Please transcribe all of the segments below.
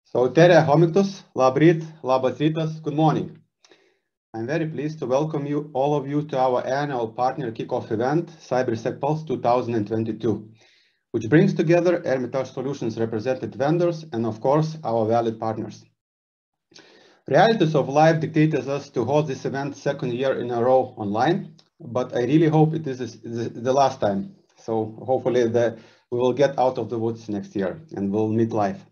So, tere homiktus, labrit, labas rytas, good morning. I'm very pleased to welcome you, all of you, to our annual partner kickoff event, CyberSec Pulse 2022, which brings together Hermitage Solutions represented vendors and, of course, our valued partners. Realities of life dictates us to host this event second year in a row online, but I really hope it is the last time. So hopefully we will get out of the woods next year and we'll meet live.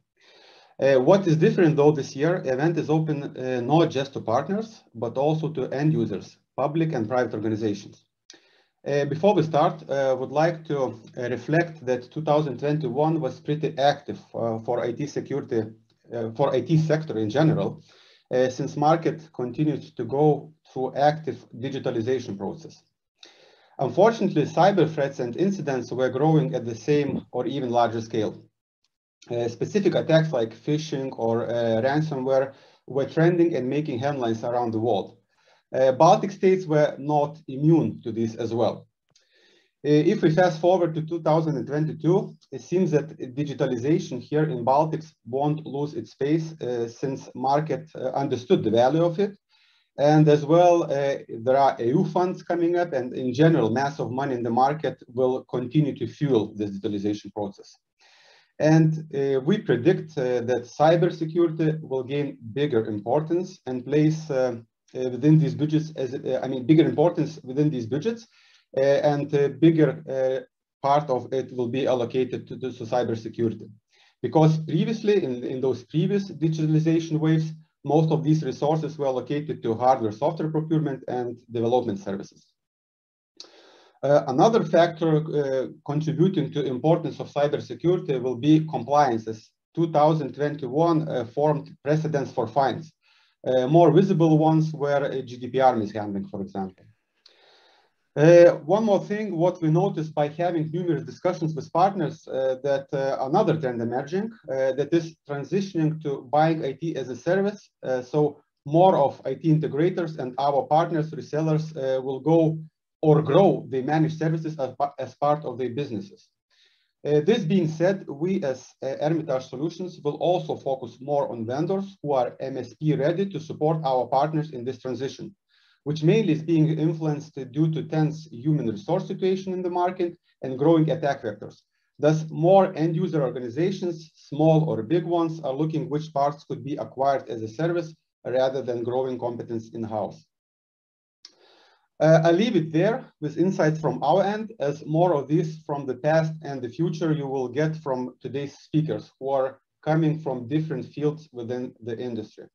What is different though this year, event is open not just to partners, but also to end users, public and private organizations. Before we start, I would like to reflect that 2021 was pretty active for IT security, for IT sector in general, since market continued to go through active digitalization process. Unfortunately, cyber threats and incidents were growing at the same or even larger scale. Specific attacks like phishing or ransomware were trending and making headlines around the world. Baltic states were not immune to this as well. If we fast forward to 2022, it seems that digitalization here in Baltics won't lose its pace since market understood the value of it. And as well, there are EU funds coming up, and in general, massive money in the market will continue to fuel this digitalization process. And we predict that cybersecurity will gain bigger importance and place within these budgets, bigger importance within these budgets, and a bigger part of it will be allocated to cybersecurity. Because previously, in those previous digitalization waves, most of these resources were allocated to hardware, software procurement, and development services. Another factor contributing to importance of cybersecurity will be compliance, as 2021 formed precedents for fines. More visible ones were GDPR mishandling, for example. One more thing, what we noticed by having numerous discussions with partners, that another trend emerging, that is transitioning to buying IT as a service. So more of IT integrators and our partners, resellers, will go or grow the managed services as part of their businesses. This being said, we as Hermitage Solutions will also focus more on vendors who are MSP ready to support our partners in this transition, which mainly is being influenced due to tense human resource situation in the market and growing attack vectors. Thus, more end user organizations, small or big ones, are looking which parts could be acquired as a service rather than growing competence in-house. I'll leave it there with insights from our end, as more of this from the past and the future you will get from today's speakers who are coming from different fields within the industry.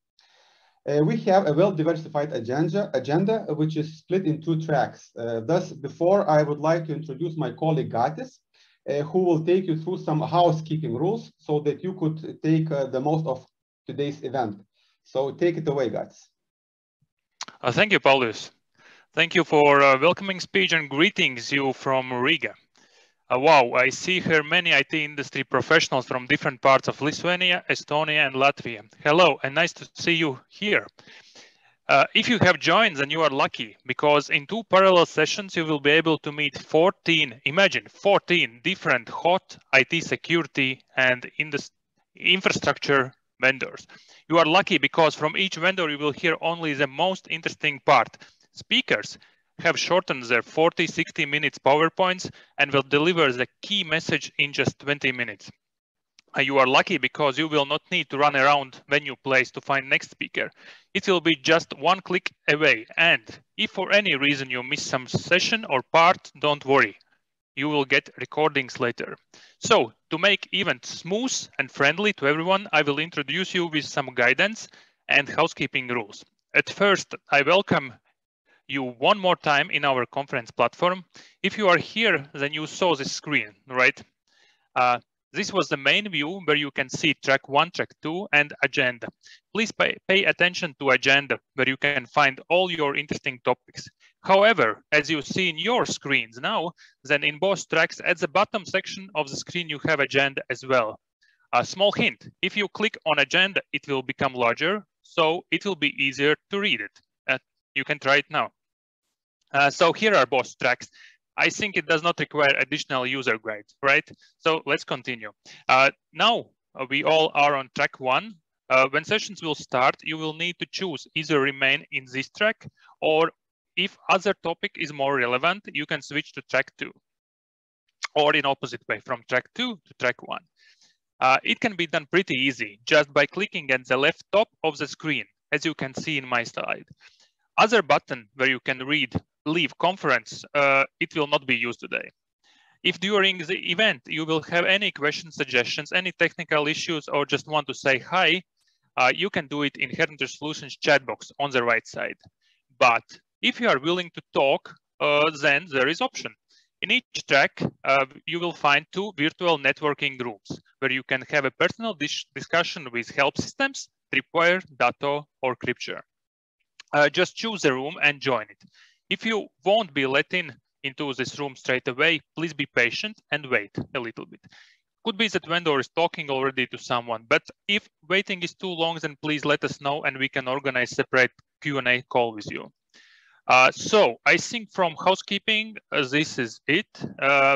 We have a well-diversified agenda, which is split in two tracks. Thus, before I would like to introduce my colleague Gatis, who will take you through some housekeeping rules so that you could take the most of today's event. So take it away, Gatis. Thank you, Paulius. Thank you for welcoming speech and greetings you from Riga. Wow, I see here many IT industry professionals from different parts of Lithuania, Estonia, and Latvia. Hello, and nice to see you here. If you have joined, then you are lucky, because in 2 parallel sessions, you will be able to meet 14 different hot IT security and infrastructure vendors. You are lucky because from each vendor, you will hear only the most interesting part. Speakers have shortened their 40-60 minutes PowerPoints and will deliver the key message in just 20 minutes. You are lucky because you will not need to run around venue place to find next speaker. It will be just one click away. And if for any reason you miss some session or part, don't worry. You will get recordings later. So to make event smooth and friendly to everyone, I will introduce you with some guidance and housekeeping rules. At first, I welcome you one more time in our conference platform. If you are here, then you saw this screen, right? This was the main view where you can see track 1, track 2, and agenda. Please pay attention to agenda, where you can find all your interesting topics. However, as you see in your screens now, then in both tracks at the bottom section of the screen, you have agenda as well. A small hint, if you click on agenda, it will become larger, so it will be easier to read it. You can try it now. So here are both tracks. I think it does not require additional user guides, right? So let's continue. Now we all are on track 1, When sessions will start, you will need to choose either remain in this track, or if other topic is more relevant, you can switch to track 2, or in opposite way from track 2 to track 1. It can be done pretty easy just by clicking at the left top of the screen, as you can see in my slide. Other button where you can read leave conference, it will not be used today. If during the event you will have any questions, suggestions, any technical issues, or just want to say hi, you can do it in Hermitage Solutions chat box on the right side. But if you are willing to talk, then there is option. In each track, you will find 2 virtual networking rooms where you can have a personal discussion with Helpsystems, Tripwire, Datto, or Crypture. Just choose a room and join it. If you won't be let into this room straight away, please be patient and wait a little bit. Could be that vendor is talking already to someone, but if waiting is too long, then please let us know and we can organize separate Q&A call with you. So I think from housekeeping, this is it.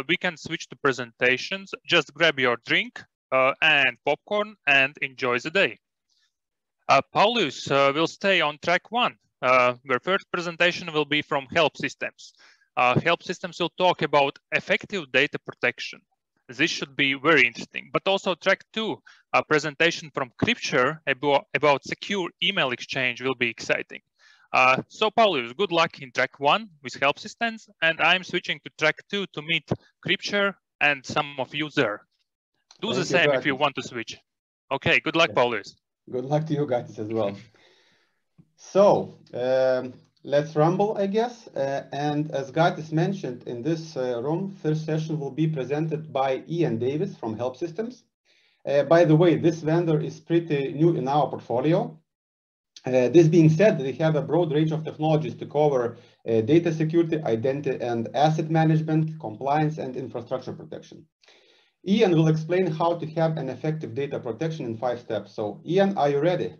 We can switch to presentations. Just grab your drink and popcorn and enjoy the day. Paulus will stay on track 1, where first presentation will be from Helpsystems. Helpsystems will talk about effective data protection. This should be very interesting. But also track 2, a presentation from Crypture about secure email exchange will be exciting. So Paulus, good luck in track 1 with Helpsystems, and I'm switching to track 2 to meet Crypture and some of you there. Do the same if you want to switch. Okay, good luck, Paulus. Good luck to you guys as well. So let's rumble, I guess. And as Gaitis mentioned in this room, first session will be presented by Ian Davis from Helpsystems. By the way, this vendor is pretty new in our portfolio. This being said, they have a broad range of technologies to cover data security, identity and asset management, compliance, and infrastructure protection. Ian will explain how to have an effective data protection in 5 steps. So, Ian, are you ready?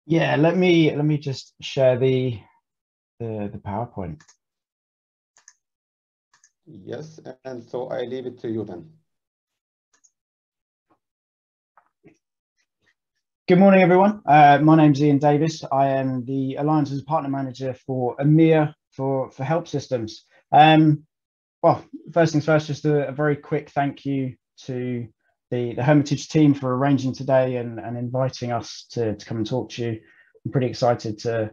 Yeah, let me just share the PowerPoint. Yes, and so I leave it to you then. Good morning, everyone. My name's Ian Davis. I am the Alliances Partner Manager for EMEA for Helpsystems. Well, first things first, just a very quick thank you to the Hermitage team for arranging today and inviting us to come and talk to you. I'm pretty excited to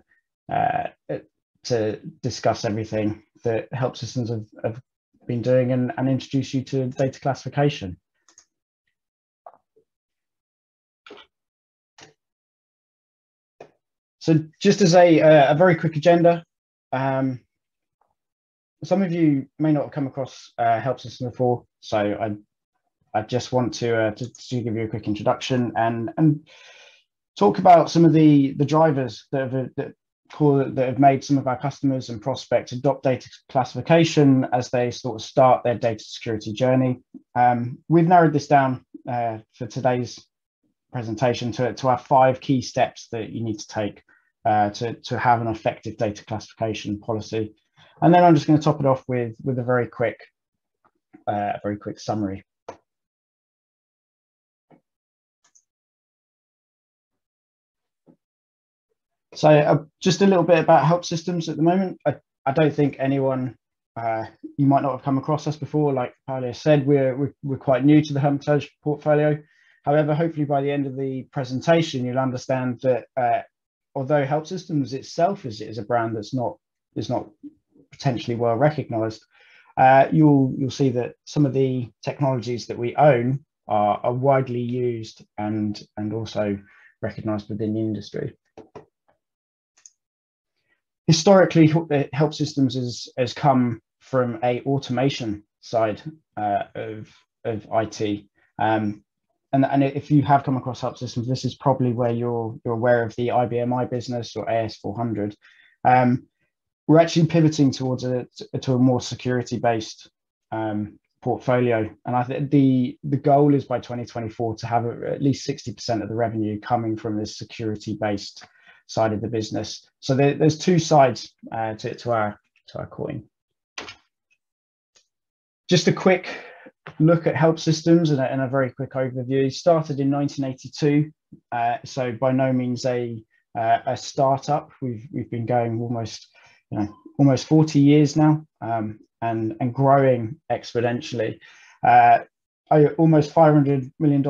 discuss everything that Helpsystems have been doing and introduce you to data classification. So just as a very quick agenda, some of you may not have come across Helpsystems before, so I just want to give you a quick introduction and talk about some of the drivers that have made some of our customers and prospects adopt data classification as they sort of start their data security journey. We've narrowed this down for today's presentation to our 5 key steps that you need to take to have an effective data classification policy. And then I'm just going to top it off with a very quick summary. So just a little bit about Helpsystems at the moment. I don't think anyone, you might not have come across us before. Like Paulus said, we're quite new to the Hermitage portfolio. However, hopefully by the end of the presentation, you'll understand that although Helpsystems itself is a brand that's not potentially well recognized, you'll see that some of the technologies that we own are widely used and also recognized within the industry. Historically, Helpsystems has come from a automation side of IT. And if you have come across Helpsystems, this is probably where you're aware of the IBM iBusiness or AS400. We're actually pivoting towards a more security-based portfolio, and I think the goal is by 2024 to have at least 60% of the revenue coming from this security-based side of the business. So there's 2 sides to our coin. Just a quick look at Helpsystems in a very quick overview. Started in 1982, so by no means a startup. We've been going almost 40 years now, and growing exponentially. Almost $500 million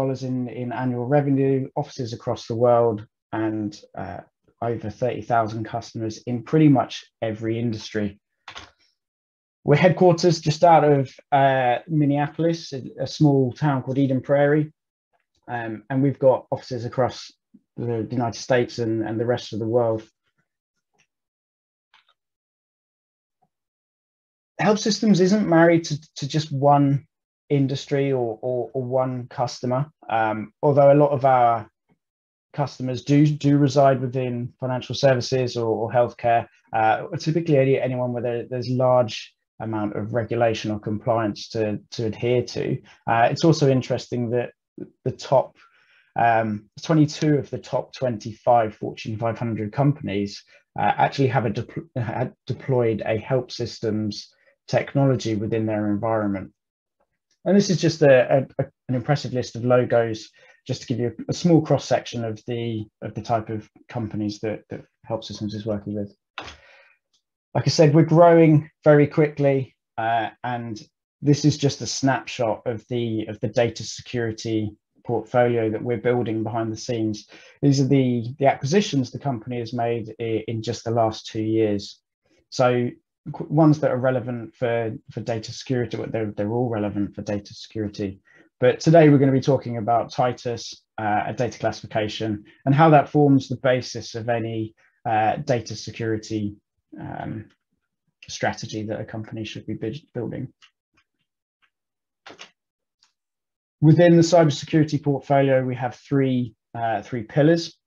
in annual revenue, offices across the world, and over 30,000 customers in pretty much every industry. We're headquarters just out of Minneapolis, a small town called Eden Prairie, and we've got offices across the United States and the rest of the world. Helpsystems isn't married to just one industry or one customer, although a lot of our customers do reside within financial services or healthcare, typically anyone where there's large amount of regulation or compliance to adhere to. It's also interesting that the top 22 of the top 25 Fortune 500 companies actually have deployed a Helpsystems technology within their environment. And this is just an impressive list of logos, just to give you a small cross section of the type of companies that Helpsystems is working with. Like I said, we're growing very quickly, and this is just a snapshot of the data security portfolio that we're building behind the scenes. These are the acquisitions the company has made in just the last 2 years. So ones that are relevant for data security, they're all relevant for data security. But today we're going to be talking about Titus, a data classification, and how that forms the basis of any data security strategy that a company should be building. Within the cybersecurity portfolio, we have three pillars.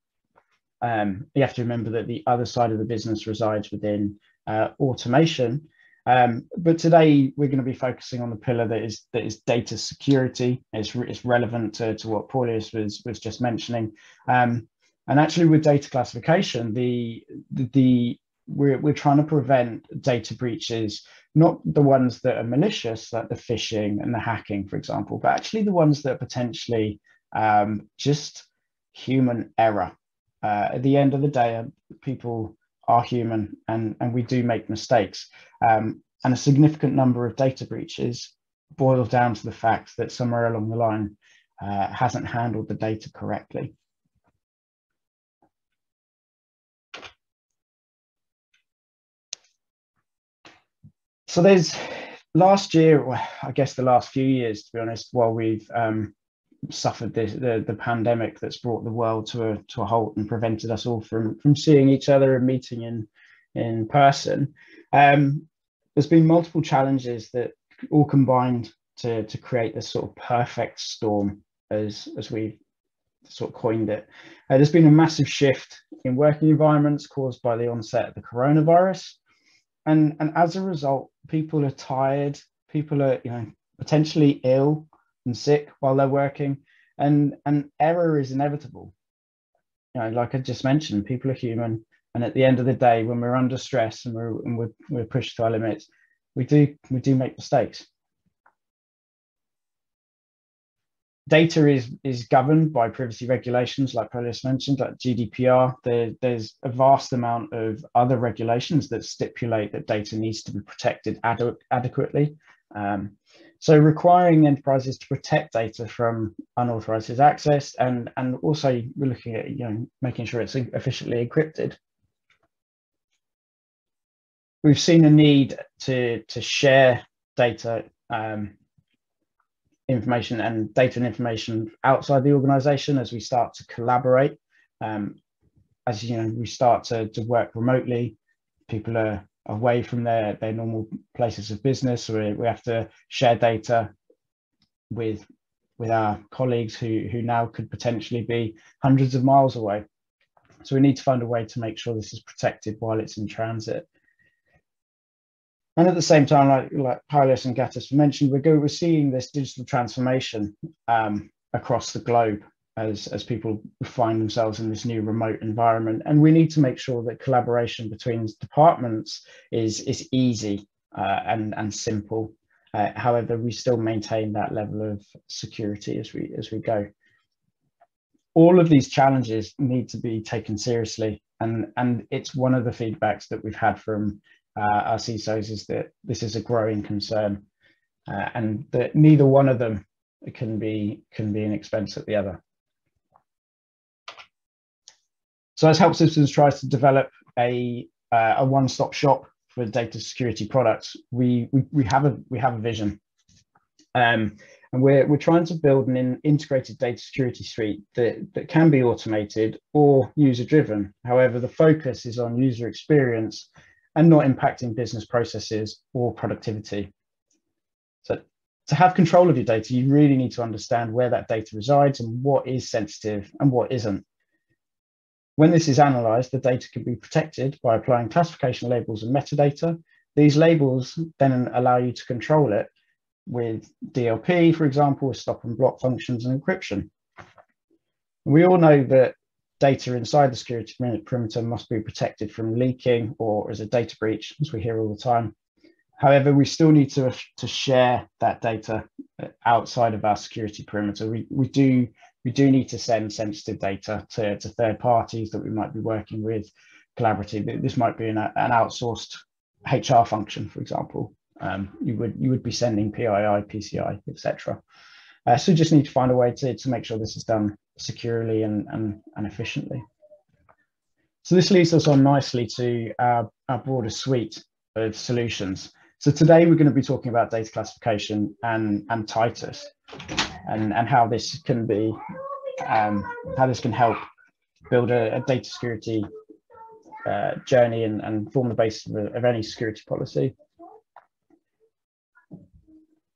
You have to remember that the other side of the business resides within automation. But today we're going to be focusing on the pillar that is data security. It's relevant to what Paulius was just mentioning. And actually, with data classification, we're trying to prevent data breaches, not the ones that are malicious, like the phishing and the hacking, for example, but actually the ones that are potentially just human error. At the end of the day, people are human, and we do make mistakes. And a significant number of data breaches boil down to the fact that somewhere along the line hasn't handled the data correctly. So there's last year, or I guess the last few years, to be honest, while we've suffered the pandemic that's brought the world to a halt and prevented us all from seeing each other and meeting in person, there's been multiple challenges that all combined to create this sort of perfect storm, as we've sort of coined it. There's been a massive shift in working environments caused by the onset of the coronavirus. And as a result, people are tired, people are potentially ill and sick while they're working, and error is inevitable. Like I just mentioned, people are human, and at the end of the day, when we're under stress and we're pushed to our limits, we do make mistakes. Data is governed by privacy regulations, like Paulius mentioned, like GDPR. There's a vast amount of other regulations that stipulate that data needs to be protected adequately. So requiring enterprises to protect data from unauthorized access, and also we're looking at making sure it's efficiently encrypted. We've seen a need to share data information and information outside the organization as we start to collaborate. As we start to work remotely, people are away from their normal places of business, so we have to share data with our colleagues who now could potentially be hundreds of miles away. So we need to find a way to make sure this is protected while it's in transit. And at the same time, like Paulius and Gattis mentioned, we're seeing this digital transformation across the globe as people find themselves in this new remote environment. And we need to make sure that collaboration between departments is easy and simple. However, we still maintain that level of security as we go. All of these challenges need to be taken seriously, and it's one of the feedbacks that we've had from our CISOs is that this is a growing concern, and that neither one of them can be an expense at the other. So as Helpsystems tries to develop a one-stop shop for data security products, we have a vision, and we're trying to build an integrated data security suite that can be automated or user-driven. However, the focus is on user experience and not impacting business processes or productivity. So to have control of your data, you really need to understand where that data resides and what is sensitive and what isn't. When this is analyzed, the data can be protected by applying classification labels and metadata. These labels then allow you to control it with DLP, for example, with stop and block functions and encryption. We all know that data inside the security perimeter must be protected from leaking or as a data breach, as we hear all the time. However, we still need to share that data outside of our security perimeter. We do need to send sensitive data to third parties that we might be working with collaboratively. This might be an outsourced HR function, for example. You would be sending PII, PCI, etc. So you just need to find a way to make sure this is done securely and efficiently. So this leads us on nicely to our broader suite of solutions. So today we're going to be talking about data classification and Titus, and how this can be how this can help build a data security journey and form the basis of any security policy.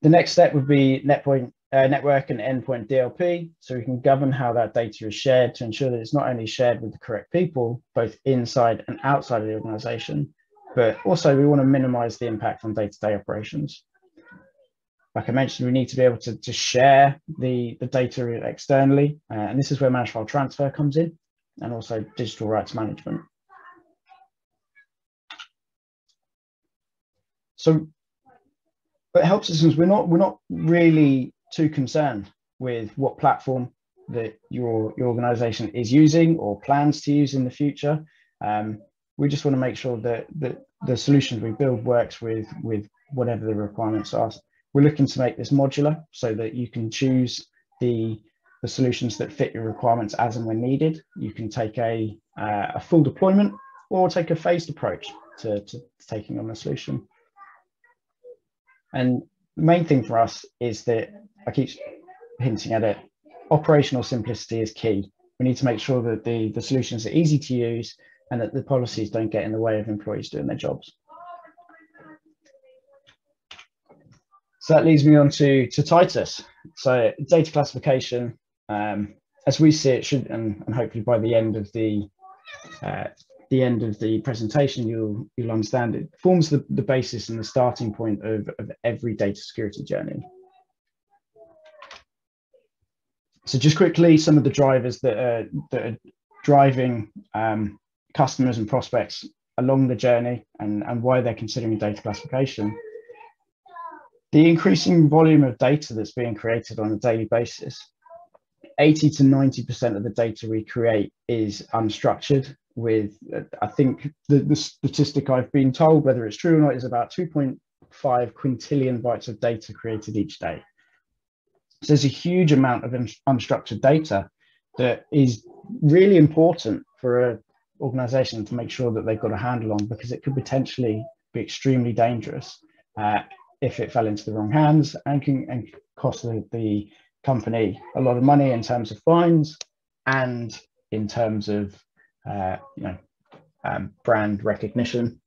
The next step would be network and endpoint DLP, so we can govern how that data is shared to ensure that it's not only shared with the correct people, both inside and outside of the organization, but also we want to minimize the impact on day-to-day operations. Like I mentioned, we need to be able to share the data externally, and this is where managed file transfer comes in, and also digital rights management. So at Helpsystems, we're not really too concerned with what platform that your organization is using or plans to use in the future. We just want to make sure that the solutions we build works with whatever the requirements are. We're looking to make this modular so that you can choose the solutions that fit your requirements as and when needed. You can take a full deployment or take a phased approach to taking on a solution. And the main thing for us is that, I keep hinting at it, operational simplicity is key. We need to make sure that the solutions are easy to use and that the policies don't get in the way of employees doing their jobs. So that leads me on to Titus. So data classification, as we see it, should, and hopefully by the end of the presentation, you'll understand it forms the basis and the starting point of every data security journey. So just quickly, some of the drivers that are driving customers and prospects along the journey and why they're considering data classification. The increasing volume of data that's being created on a daily basis, 80 to 90% of the data we create is unstructured, with, I think the statistic I've been told, whether it's true or not, is about 2.5 quintillion bytes of data created each day. So there's a huge amount of unstructured data that is really important for an organization to make sure that they've got a handle on, because it could potentially be extremely dangerous if it fell into the wrong hands and can cost the company a lot of money in terms of fines and in terms of brand recognition.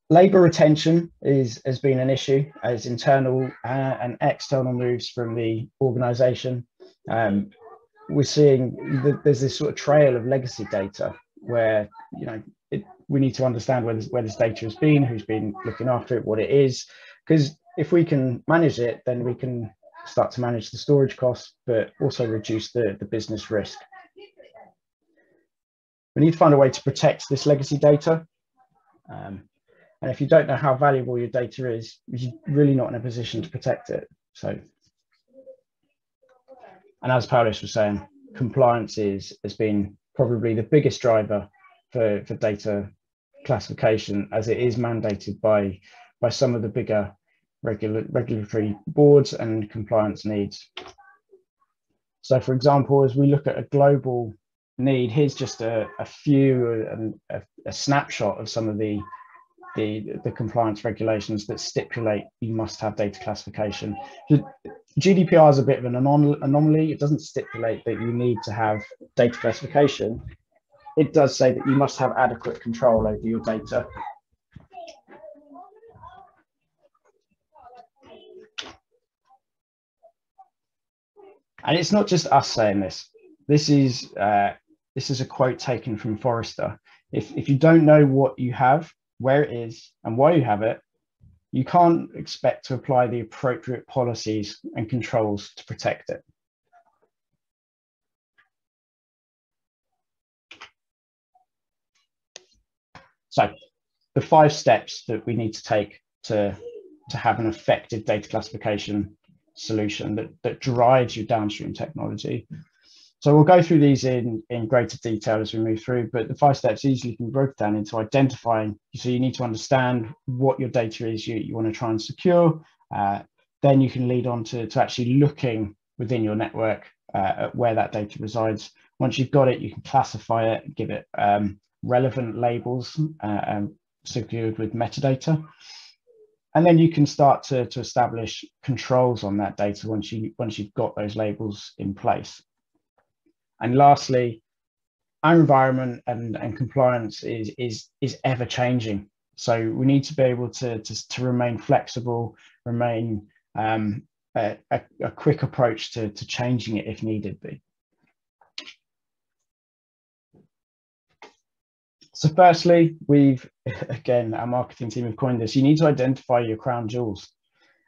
Labor retention has been an issue as internal and external moves from the organization. We're seeing that there's this sort of trail of legacy data where we need to understand where this data has been, who's been looking after it, what it is, because if we can manage it, then we can start to manage the storage costs, but also reduce the business risk. We need to find a way to protect this legacy data. And if you don't know how valuable your data is, you're really not in a position to protect it. So, and as Paulus was saying, compliance has been probably the biggest driver for data classification, as it is mandated by some of the bigger regulatory boards and compliance needs. So, for example, as we look at a global need, here's just a snapshot of some of the compliance regulations that stipulate you must have data classification. The GDPR is a bit of an anomaly. It doesn't stipulate that you need to have data classification. It does say that you must have adequate control over your data. And it's not just us saying this. This is a quote taken from Forrester. If you don't know what you have, where it is, and why you have it, you can't expect to apply the appropriate policies and controls to protect it. So the 5 steps that we need to take to have an effective data classification solution that drives your downstream technology. So we'll go through these in greater detail as we move through, but the 5 steps easily can be broken down into identifying. So you need to understand what your data is you want to try and secure. Then you can lead on to actually looking within your network at where that data resides. Once you've got it, you can classify it, give it relevant labels secured with metadata. And then you can start to establish controls on that data once you've got those labels in place. And lastly, our environment and compliance is ever changing. So we need to be able to remain flexible, remain a quick approach to changing it if needed be. So firstly, again, our marketing team have coined this, you need to identify your crown jewels.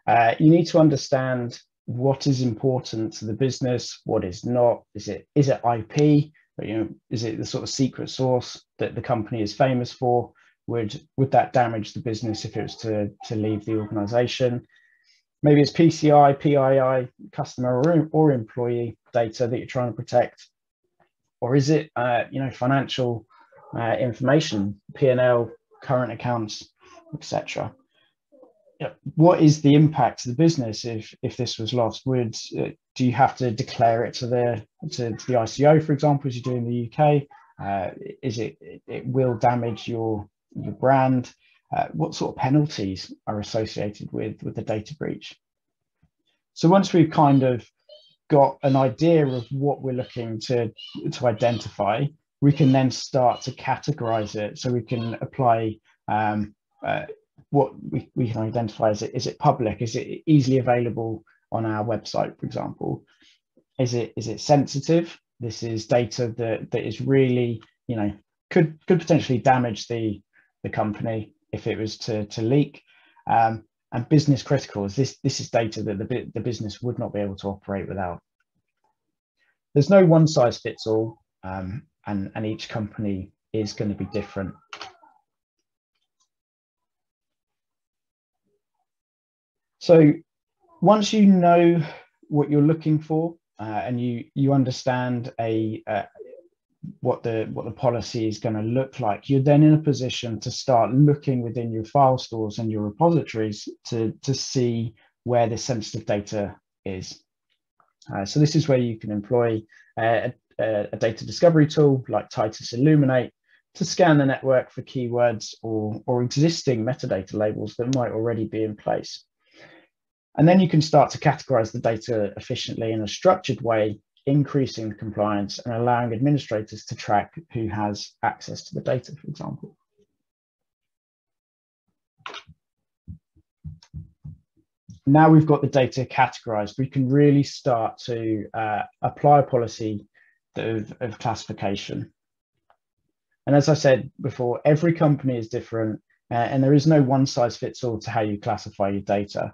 You need to understand what is important to the business, what is not. Is it IP? Is it the sort of secret sauce that the company is famous for? Would that damage the business if it was to leave the organization? Maybe it's PCI, PII, customer or employee data that you're trying to protect. Or is it financial information, P&L, current accounts, etc. What is the impact to the business if this was lost? Do you have to declare it to the ICO, for example, as you do in the UK? It will damage your brand? What sort of penalties are associated with the data breach? So once we've kind of got an idea of what we're looking to identify, we can then start to categorize it. So we can apply what we can identify as is it public? Is it easily available on our website, for example? Is it sensitive? This is data that is really, could potentially damage the company if it was to leak. And business critical, this is data that the business would not be able to operate without. There's no one size fits all, and each company is going to be different. So once you know what you're looking for and you understand what the policy is going to look like, you're then in a position to start looking within your file stores and your repositories to see where the sensitive data is. So this is where you can employ a data discovery tool like Titus Illuminate to scan the network for keywords or existing metadata labels that might already be in place. And then you can start to categorize the data efficiently in a structured way, increasing the compliance and allowing administrators to track who has access to the data, for example. Now we've got the data categorized, we can really start to apply a policy of classification. And as I said before, every company is different and there is no one size fits all to how you classify your data.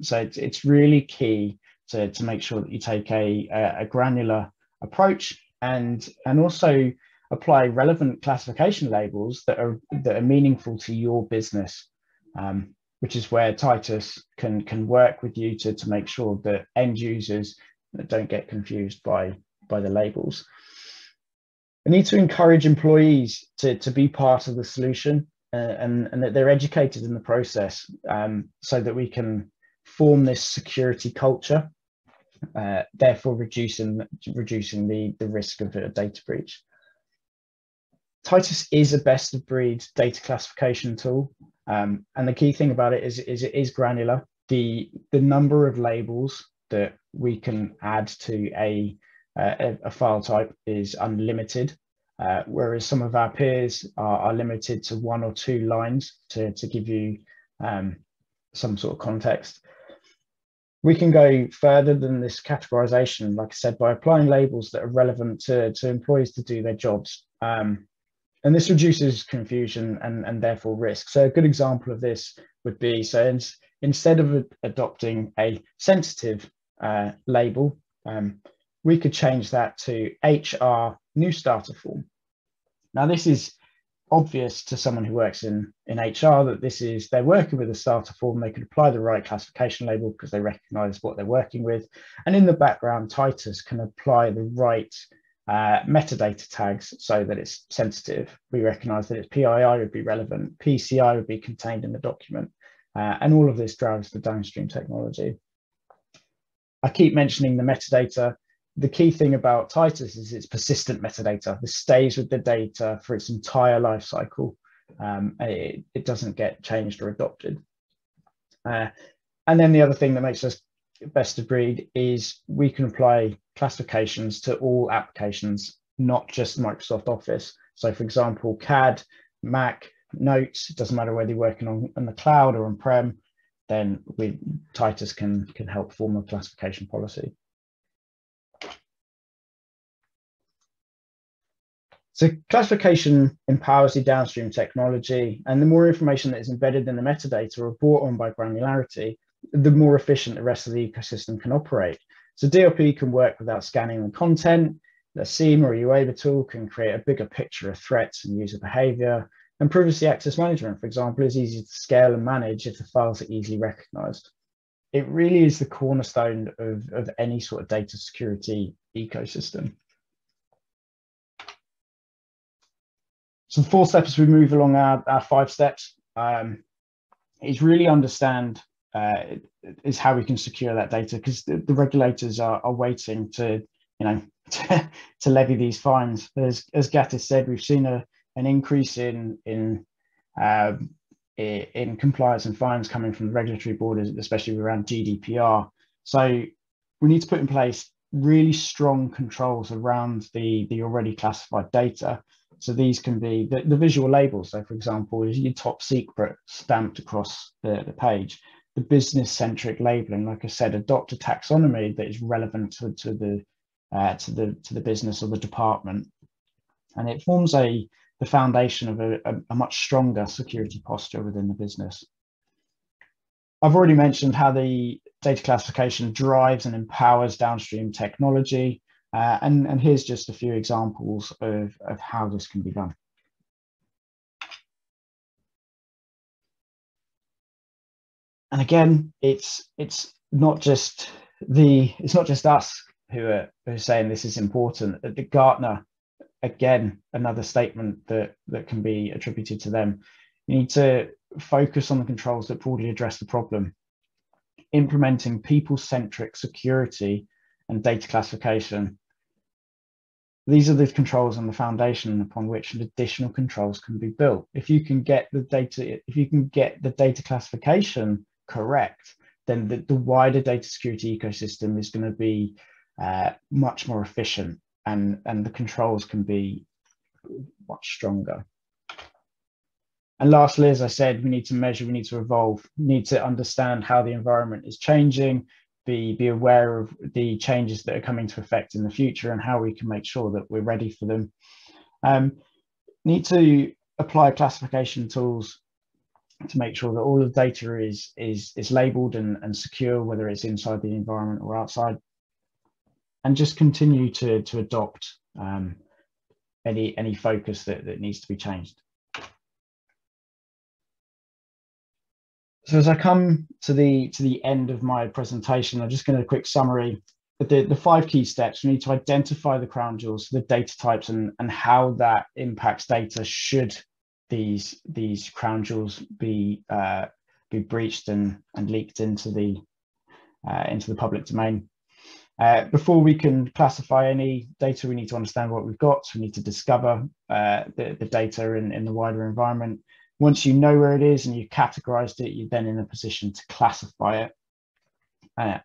So it's really key to make sure that you take a granular approach and also apply relevant classification labels that are meaningful to your business. which is where Titus can work with you to make sure that end users don't get confused by the labels. We need to encourage employees to be part of the solution and that they're educated in the process, so that we can form this security culture, therefore reducing the risk of a data breach. Titus is a best of breed data classification tool, and the key thing about it is it is granular. The number of labels that we can add to a file type is unlimited, whereas some of our peers are limited to 1 or 2 lines to give you some sort of context. We can go further than this categorization, like I said, by applying labels that are relevant to employees to do their jobs. And this reduces confusion and therefore risk. So a good example of this would be, so instead of adopting a sensitive label, we could change that to HR new starter form. Now, this is obvious to someone who works in HR that they're working with a starter form. They could apply the right classification label because they recognize what they're working with. And in the background, Titus can apply the right metadata tags so that it's sensitive. We recognize that its PII would be relevant, PCI would be contained in the document, and all of this drives the downstream technology. I keep mentioning the metadata. The key thing about Titus is it's persistent metadata. This stays with the data for its entire life cycle. It doesn't get changed or adopted. And then the other thing that makes us best of breed is we can apply classifications to all applications, not just Microsoft Office. So for example, CAD, Mac, Notes, it doesn't matter whether you're working on the cloud or on-prem, then Titus can help form a classification policy. So classification empowers the downstream technology, and the more information that is embedded in the metadata or brought on by granularity, the more efficient the rest of the ecosystem can operate. So DLP can work without scanning the content. The SIEM or UAVA tool can create a bigger picture of threats and user behavior. And privacy access management, for example, is easy to scale and manage if the files are easily recognized. It really is the cornerstone of any sort of data security ecosystem. So the 4 steps as we move along our 5 steps is really understand is how we can secure that data, because the regulators are waiting to levy these fines. As Gatis said, we've seen an increase in compliance and fines coming from the regulatory borders, especially around GDPR. So we need to put in place really strong controls around the already classified data. So these can be the visual labels. So for example, is your top secret stamped across the page. The business-centric labeling, like I said, adopt a taxonomy that is relevant to the business or the department, and it forms the foundation of a much stronger security posture within the business. I've already mentioned how the data classification drives and empowers downstream technology, and here's just a few examples of how this can be done. And again, it's not just us who are saying this is important. The Gartner, again, another statement that can be attributed to them. You need to focus on the controls that broadly address the problem, implementing people-centric security and data classification. These are the controls and the foundation upon which additional controls can be built. If you can get the data classification correct, then the wider data security ecosystem is going to be much more efficient, and the controls can be much stronger. And lastly, as I said, we need to measure, we need to evolve, we need to understand how the environment is changing, be aware of the changes that are coming to effect in the future and how we can make sure that we're ready for them. Need to apply classification tools to make sure that all of the data is labeled and secure, whether it's inside the environment or outside, and just continue to adopt any focus that needs to be changed. So as I come to the end of my presentation, I'm just going to quick summary. The 5 key steps: we need to identify the crown jewels, the data types, and how that impacts data should these crown jewels be breached and leaked into the public domain. Before we can classify any data, we need to understand what we've got. So we need to discover the data in the wider environment. Once you know where it is and you've categorized it, you're then in a position to classify it.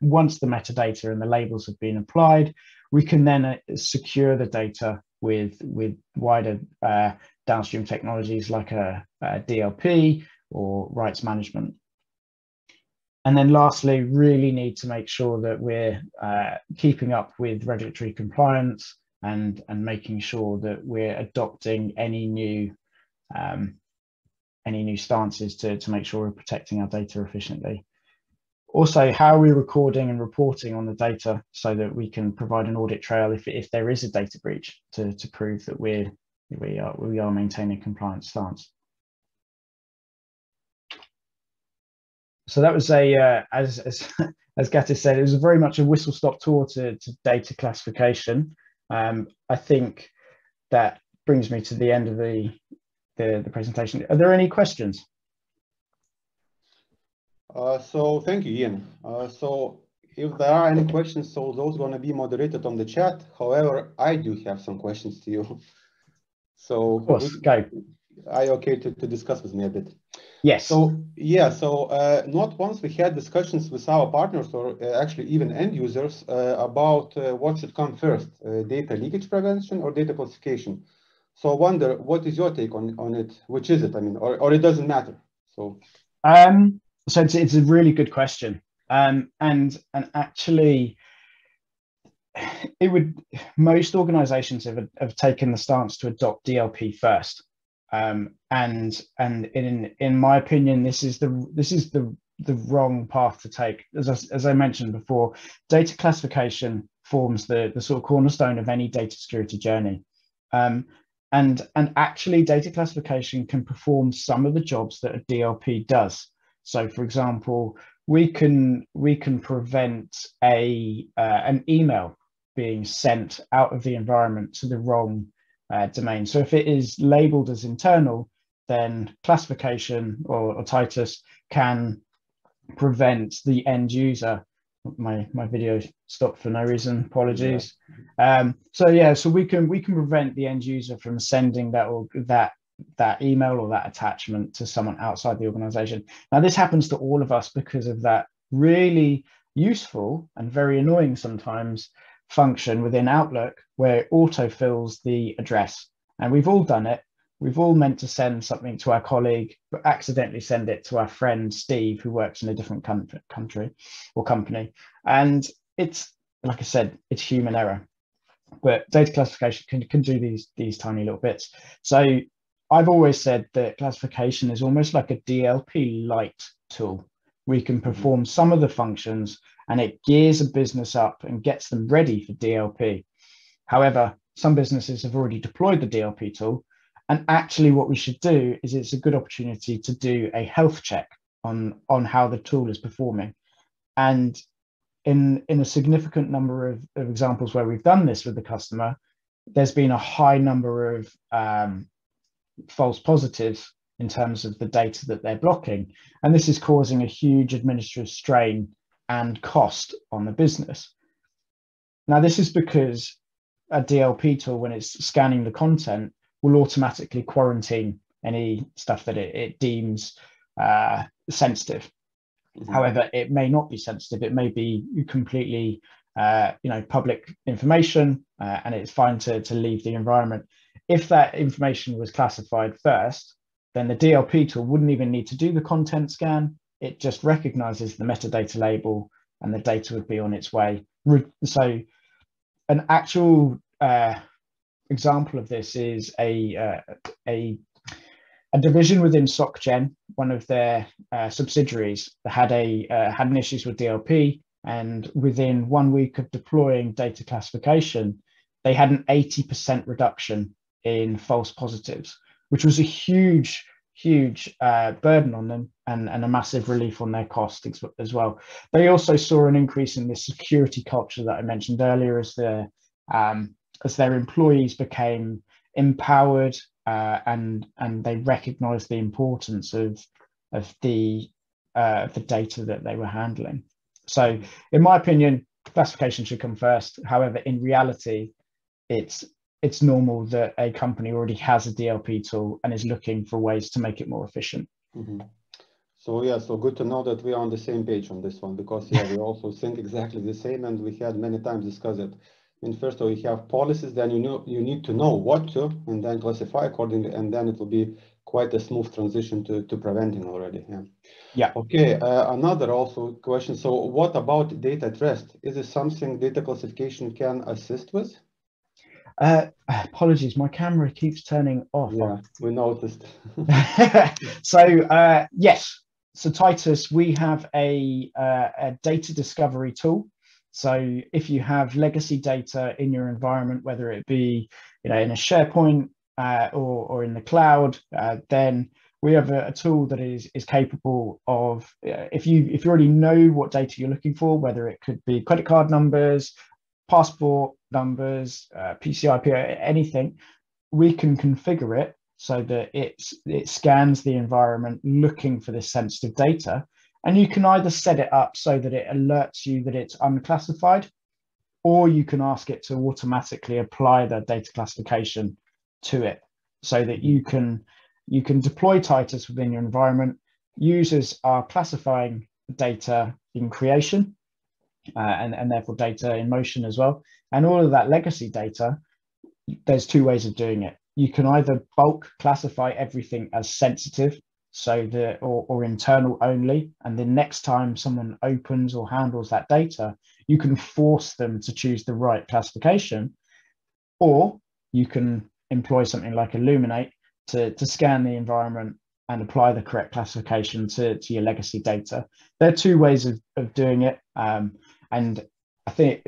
Once the metadata and the labels have been applied, we can then secure the data with wider downstream technologies like a DLP or rights management. And then lastly, really need to make sure that we're keeping up with regulatory compliance and making sure that we're adopting any new stances to make sure we're protecting our data efficiently. Also, how are we recording and reporting on the data so that we can provide an audit trail if there is a data breach to prove that we are maintaining a compliant stance. So that was as Gatis said, it was very much a whistle-stop tour to data classification. I think that brings me to the end of the presentation. Are there any questions? So thank you, Ian. So if there are any questions, so those are going to be moderated on the chat. However, I do have some questions to you. So of course, go. Are you okay to discuss with me a bit? Yes. So yeah, so not once we had discussions with our partners or actually even end users about what should come first, data leakage prevention or data classification. So I wonder, what is your take on it? Which is it? I mean, or it doesn't matter. So so it's a really good question, and actually, most organizations have taken the stance to adopt DLP first, and in my opinion, this is the wrong path to take. As I mentioned before, data classification forms the sort of cornerstone of any data security journey, and actually, data classification can perform some of the jobs that a DLP does. So, for example, we can prevent an email being sent out of the environment to the wrong domain. So if it is labeled as internal, then classification or Titus can prevent the end user. My video stopped for no reason. Apologies. Yeah. So we can prevent the end user from sending that email or that attachment to someone outside the organization. Now, this happens to all of us because of that really useful and very annoying sometimes function within Outlook where it autofills the address. And we've all done it. We've all meant to send something to our colleague, but accidentally send it to our friend Steve, who works in a different country or company. And it's, like I said, it's human error. But data classification can do these tiny little bits. So I've always said that classification is almost like a DLP light tool. We can perform some of the functions and it gears a business up and gets them ready for DLP. However, some businesses have already deployed the DLP tool. And actually what we should do is it's a good opportunity to do a health check on how the tool is performing. And in a significant number of examples where we've done this with the customer, there's been a high number of false positives in terms of the data that they're blocking. And this is causing a huge administrative strain and cost on the business. Now, this is because a DLP tool, when it's scanning the content, will automatically quarantine any stuff that it deems sensitive. However, it may not be sensitive. It may be completely public information, and it's fine to leave the environment. If that information was classified first, then the DLP tool wouldn't even need to do the content scan. It just recognizes the metadata label and the data would be on its way. So an actual example of this is a division within SocGen, one of their subsidiaries, that had an issues with DLP, and within 1 week of deploying data classification, they had an 80% reduction in false positives, which was a huge huge burden on them and a massive relief on their cost as well. They also saw an increase in the security culture that I mentioned earlier as their employees became empowered and they recognized the importance of the data that they were handling. So in my opinion, classification should come first. However, in reality, it's normal that a company already has a DLP tool and is looking for ways to make it more efficient. Mm-hmm. So yeah, so good to know that we are on the same page on this one, because yeah, we also think exactly the same, and we had many times discussed it. And first of all, you have policies, then you need to know what to, and then classify accordingly, and then it will be quite a smooth transition to preventing already. Yeah. Yeah. Okay. Another also question. So what about data at rest? Is it something data classification can assist with? Apologies, my camera keeps turning off. Yeah, we noticed. So yes, so Titus, we have a data discovery tool. So if you have legacy data in your environment, whether it be in a SharePoint or in the cloud, then we have a tool that is capable of, if you already know what data you're looking for, whether it could be credit card numbers, passport numbers, PCIP, anything, we can configure it so that it scans the environment looking for this sensitive data. And you can either set it up so that it alerts you that it's unclassified, or you can ask it to automatically apply the data classification to it so that you can deploy Titus within your environment. Users are classifying data in creation, and therefore data in motion as well. And all of that legacy data, there's two ways of doing it. You can either bulk classify everything as sensitive, so that or internal only, and the next time someone opens or handles that data, you can force them to choose the right classification, or you can employ something like Illuminate to scan the environment and apply the correct classification to your legacy data. There are two ways of doing it. And I think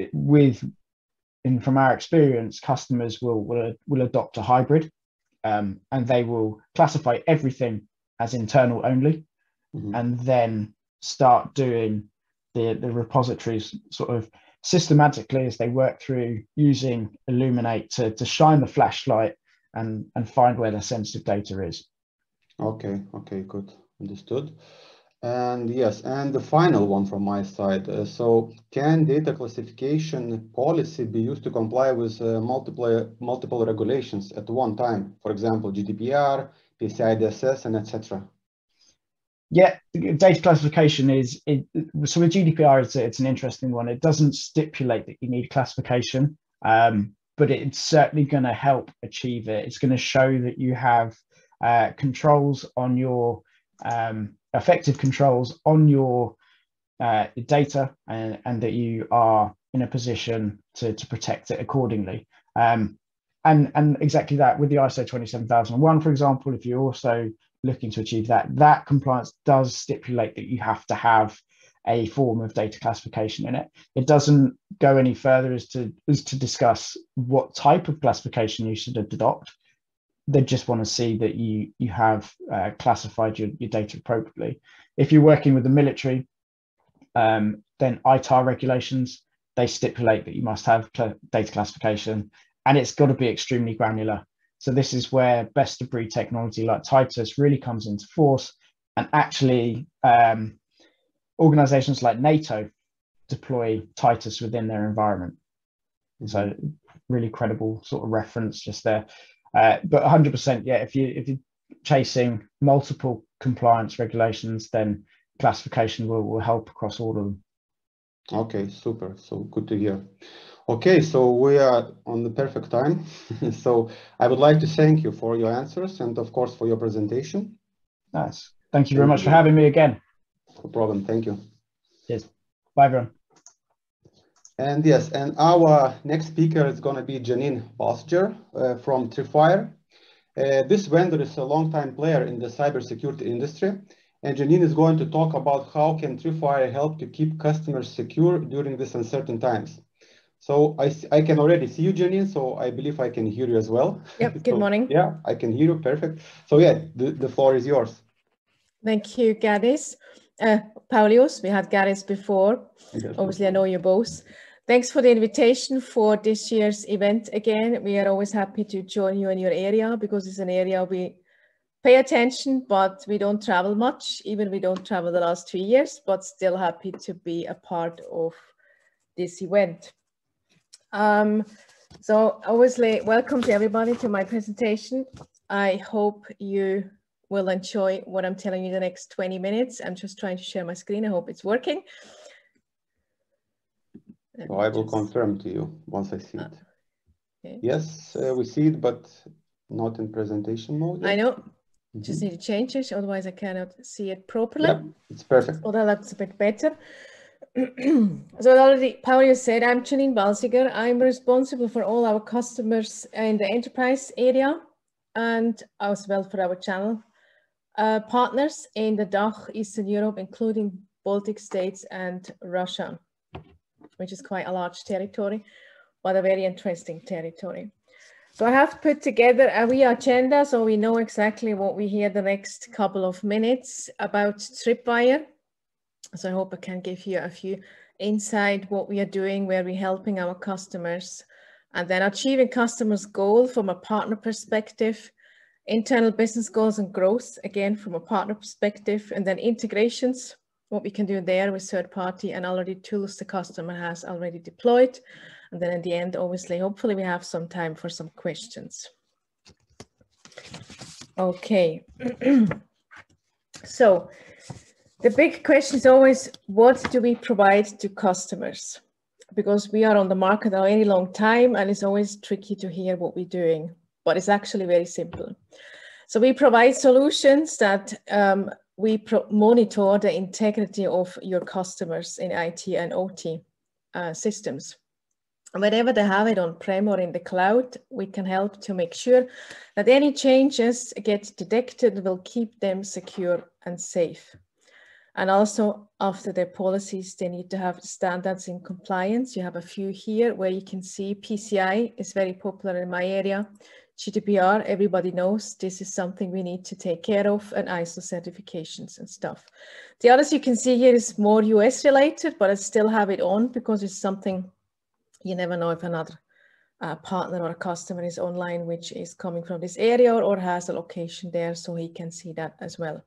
from our experience, customers will adopt a hybrid, and they will classify everything as internal only, mm-hmm. and then start doing the repositories sort of systematically as they work through, using Illuminate to shine the flashlight and find where the sensitive data is. Okay, good, understood. And yes, and the final one from my side. So can data classification policy be used to comply with multiple regulations at one time? For example, GDPR, PCI DSS, and etc. Yeah, data classification so with GDPR, it's an interesting one. It doesn't stipulate that you need classification, but it's certainly going to help achieve it. It's going to show that you have controls on your effective controls on your data, and that you are in a position to protect it accordingly. And exactly that with the ISO 27001, for example, if you're also looking to achieve that compliance does stipulate that you have to have a form of data classification in it. It doesn't go any further as to discuss what type of classification you should adopt. They just want to see that you have classified your data appropriately. If you're working with the military, then ITAR regulations, they stipulate that you must have data classification, and it's got to be extremely granular. So this is where best of breed technology like Titus really comes into force, and actually organizations like NATO deploy Titus within their environment. So really credible sort of reference just there. But 100%, yeah, if you're chasing multiple compliance regulations, then classification will help across all of them. Okay, super. So good to hear. Okay, so we are on the perfect time. So I would like to thank you for your answers and, of course, for your presentation. Nice. Thank you very much for having me again. No problem. Thank you. Cheers. Bye, everyone. And yes, and our next speaker is going to be Janine Bosger from Tripwire. This vendor is a long-time player in the cybersecurity industry, and Janine is going to talk about how can Tripwire help to keep customers secure during these uncertain times. So I can already see you, Janine, so I believe I can hear you as well. Yep, good morning. Yeah, I can hear you, perfect. So yeah, the floor is yours. Thank you, Gadis. Paulius, we had Gadis before. Obviously, I know you both. Thanks for the invitation for this year's event again. We are always happy to join you in your area because it's an area we pay attention, but we don't travel much. Even we don't travel the last 2 years, but still happy to be a part of this event. So obviously, welcome to everybody to my presentation. I hope you will enjoy what I'm telling you the next 20 minutes. I'm just trying to share my screen. I hope it's working. So I will confirm to you once I see it. Okay. Yes, we see it, but not in presentation mode yet. I know. Just need to change it, otherwise I cannot see it properly. Yep, it's perfect. Oh, that looks a bit better. So already Pauli said, I'm Janine Balsiger. I'm responsible for all our customers in the enterprise area and as well for our channel partners in the DACH, Eastern Europe, including Baltic states and Russia, which is quite a large territory, but a very interesting territory. So I have put together a wee agenda so we know exactly what we hear the next couple of minutes about Tripwire. So I hope I can give you a few insight what we are doing, where we're helping our customers, and then achieving customers' goal from a partner perspective, internal business goals and growth, again, from a partner perspective, and then integrations, what we can do there with third party and already tools the customer has already deployed. And then in the end, obviously, hopefully we have some time for some questions. Okay. So the big question is always, what do we provide to customers? Because we are on the market a very long time and it's always tricky to hear what we're doing, but it's actually very simple. So we provide solutions that we monitor the integrity of your customers in IT and OT systems. Whenever they have it on-prem or in the cloud, we can help to make sure that any changes get detected will keep them secure and safe. And also after their policies, they need to have standards in compliance. You have a few here where you can see PCI is very popular in my area. GDPR, everybody knows this is something we need to take care of, and ISO certifications and stuff. The others you can see here is more US related, but I still have it on because it's something you never know if another partner or a customer is online, which is coming from this area or has a location there, so he can see that as well.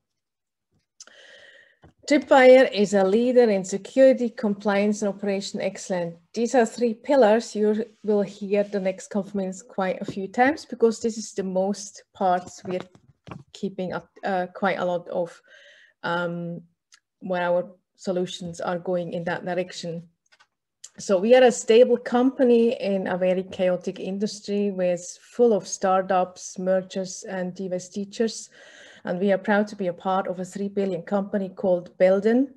Tripwire is a leader in security, compliance, and operation excellence. These are 3 pillars you will hear the next couple of minutes quite a few times because this is the most parts we're keeping up quite a lot of where our solutions are going in that direction. So we are a stable company in a very chaotic industry with full of startups, mergers, and divestitures. And we are proud to be a part of a 3 billion company called Belden.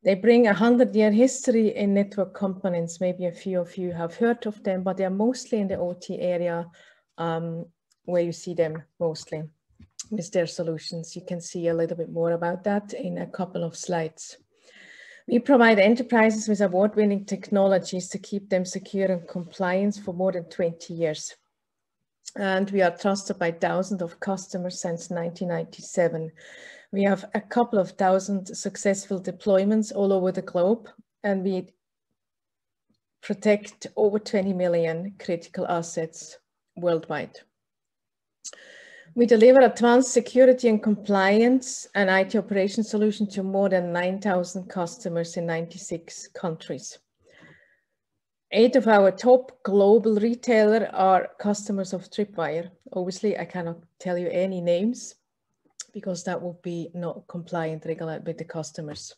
They bring a 100-year history in network components. Maybe a few of you have heard of them, but they are mostly in the OT area where you see them mostly with their solutions. You can see a little bit more about that in a couple of slides. We provide enterprises with award-winning technologies to keep them secure and compliant for more than 20 years. And we are trusted by thousands of customers since 1997. We have a couple of thousand successful deployments all over the globe, and we protect over 20 million critical assets worldwide. We deliver advanced security and compliance and IT operation solutions to more than 9,000 customers in 96 countries. 8 of our top global retailers are customers of Tripwire. Obviously, I cannot tell you any names because that would be not compliant regular with the customers.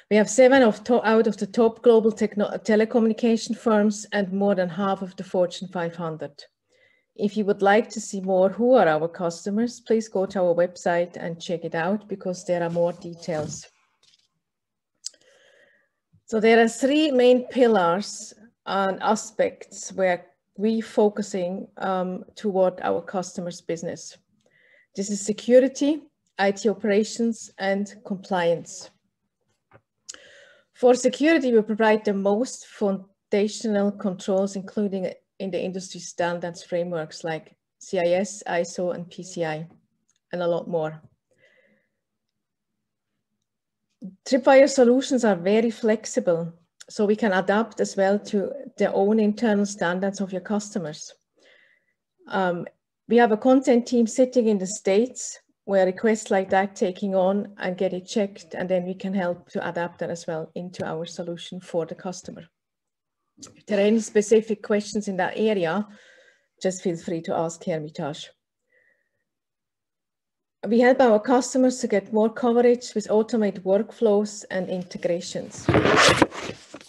We have 7 out of the top global telecommunication firms and more than half of the Fortune 500. If you would like to see more who are our customers, please go to our website and check it out because there are more details. So there are 3 main pillars and aspects where we focusing toward our customers' business. This is security, IT operations, and compliance. For security, we provide the most implementational controls, including in the industry standards frameworks like CIS, ISO, and PCI, and a lot more. Tripwire solutions are very flexible, so we can adapt as well to their own internal standards of your customers. We have a content team sitting in the States where requests like that taking on and get it checked, and then we can help to adapt that as well into our solution for the customer. If there are any specific questions in that area, just feel free to ask Hermitage. We help our customers to get more coverage with automated workflows and integrations.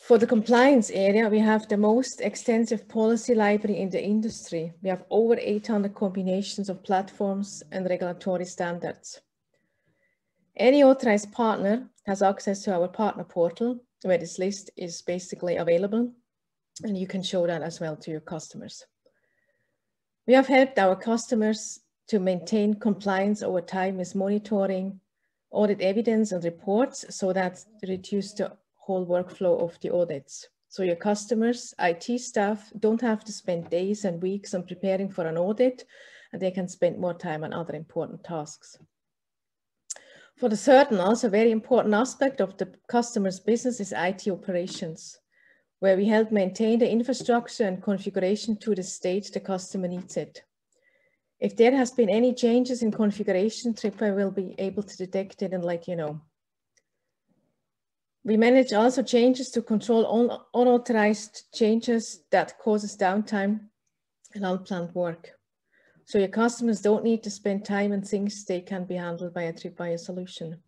For the compliance area, we have the most extensive policy library in the industry. We have over 800 combinations of platforms and regulatory standards. Any authorized partner has access to our partner portal, where this list is basically available, and you can show that as well to your customers. We have helped our customers to maintain compliance over time with monitoring, audit evidence and reports, so that reduce the whole workflow of the audits. So your customers, IT staff don't have to spend days and weeks on preparing for an audit, and they can spend more time on other important tasks. For the third and also very important aspect of the customer's business is IT operations, where we help maintain the infrastructure and configuration to the state the customer needs it. If there has been any changes in configuration, Tripwire will be able to detect it and let you know. We manage also changes to control unauthorized changes that causes downtime and unplanned work. So your customers don't need to spend time on things they can be handled by a Tripwire solution.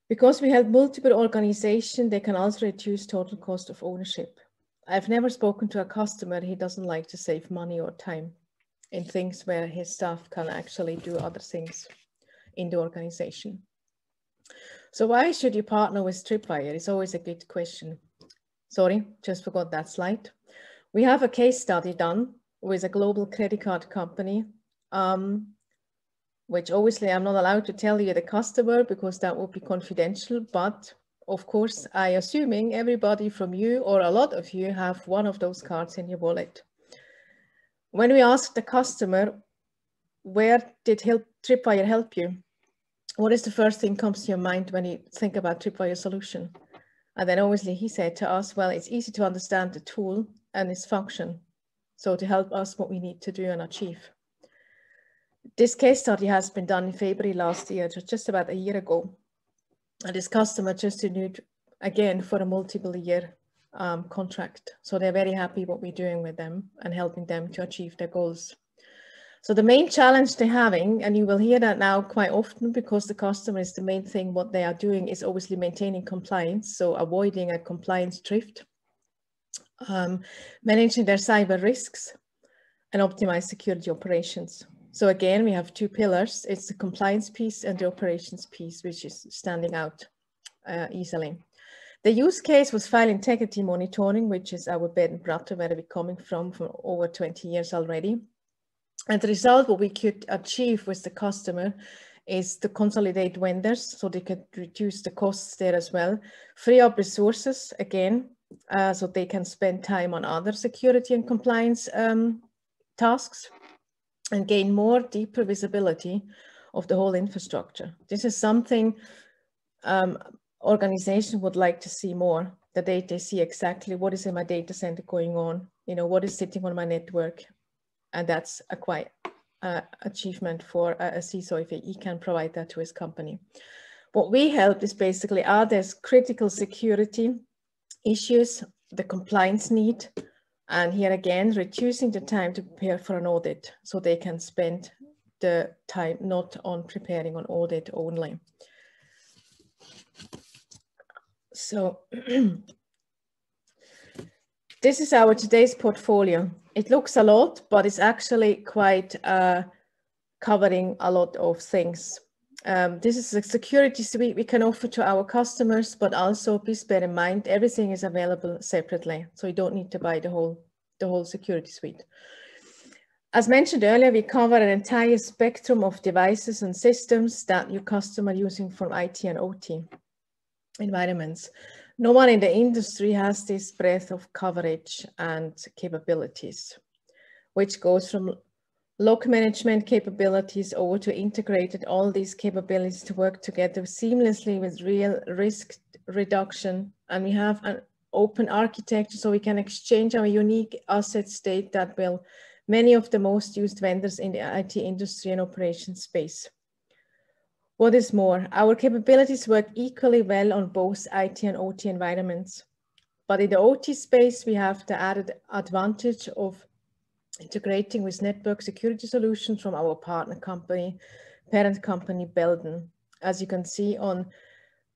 Because we help multiple organizations, they can also reduce total cost of ownership. I've never spoken to a customer he doesn't like to save money or time in things where his staff can actually do other things in the organization. So why should you partner with Tripwire? It's always a good question. Sorry, just forgot that slide. We have a case study done with a global credit card company, which obviously I'm not allowed to tell you the customer because that would be confidential, but of course, I assuming everybody from you or a lot of you have one of those cards in your wallet. When we asked the customer, where did Tripwire help you? What is the first thing comes to your mind when you think about Tripwire solution? And then obviously he said to us, well, it's easy to understand the tool and its function. So to help us what we need to do and achieve. This case study has been done in February last year, just about a year ago. And this customer just renewed again for a multiple year contract. So they're very happy what we're doing with them and helping them to achieve their goals. So the main challenge they're having, and you will hear that now quite often because the customer is the main thing, what they are doing is obviously maintaining compliance. So avoiding a compliance drift, managing their cyber risks and optimize security operations. So again, we have two pillars. It's the compliance piece and the operations piece, which is standing out easily. The use case was file integrity monitoring, which is our bread and butter, where we're coming from for over 20 years already. And the result, what we could achieve with the customer is to consolidate vendors so they could reduce the costs there as well, free up resources again, so they can spend time on other security and compliance tasks and gain more deeper visibility of the whole infrastructure. This is something organization would like to see more, that they see exactly what is in my data center going on, you know, what is sitting on my network. And that's a quite achievement for a CISO if he can provide that to his company. What we help is basically, are there critical security issues, the compliance need, and here again, reducing the time to prepare for an audit so they can spend the time not on preparing an audit only. So this is our today's portfolio. It looks a lot, but it's actually quite covering a lot of things. This is a security suite we can offer to our customers, but also please bear in mind, everything is available separately. So you don't need to buy the whole security suite. As mentioned earlier, we cover an entire spectrum of devices and systems that your customer using from IT and OT environments. No one in the industry has this breadth of coverage and capabilities, which goes from log management capabilities over to integrated all these capabilities to work together seamlessly with real risk reduction. And we have an open architecture so we can exchange our unique asset state that will many of the most used vendors in the IT industry and operations space. What is more, our capabilities work equally well on both IT and OT environments. But in the OT space, we have the added advantage of integrating with network security solutions from our partner company, parent company, Belden. As you can see on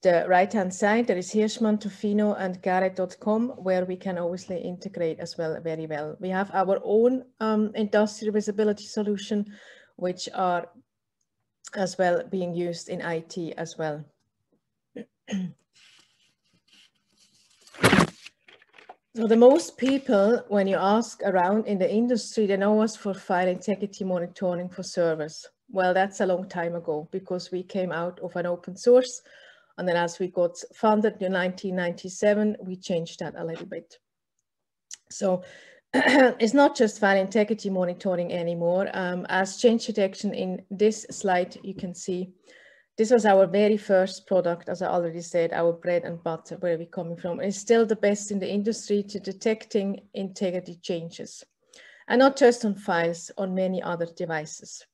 the right-hand side, there is Hirschman, Tofino, and Garrett.com, where we can obviously integrate as well very well. We have our own industrial visibility solution, which are as well being used in IT as well. So the most people, when you ask around in the industry, they know us for file integrity monitoring for servers. Well, that's a long time ago because we came out of an open source. And then as we got funded in 1997, we changed that a little bit. So it's not just file integrity monitoring anymore. As change detection in this slide, you can see this was our very first product, as I already said, our bread and butter, where we're coming from. It's still the best in the industry to detecting integrity changes, and not just on files, on many other devices.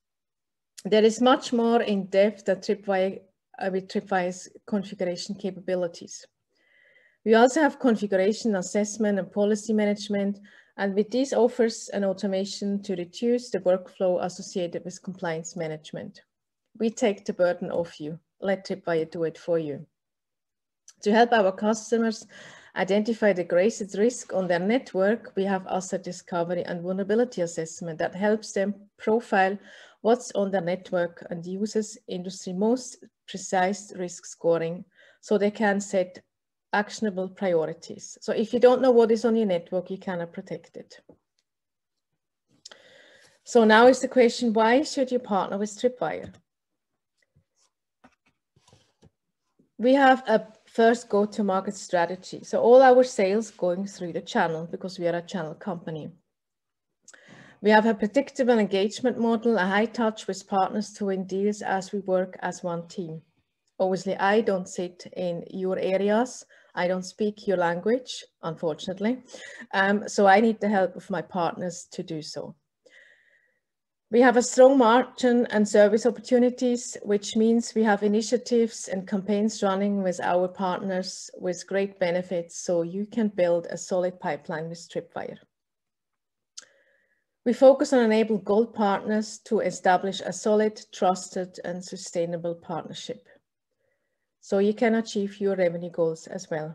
There is much more in depth that Tripwire, with Tripwire's configuration capabilities. We also have configuration assessment and policy management, and with these offers an automation to reduce the workflow associated with compliance management. We take the burden off you. Let Tripwire do it for you. To help our customers identify the greatest risk on their network, we have asset discovery and vulnerability assessment that helps them profile what's on their network and uses industry most precise risk scoring so they can set actionable priorities. So if you don't know what is on your network, you cannot protect it. So now is the question, why should you partner with Tripwire? We have a first go-to-market strategy. So all our sales going through the channel because we are a channel company. We have a predictable engagement model, a high touch with partners to win deals as we work as one team. Obviously, I don't sit in your areas. I don't speak your language, unfortunately. So I need the help of my partners to do so. We have a strong margin and service opportunities, which means we have initiatives and campaigns running with our partners with great benefits, so you can build a solid pipeline with Tripwire. We focus on enabling gold partners to establish a solid, trusted, and sustainable partnership, so you can achieve your revenue goals as well.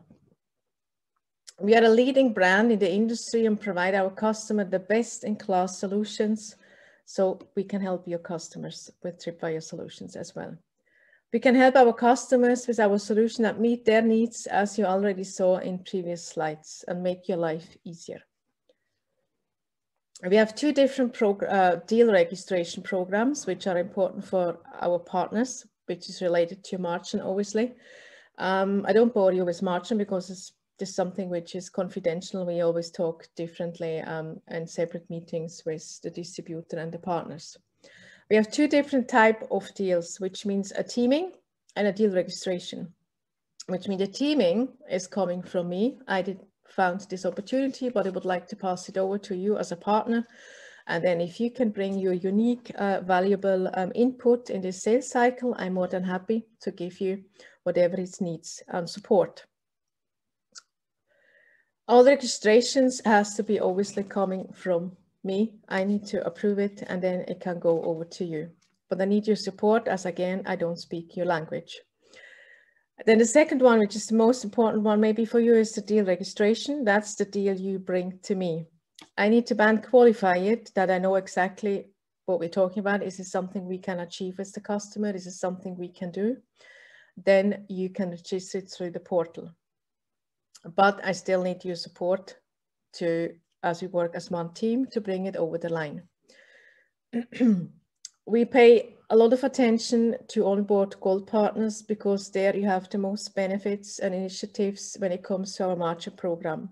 We are a leading brand in the industry and provide our customer the best-in-class solutions, so we can help your customers with Tripwire solutions as well. We can help our customers with our solution that meet their needs, as you already saw in previous slides, and make your life easier. We have two different deal registration programs, which are important for our partners, which is related to margin, obviously. I don't bore you with margin because it's just something which is confidential. We always talk differently in separate meetings with the distributor and the partners. We have two different types of deals, which means a teaming and a deal registration, which means the teaming is coming from me. I found this opportunity, but I would like to pass it over to you as a partner. And then if you can bring your unique, valuable input in this sales cycle, I'm more than happy to give you whatever it needs and support. All registrations has to be obviously coming from me. I need to approve it and then it can go over to you. But I need your support as, again, I don't speak your language. Then the second one, which is the most important one maybe for you, is the deal registration. That's the deal you bring to me. I need to band qualify it, that I know exactly what we're talking about. Is this something we can achieve as the customer? Is this something we can do? Then you can register it through the portal. But I still need your support to, as we work as one team, to bring it over the line. We pay a lot of attention to onboard gold partners because there you have the most benefits and initiatives when it comes to our Marcher program.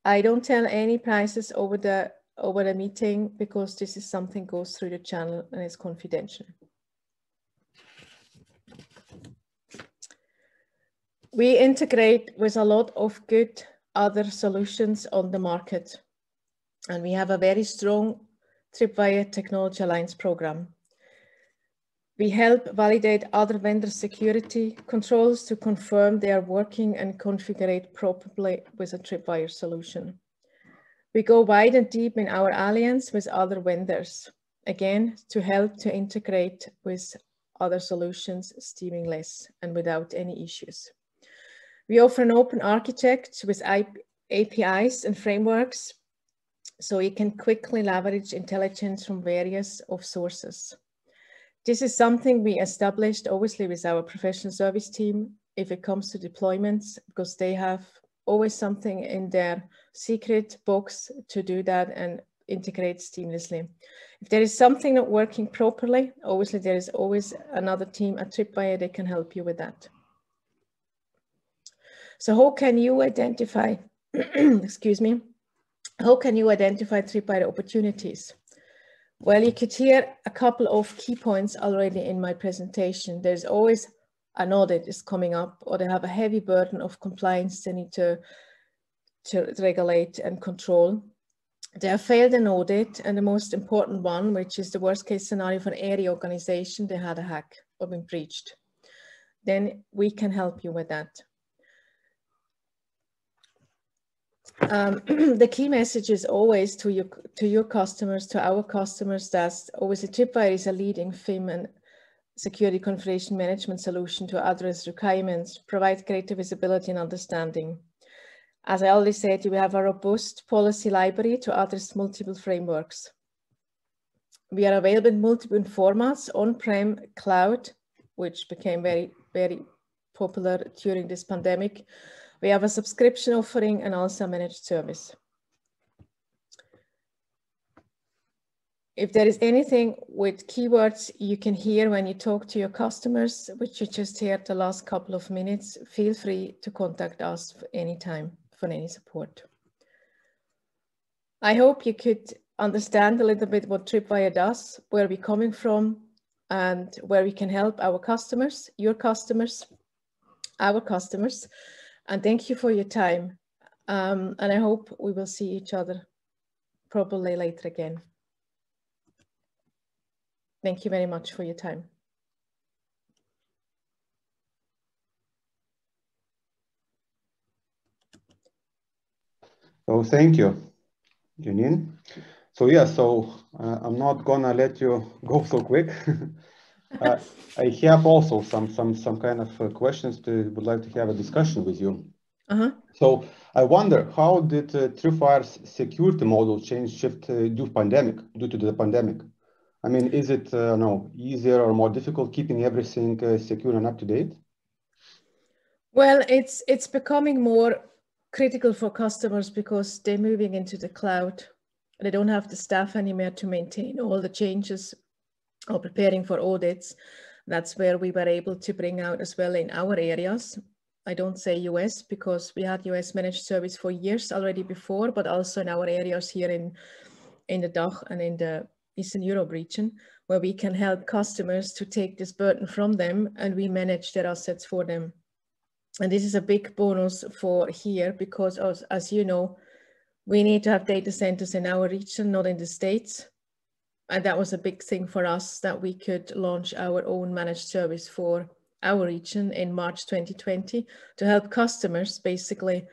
I don't tell any prices over the meeting because this is something goes through the channel and is confidential. We integrate with a lot of good other solutions on the market, and we have a very strong Tripwire Technology Alliance program. We help validate other vendor security controls to confirm they are working and configure properly with a Tripwire solution. We go wide and deep in our alliance with other vendors, again, to help to integrate with other solutions seamless and without any issues. We offer an open architect with APIs and frameworks, so you can quickly leverage intelligence from various sources. This is something we established obviously with our professional service team if it comes to deployments, because they have always something in their secret box to do that and integrate seamlessly. If there is something not working properly, obviously there is always another team at Tripwire that can help you with that. So how can you identify, excuse me, how can you identify Tripwire opportunities? Well, you could hear a couple of key points already in my presentation. There's always an audit is coming up, or they have a heavy burden of compliance they need to regulate and control. They have failed an audit, and the most important one, which is the worst case scenario for an area organization, they had a hack or been breached. Then we can help you with that. The key message is always to your customers, to our customers, that always Tripwire is a leading FIM and security configuration management solution to address requirements, provide greater visibility and understanding. As I already said, we have a robust policy library to address multiple frameworks. We are available in multiple formats, on-prem, cloud, which became very, very popular during this pandemic. We have a subscription offering and also a managed service. If there is anything with keywords you can hear when you talk to your customers, which you just heard the last couple of minutes, feel free to contact us anytime for any support. I hope you could understand a little bit what Tripwire does, where we're coming from, and where we can help our customers, your customers, our customers. And thank you for your time. And I hope we will see each other probably later again. Thank you very much for your time. So thank you, Janine. So yeah, I'm not gonna let you go so quick. I have also some kind of questions would like to have a discussion with you. So I wonder, how did Tripwire's security model shift due to the pandemic? I mean, is it easier or more difficult keeping everything secure and up to date? Well, it's becoming more critical for customers because they're moving into the cloud. They don't have the staff anymore to maintain all the changes or preparing for audits. That's where we were able to bring out as well in our areas. I don't say US because we had US managed service for years already before, but also in our areas here in the DACH and in the Eastern Europe region, where we can help customers to take this burden from them and we manage their assets for them. And this is a big bonus for here because as you know, we need to have data centers in our region, not in the States. And that was a big thing for us that we could launch our own managed service for our region in March 2020 to help customers basically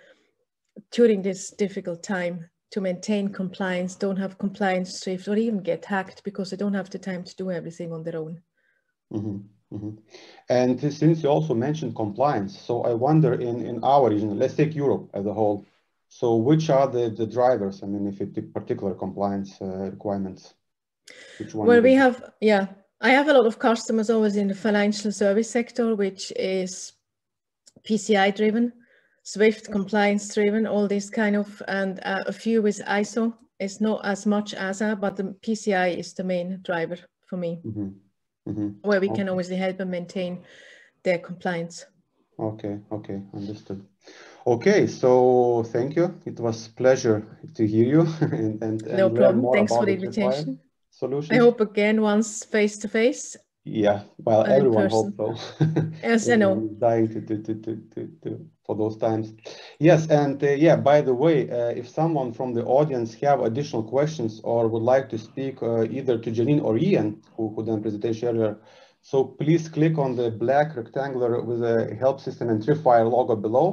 during this difficult time to maintain compliance, don't have compliance drift or even get hacked because they don't have the time to do everything on their own. And since you also mentioned compliance, so I wonder in our region, let's take Europe as a whole. So which are the drivers? I mean, if it's particular compliance requirements, which one? Well, we have, I have a lot of customers always in the financial service sector, which is PCI driven, SWIFT compliance driven, all this kind of, and a few with ISO. It's not as much ASA, but the PCI is the main driver for me, Mm-hmm. where we can obviously help them maintain their compliance. Okay, understood. Okay, so thank you. It was a pleasure to hear you and No learn problem. more Thanks about for the the Tripwire invitation. solutions. I hope again once face to face. Yeah, well, and in everyone person. hopes so. Yes, I know. Everyone is dying to for those times. Yes, and yeah, by the way, if someone from the audience have additional questions or would like to speak either to Janine or Ian, who done presentation earlier, so please click on the black rectangular with a help system and Tripwire logo below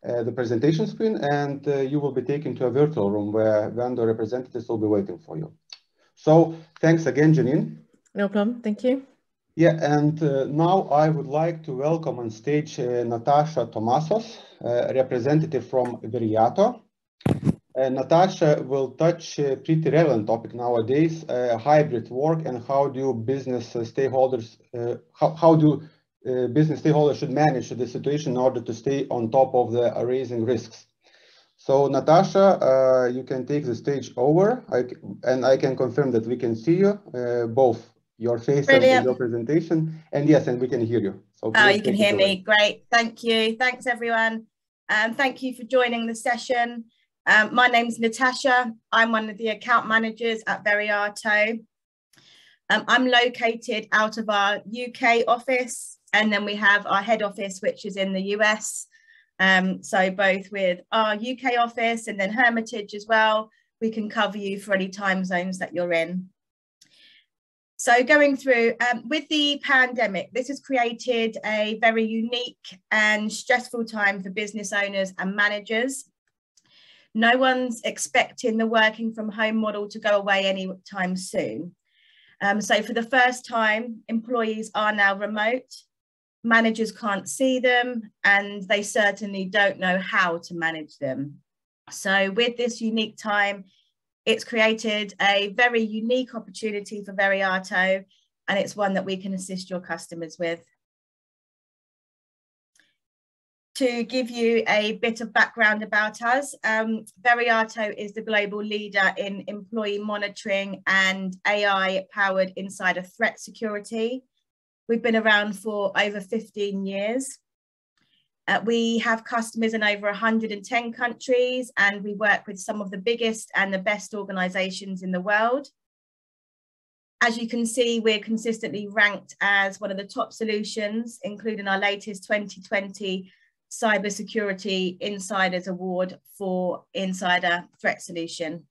the presentation screen, and you will be taken to a virtual room where vendor representatives will be waiting for you. So thanks again, Janine. No problem. Thank you. Yeah, and now I would like to welcome on stage Natasha Tomasos, representative from Veriato. Natasha will touch a pretty relevant topic nowadays, hybrid work and how do business stakeholders, business stakeholders should manage the situation in order to stay on top of the raising risks. So Natasha, you can take the stage over, and I can confirm that we can see you, both your face and your presentation, and yes, and we can hear you. So you can hear me, great, thank you. Thanks everyone, thank you for joining the session. My name's Natasha, I'm one of the account managers at Veriato. I'm located out of our UK office, and then we have our head office, which is in the US. So both with our UK office and then Hermitage as well, we can cover you for any time zones that you're in. So going through, with the pandemic, this has created a very unique and stressful time for business owners and managers. No one's expecting the working from home model to go away anytime soon. So for the first time, employees are now remote. Managers can't see them, and they certainly don't know how to manage them. So with this unique time, it's created a very unique opportunity for Veriato, and it's one that we can assist your customers with. To give you a bit of background about us, Veriato is the global leader in employee monitoring and AI-powered insider threat security. We've been around for over 15 years. We have customers in over 110 countries, and we work with some of the biggest and the best organizations in the world. As you can see, we're consistently ranked as one of the top solutions, including our latest 2020 Cybersecurity Insiders Award for Insider Threat Solution.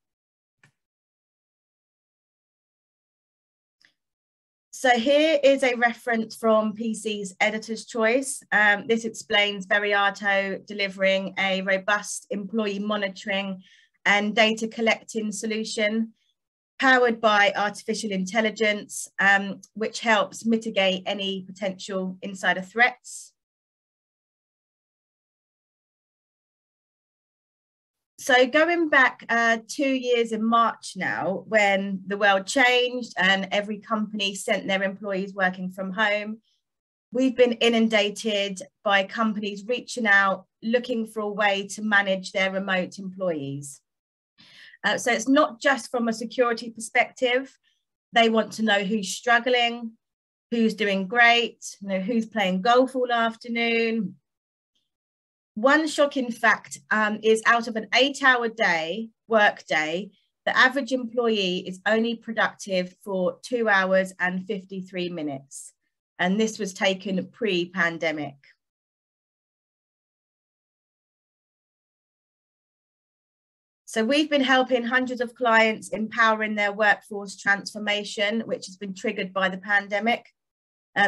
So here is a reference from PC's Editor's Choice. This explains Veriato delivering a robust employee monitoring and data collecting solution powered by artificial intelligence, which helps mitigate any potential insider threats. So going back 2 years in March now, when the world changed and every company sent their employees working from home, we've been inundated by companies reaching out, looking for a way to manage their remote employees. So it's not just from a security perspective. They want to know who's struggling, who's doing great, who's playing golf all afternoon. One shocking fact is out of an 8-hour work day, the average employee is only productive for 2 hours and 53 minutes. And this was taken pre-pandemic. So we've been helping hundreds of clients empowering their workforce transformation, which has been triggered by the pandemic.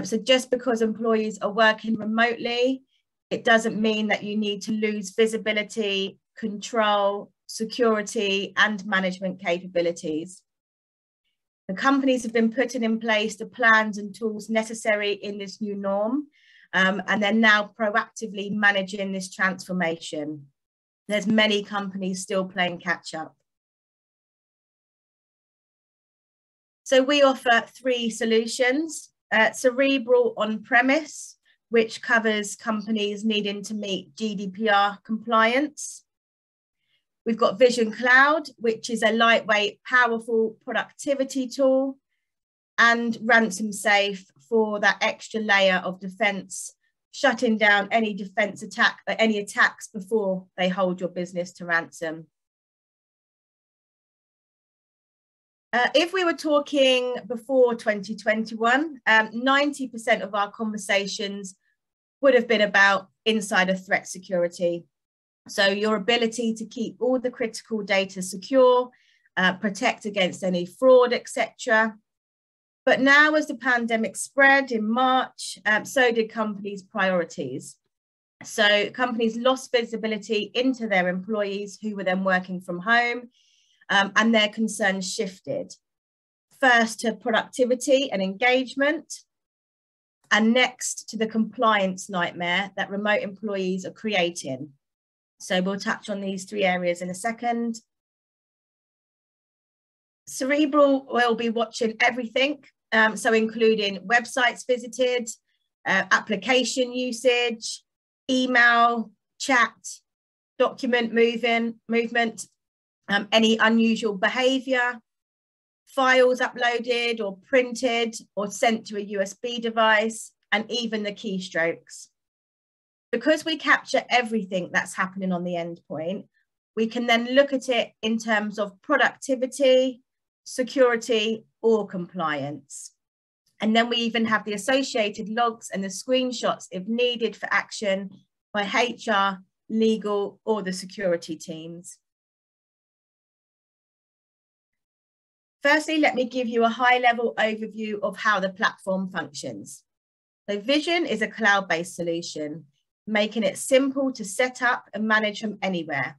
So just because employees are working remotely, it doesn't mean that you need to lose visibility, control, security, and management capabilities. The companies have been putting in place the plans and tools necessary in this new norm, and they're now proactively managing this transformation. There's many companies still playing catch up. So we offer 3 solutions. Cerebral on-premise, which covers companies needing to meet GDPR compliance. We've got Vision Cloud, which is a lightweight, powerful productivity tool. and ransom safe for that extra layer of defense, shutting down any any attacks before they hold your business to ransom. If we were talking before 2021, 90% of our conversations would have been about insider threat security. So your ability to keep all the critical data secure, protect against any fraud, etc. But now, as the pandemic spread in March, so did companies' priorities. So companies lost visibility into their employees who were then working from home, and their concerns shifted. First to productivity and engagement, and next to the compliance nightmare that remote employees are creating. So we'll touch on these three areas in a second. Cerebral will be watching everything, so including websites visited, application usage, email, chat, document movement, any unusual behavior, files uploaded or printed or sent to a USB device, and even the keystrokes. Because we capture everything that's happening on the endpoint, we can then look at it in terms of productivity, security, or compliance. And then we even have the associated logs and the screenshots if needed for action by HR, legal, or the security teams. Firstly, let me give you a high-level overview of how the platform functions. So Vision is a cloud-based solution, making it simple to set up and manage from anywhere.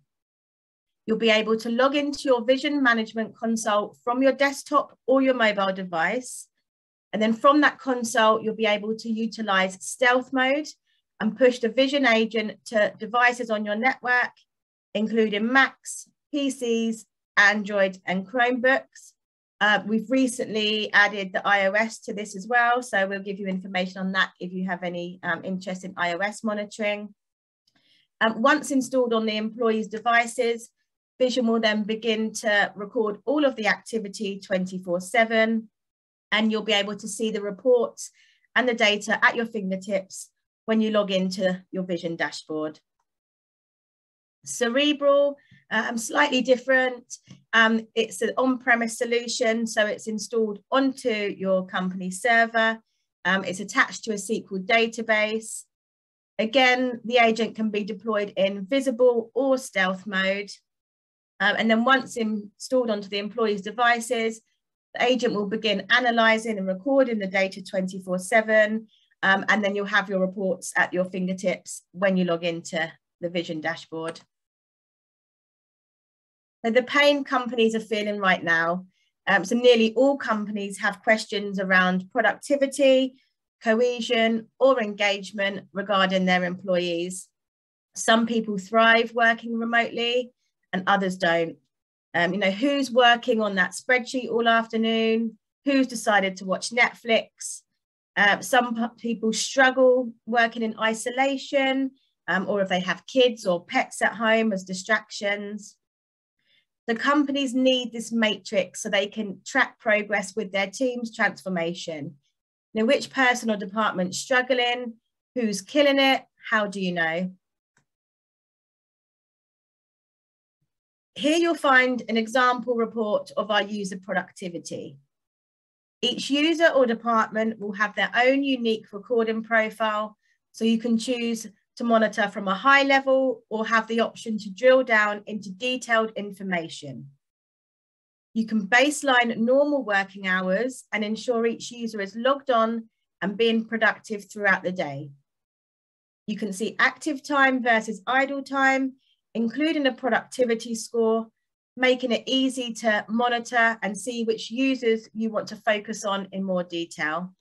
You'll be able to log into your Vision management console from your desktop or your mobile device. And then from that console, you'll be able to utilize stealth mode and push the Vision agent to devices on your network, including Macs, PCs, Android, and Chromebooks. We've recently added the iOS to this as well, so we'll give you information on that if you have any interest in iOS monitoring. Once installed on the employees' devices, Vision will then begin to record all of the activity 24/7, and you'll be able to see the reports and the data at your fingertips when you log into your Vision dashboard. Cerebral, slightly different. It's an on-premise solution, so it's installed onto your company server. It's attached to a SQL database. Again, the agent can be deployed in visible or stealth mode. And then once installed onto the employees' devices, the agent will begin analyzing and recording the data 24/7. And then you'll have your reports at your fingertips when you log into the Vision dashboard. So the pain companies are feeling right now. So nearly all companies have questions around productivity, cohesion, or engagement regarding their employees. Some people thrive working remotely and others don't. You know, who's working on that spreadsheet all afternoon? Who's decided to watch Netflix? Some people struggle working in isolation, or if they have kids or pets at home as distractions. The companies need this matrix so they can track progress with their team's transformation. Now, which person or department's struggling? Who's killing it? How do you know? Here you'll find an example report of our user productivity. Each user or department will have their own unique recording profile, so you can choose to monitor from a high level or have the option to drill down into detailed information. You can baseline normal working hours and ensure each user is logged on and being productive throughout the day. You can see active time versus idle time, including a productivity score, making it easy to monitor and see which users you want to focus on in more detail.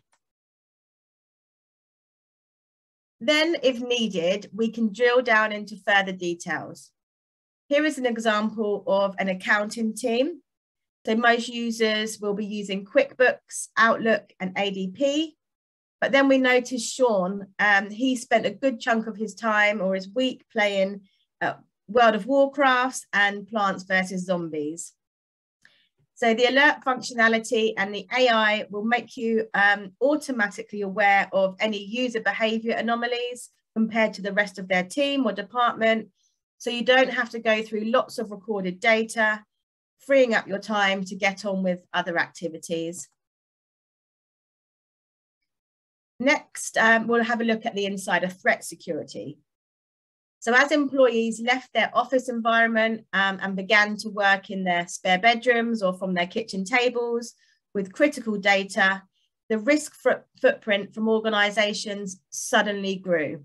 Then, if needed, we can drill down into further details. Here is an example of an accounting team. So most users will be using QuickBooks, Outlook, and ADP. But then we noticed Sean, he spent a good chunk of his time or his week playing World of Warcraft and Plants vs. Zombies. So the alert functionality and the AI will make you automatically aware of any user behavior anomalies compared to the rest of their team or department. So you don't have to go through lots of recorded data, freeing up your time to get on with other activities. Next, we'll have a look at the insider threat security. So as employees left their office environment and began to work in their spare bedrooms or from their kitchen tables with critical data, the risk footprint from organizations suddenly grew.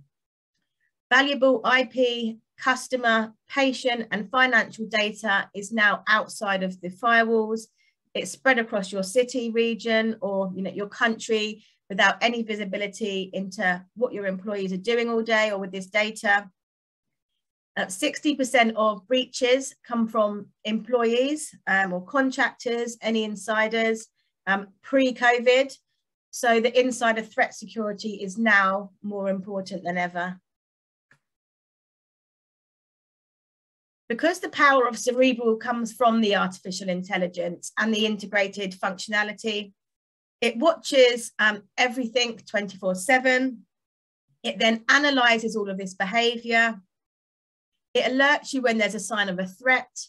Valuable IP, customer, patient, and financial data is now outside of the firewalls. It's spread across your city, region, or your country without any visibility into what your employees are doing all day or with this data. 60% of breaches come from employees or contractors, any insiders, pre-COVID. So the insider threat security is now more important than ever. Because the power of Cerebral comes from the artificial intelligence and the integrated functionality, it watches everything 24/7. It then analyzes all of this behavior. It alerts you when there's a sign of a threat.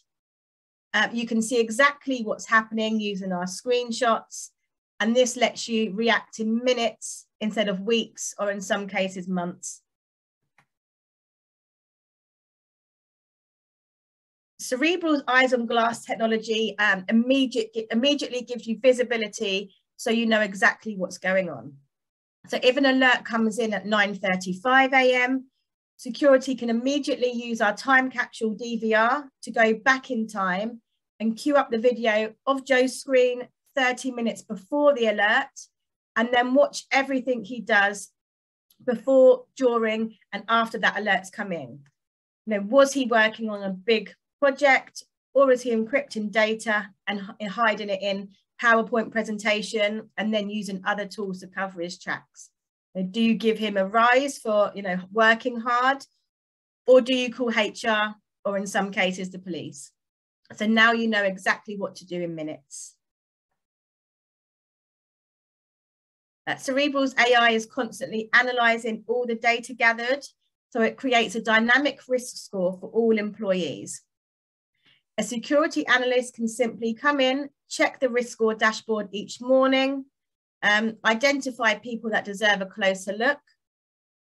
You can see exactly what's happening using our screenshots. And this lets you react in minutes instead of weeks, or in some cases, months. Cerebral's eyes on glass technology immediately gives you visibility so you know exactly what's going on. So if an alert comes in at 9:35 a.m., security can immediately use our time capsule DVR to go back in time and queue up the video of Joe's screen 30 minutes before the alert, and then watch everything he does before, during, and after that alert's come in. Was he working on a big project, or is he encrypting data and hiding it in PowerPoint presentation and then using other tools to cover his tracks? Do you give him a rise for working hard, or do you call HR, or in some cases the police? So now you know exactly what to do in minutes. Cerebral's AI is constantly analysing all the data gathered, so it creates a dynamic risk score for all employees. A security analyst can simply come in, check the risk score dashboard each morning, identify people that deserve a closer look.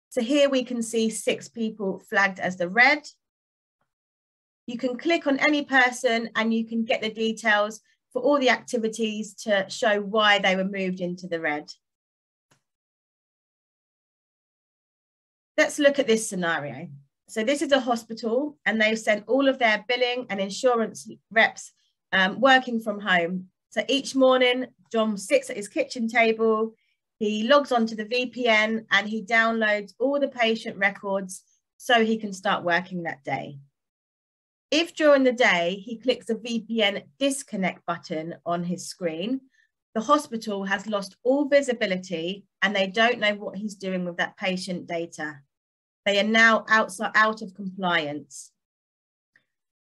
So here we can see 6 people flagged as the red. You can click on any person and you can get the details for all the activities to show why they were moved into the red. Let's look at this scenario. So this is a hospital, and they've sent all of their billing and insurance reps working from home. So each morning, John sits at his kitchen table, he logs onto the VPN, and he downloads all the patient records so he can start working that day. If during the day he clicks the VPN disconnect button on his screen, the hospital has lost all visibility and they don't know what he's doing with that patient data. They are now out of compliance.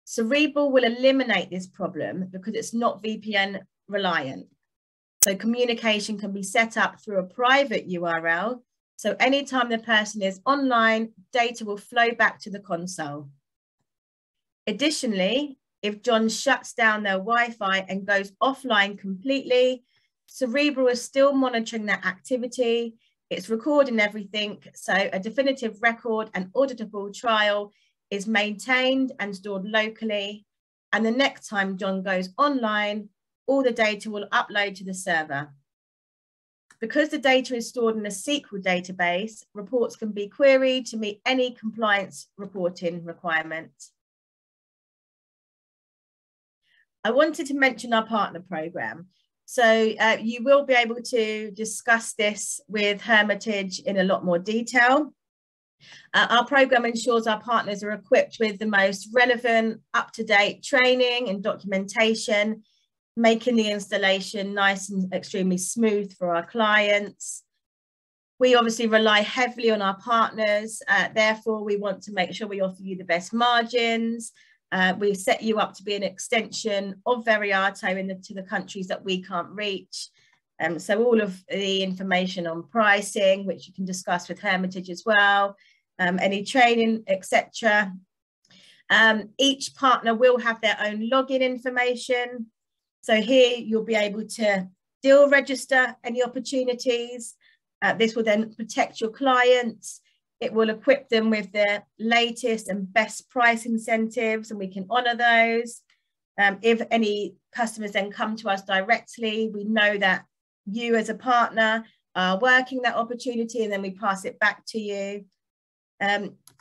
Cerebral will eliminate this problem because it's not VPN reliant. So communication can be set up through a private URL. So anytime the person is online, data will flow back to the console. Additionally, if John shuts down their Wi-Fi and goes offline completely, Cerebral is still monitoring that activity. It's recording everything. So a definitive record and auditable trial is maintained and stored locally. And the next time John goes online, all the data will upload to the server. Because the data is stored in a SQL database, reports can be queried to meet any compliance reporting requirements. I wanted to mention our partner program. So you will be able to discuss this with Hermitage in a lot more detail. Our program ensures our partners are equipped with the most relevant, up-to-date training and documentation, making the installation nice and extremely smooth for our clients. We obviously rely heavily on our partners. Therefore, we want to make sure we offer you the best margins, We've set you up to be an extension of Veriato to the countries that we can't reach. So all of the information on pricing, which you can discuss with Hermitage as well, any training, etc. Each partner will have their own login information. So here you'll be able to deal register any opportunities. This will then protect your clients. It will equip them with the latest and best price incentives, and we can honor those. If any customers then come to us directly, we know that you as a partner are working that opportunity, and then we pass it back to you.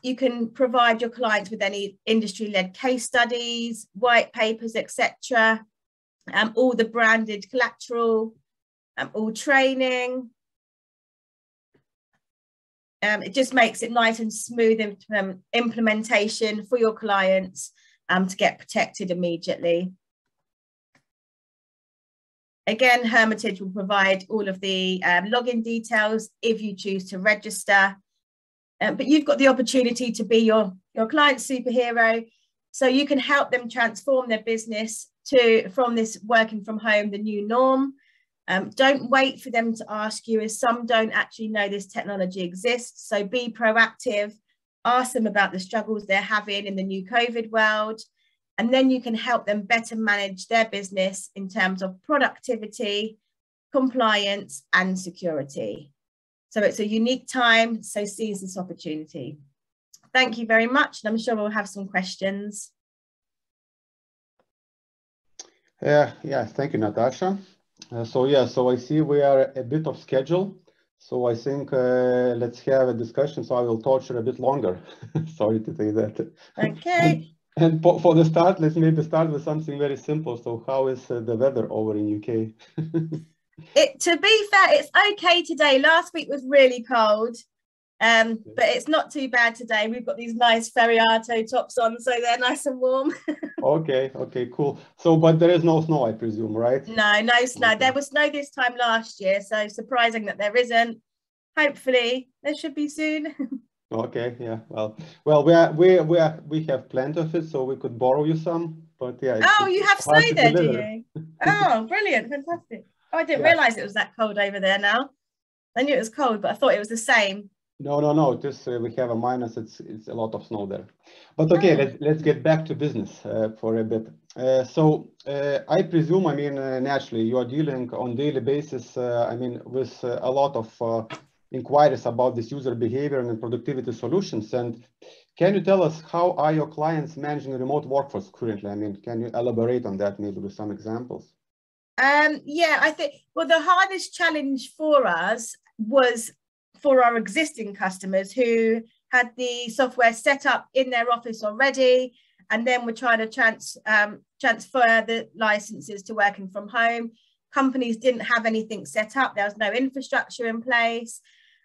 You can provide your clients with any industry-led case studies, white papers, etc. All the branded collateral, all training. It just makes it nice and smooth implementation for your clients to get protected immediately. Again, Hermitage will provide all of the login details if you choose to register. But you've got the opportunity to be your client's superhero, so you can help them transform their business from this working from home, the new norm. Don't wait for them to ask you, as some don't actually know this technology exists. So be proactive, ask them about the struggles they're having in the new COVID world, and then you can help them better manage their business in terms of productivity, compliance, and security. So it's a unique time, so seize this opportunity. Thank you very much, and I'm sure we'll have some questions. Yeah, thank you, Natasha. So I see we are a bit off schedule. So I think let's have a discussion. So I will torture a bit longer. Sorry to say that. Okay. And for the start, let's maybe start with something very simple. So how is the weather over in UK? To be fair, it's okay today. Last week was really cold, but it's not too bad today. We've got these nice Veriato tops on, so they're nice and warm. Okay, cool. So, but there is no snow, I presume, right? No snow. Okay. There was snow this time last year, so surprising that there isn't. Hopefully, there should be soon. Okay, yeah. Well, we have plenty of it, so we could borrow you some. But yeah. Oh, you have snow there, do you? Oh, brilliant, fantastic. Oh, I didn't realise it was that cold over there now. I knew it was cold, but I thought it was the same. No. This we have a minus. It's a lot of snow there. But okay, let's get back to business for a bit. So I presume, I mean, naturally, you are dealing on daily basis. I mean, with a lot of inquiries about this user behavior and productivity solutions. And can you tell us how are your clients managing remote workforce currently? I mean, can you elaborate on that maybe with some examples? Yeah, I think, well, the hardest challenge for us was for our existing customers who had the software set up in their office already, and then we're trying to transfer the licenses to working from home. Companies didn't have anything set up. There was no infrastructure in place.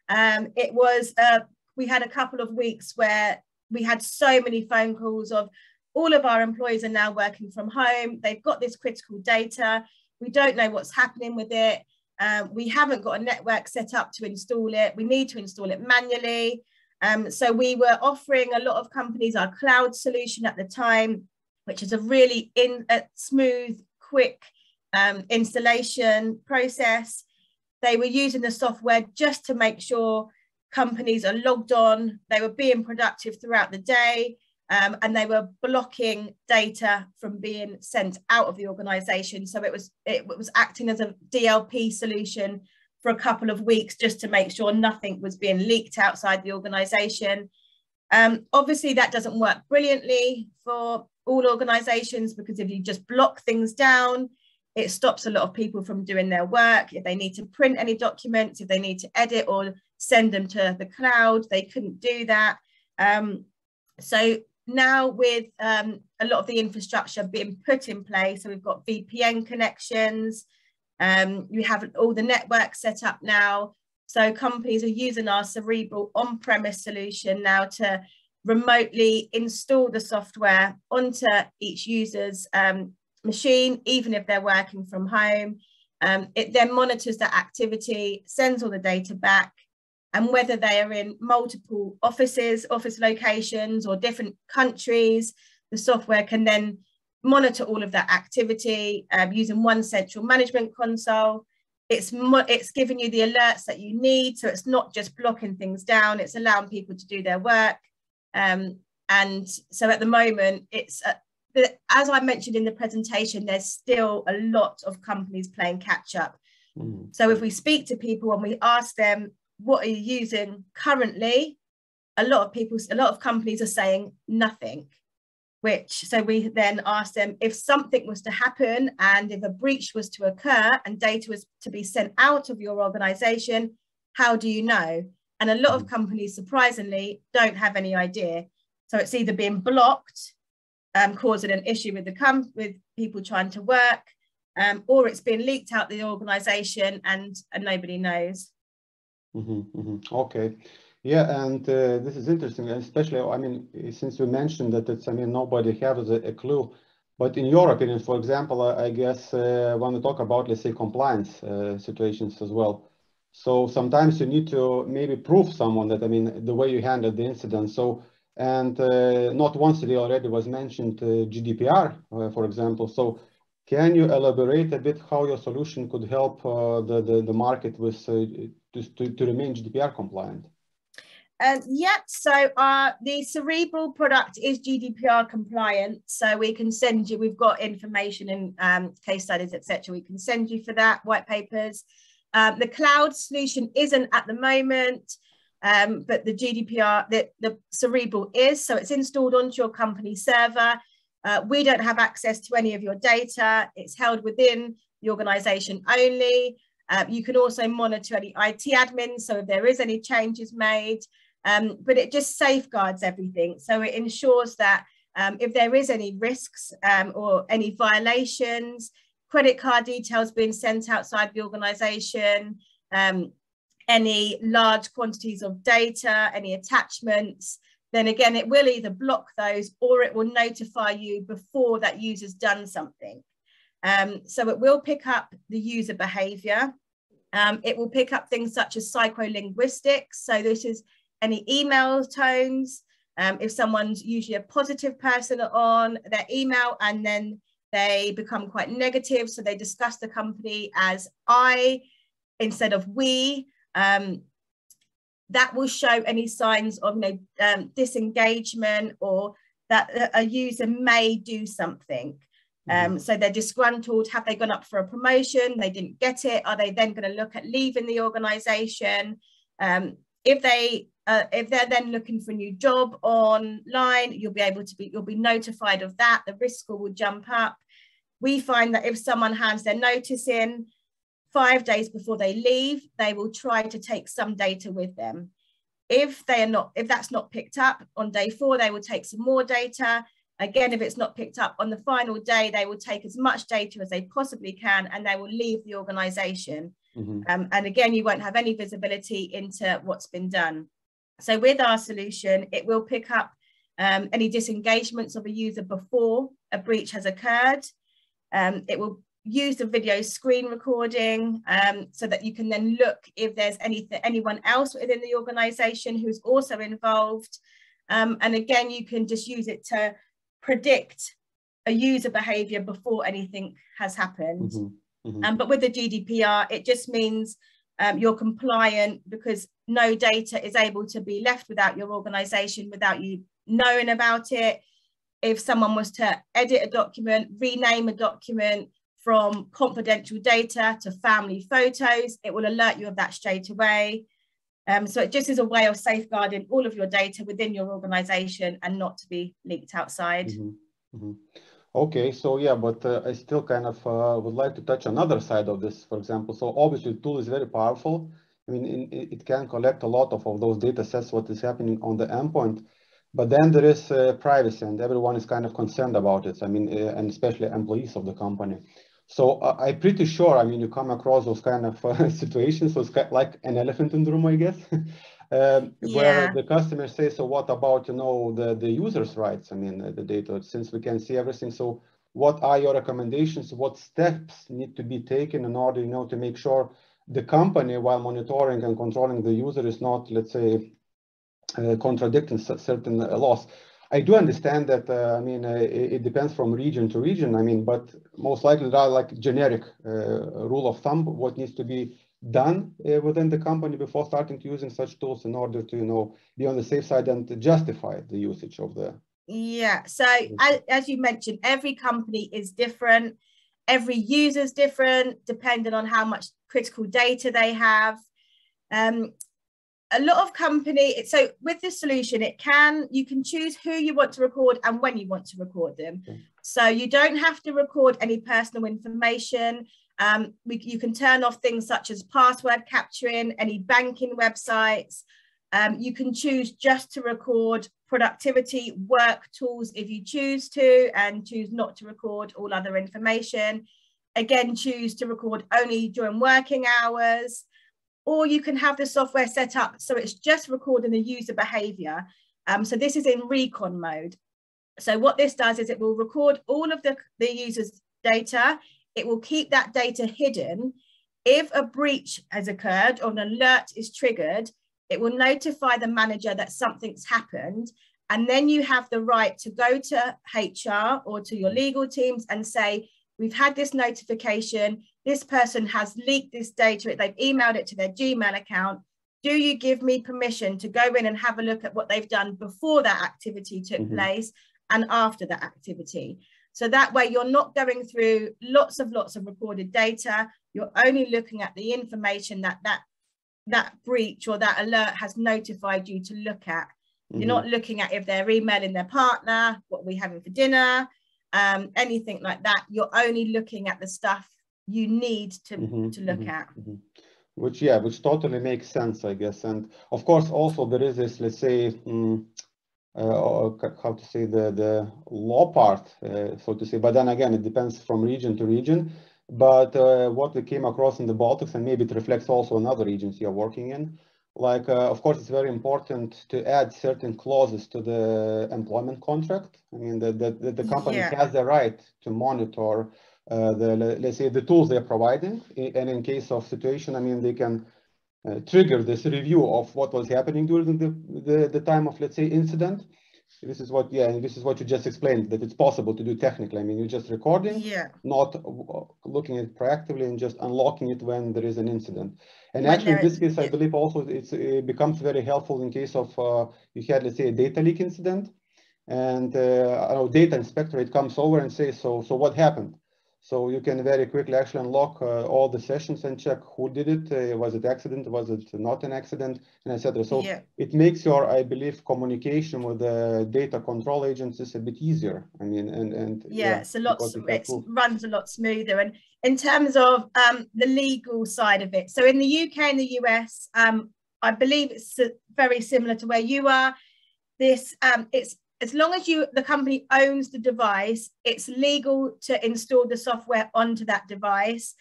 We had a couple of weeks where we had so many phone calls of all of our employees are now working from home. They've got this critical data. We don't know what's happening with it. We haven't got a network set up to install it. We need to install it manually. So we were offering a lot of companies our cloud solution at the time, which is a really smooth, quick installation process. They were using the software just to make sure companies are logged on, they were being productive throughout the day, and they were blocking data from being sent out of the organization. So it was acting as a DLP solution for a couple of weeks just to make sure nothing was being leaked outside the organization. Obviously, that doesn't work brilliantly for all organizations, because if you just block things down, it stops a lot of people from doing their work. If they need to print any documents, if they need to edit or send them to the cloud, they couldn't do that. So now with a lot of the infrastructure being put in place, so we've got VPN connections, you have all the networks set up now. So companies are using our Cerebral on-premise solution now to remotely install the software onto each user's machine, even if they're working from home. It then monitors that activity, sends all the data back, and whether they are in multiple office locations or different countries, the software can then monitor all of that activity using one central management console. It's giving you the alerts that you need, so it's not just blocking things down, it's allowing people to do their work. And so at the moment, it's as I mentioned in the presentation, there's still a lot of companies playing catch up. So if we speak to people and we ask them, what are you using currently? A lot of companies are saying nothing. So we then ask them, if something was to happen and if a breach was to occur and data was to be sent out of your organization, how do you know? And a lot of companies, surprisingly, don't have any idea. So it's either being blocked, causing an issue with with people trying to work, or it's been leaked out the organization and nobody knows. Okay. Yeah, and this is interesting, especially, I mean, since you mentioned that it's, I mean, nobody has a clue, but in your opinion, for example, I guess when we talk about, let's say, compliance situations as well, so sometimes you need to maybe prove someone that, I mean, the way you handled the incident. So, and not once today already was mentioned GDPR, for example. So can you elaborate a bit how your solution could help the market with to remain GDPR compliant? Yeah, so the Cerebral product is GDPR compliant, so we can send you, we've got information and case studies, etc. We can send you for that, white papers. The cloud solution isn't at the moment, but the GDPR, the Cerebral is, so it's installed onto your company server. We don't have access to any of your data. It's held within the organization only. You can also monitor any IT admins, so if there is any changes made. But it just safeguards everything. So it ensures that if there is any risks or any violations, credit card details being sent outside the organization, any large quantities of data, any attachments, then again, it will either block those or it will notify you before that user's done something. So it will pick up the user behavior. It will pick up things such as psycholinguistics. So this is any email tones, if someone's usually a positive person on their email and then they become quite negative, so they discuss the company as I instead of we, that will show any signs of disengagement or that a user may do something. So they're disgruntled. Have they gone up for a promotion? They didn't get it. Are they then going to look at leaving the organization? If they're then looking for a new job online, you'll be notified of that. The risk score will jump up. We find that if someone hands their notice in 5 days before they leave, they will try to take some data with them. If that's not picked up on day 4, they will take some more data. Again, if it's not picked up on the final day, they will take as much data as they possibly can and they will leave the organization. And again, you won't have any visibility into what's been done. So with our solution, it will pick up any disengagements of a user before a breach has occurred. It will use the video screen recording so that you can then look if there's anyone else within the organization who's also involved. And again, you can just use it to predict a user behavior before anything has happened. But with the GDPR, it just means you're compliant because no data is able to be left without your organization, without you knowing about it. If someone was to edit a document, rename a document from confidential data to family photos, it will alert you of that straight away. So it just is a way of safeguarding all of your data within your organization and not to be leaked outside. Okay, so yeah, but I still kind of would like to touch another side of this, for example. So obviously the tool is very powerful. I mean, it can collect a lot of those data sets, what is happening on the endpoint. But then there is privacy and everyone is kind of concerned about it. I mean, and especially employees of the company. So I'm pretty sure, I mean, you come across those kind of situations. So it's kind of like an elephant in the room, I guess, where the customer says, so what about, the user's rights? I mean, the data, since we can see everything. So what are your recommendations? What steps need to be taken in order, to make sure the company, while monitoring and controlling the user, is not, let's say, contradicting certain laws? I do understand that, I mean, it depends from region to region, I mean, but most likely there are like generic rule of thumb, what needs to be done within the company before starting to using such tools in order to, you know, be on the safe side and to justify the usage of the... Yeah, so as you mentioned, every company is different. Every user is different, depending on how much critical data they have. A lot of companies, so with this solution, you can choose who you want to record and when you want to record them. Okay. So you don't have to record any personal information. You can turn off things such as password capturing, any banking websites. You can choose just to record productivity, work tools if you choose to, and choose not to record all other information. Again, choose to record only during working hours. Or you can have the software set up so it's just recording the user behavior. So this is in recon mode. So what this does is it will record all of the user's data. It will keep that data hidden. If a breach has occurred or an alert is triggered, it will notify the manager that something's happened. And then you have the right to go to HR or to your legal teams and say, we've had this notification. This person has leaked this data. They've emailed it to their Gmail account. Do you give me permission to go in and have a look at what they've done before that activity took place and after that activity? So that way you're not going through lots of recorded data. You're only looking at the information that breach or that alert has notified you to look at. You're not looking at if they're emailing their partner, what we're having for dinner, anything like that. You're only looking at the stuff you need to look at. Which totally makes sense, I guess. And of course, also there is this, let's say, how to say, the law part, so to say. But then again, it depends from region to region. But what we came across in the Baltics, and maybe it reflects also in other regions you're working in, like, of course, it's very important to add certain clauses to the employment contract. I mean, the company has the right to monitor let's say, the tools they're providing. And in case of situation, I mean, they can trigger this review of what was happening during the time of, let's say, incident. This is what, and this is what you just explained, that it's possible to do technically. I mean, you're just recording, not looking at it proactively and just unlocking it when there is an incident. And actually, in this case, I believe also it becomes very helpful in case of you had, let's say, a data leak incident, and data inspectorate comes over and says, so what happened? So you can very quickly actually unlock all the sessions and check who did it. Was it accident? Was it not an accident? And etc. So it makes your, I believe, communication with the data control agencies a bit easier. I mean, it's a lot. It runs a lot smoother. And in terms of the legal side of it, so in the UK and the US, I believe it's very similar to where you are. This it's as long as the company owns the device, it's legal to install the software onto that device.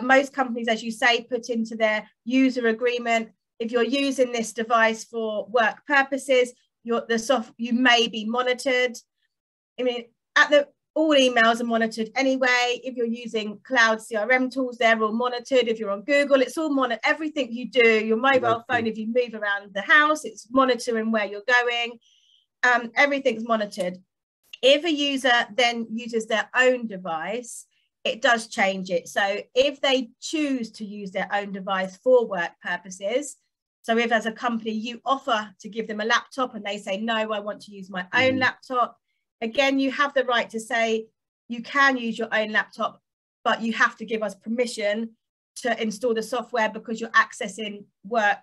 Most companies, as you say, put into their user agreement, if you're using this device for work purposes, you may be monitored. I mean, all emails are monitored anyway. If you're using cloud CRM tools, they're all monitored. If you're on Google, it's all monitored. Everything you do, your mobile phone, if you move around the house, it's monitoring where you're going. Everything's monitored. If a user then uses their own device, it does change it. So if they choose to use their own device for work purposes, so if as a company you offer to give them a laptop and they say, no, I want to use my own laptop, again, you have the right to say you can use your own laptop, but you have to give us permission to install the software because you're accessing work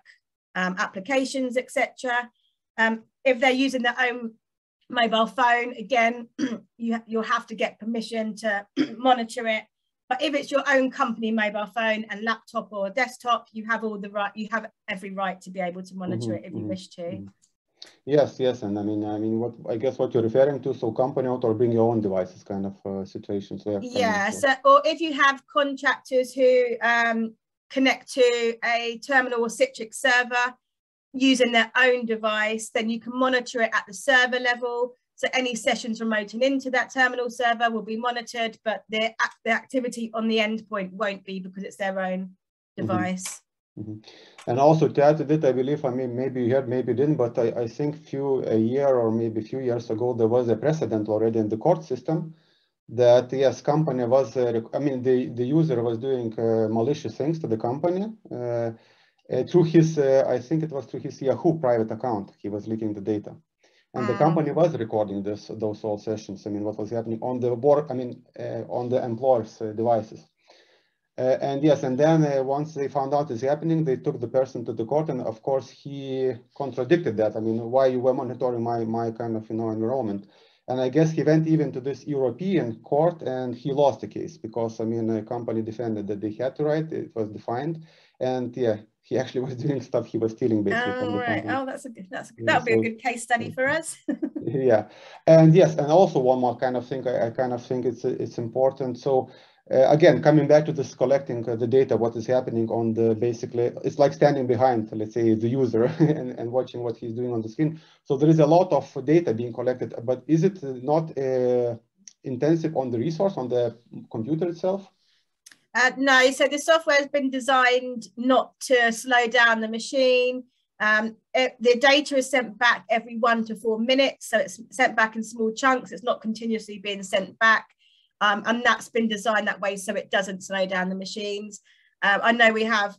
applications, etc. If they're using their own mobile phone, again, you'll have to get permission to monitor it. But if it's your own company mobile phone and laptop or desktop, you have every right to be able to monitor it if you wish to. Yes, and I mean, I guess what you're referring to, so company out or bring your own devices kind of situation. So or if you have contractors who connect to a terminal or Citrix server using their own device, then you can monitor it at the server level. So any sessions remoting into that terminal server will be monitored, but the activity on the endpoint won't be because it's their own device. And also to add to that, I believe, I mean, maybe you heard, maybe you didn't, but I think a year or maybe a few years ago, there was a precedent already in the court system that, yes, company was, I mean, the user was doing malicious things to the company through his, I think it was through his Yahoo private account. He was leaking the data. And the company was recording those all sessions. I mean, what was happening on the board, I mean, on the employer's devices. And yes, and then once they found out it's happening, they took the person to the court, and of course he contradicted that. I mean, why you were monitoring my kind of, you know, environment? And I guess he went even to this European court, and he lost the case because, I mean, the company defended that they had to write, it was defined, and yeah, he actually was doing stuff he was stealing basically from the company. Oh, that'll be a good case study for us. Yeah, and yes, and also one more kind of thing, I kind of think it's important. So again, coming back to this collecting the data, what is happening on the, basically, it's like standing behind, let's say, the user and watching what he's doing on the screen. So there is a lot of data being collected, but is it not intensive on the resource, on the computer itself? No, so the software has been designed not to slow down the machine. The data is sent back every 1 to 4 minutes, so it's sent back in small chunks. It's not continuously being sent back, and that's been designed that way so it doesn't slow down the machines. I know we have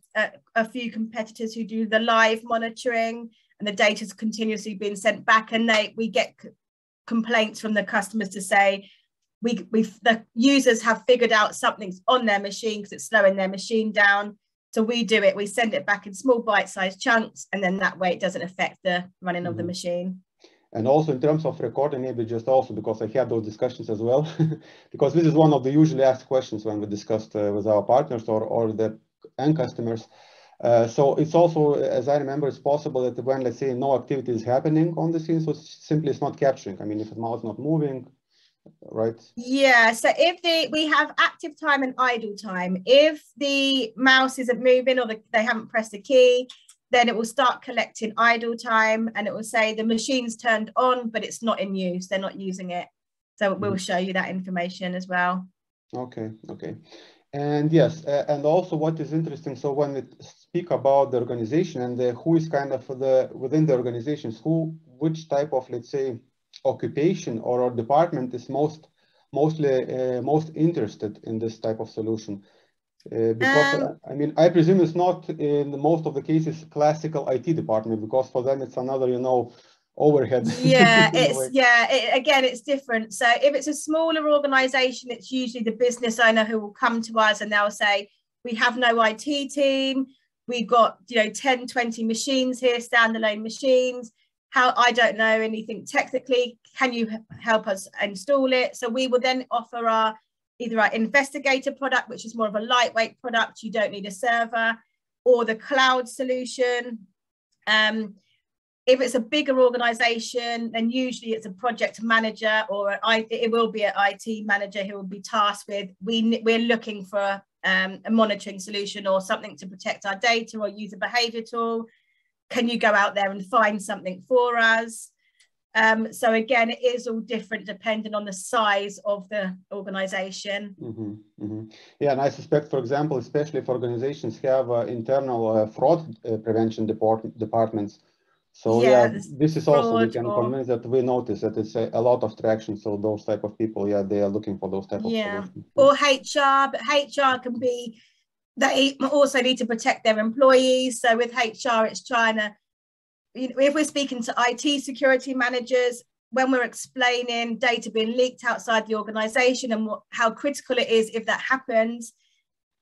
a few competitors who do the live monitoring, and the data is continuously being sent back, and we get complaints from the customers to say, the users have figured out something's on their machine because it's slowing their machine down. So we do it, we send it back in small bite-sized chunks, and then that way it doesn't affect the running of the machine. And also in terms of recording, maybe just also because I had those discussions as well, because this is one of the usually asked questions when we discussed with our partners or the end customers. So it's also, as I remember, it's possible that when, let's say, no activity is happening on the scene, so simply it's not capturing. I mean, if the mouse is not moving, right? Yeah, so if we have active time and idle time, if the mouse isn't moving or they haven't pressed a key, then it will start collecting idle time, and it will say the machine's turned on, but it's not in use, they're not using it. So we'll show you that information as well. Okay. And yes, and also what is interesting, so when we speak about the organization and who is kind of within the organizations, which type of, let's say, occupation or department is most interested in this type of solution, because I mean, I presume it's not in most of the cases classical IT department, because for them it's another, you know, overhead. Yeah, again, it's different. So if it's a smaller organization, it's usually the business owner who will come to us and they'll say, we have no IT team, we've got, you know, 10, 20 machines here, standalone machines. I don't know anything technically, can you help us install it? So we will then offer either our investigator product, which is more of a lightweight product, you don't need a server, or the cloud solution. If it's a bigger organization, then usually it's a project manager or it will be an IT manager who will be tasked with, we're looking for a monitoring solution or something to protect our data or user behavior tool. Can you go out there and find something for us? So again, it is all different depending on the size of the organization. Yeah, and I suspect, for example, especially if organizations have internal fraud prevention departments. So yeah, this is also, we can convince that we notice that it's a lot of traction. So those type of people, yeah, they are looking for those type of solutions. Or HR, but HR can be, they also need to protect their employees. So with HR, it's trying to, if we're speaking to IT security managers, when we're explaining data being leaked outside the organization and how critical it is if that happens,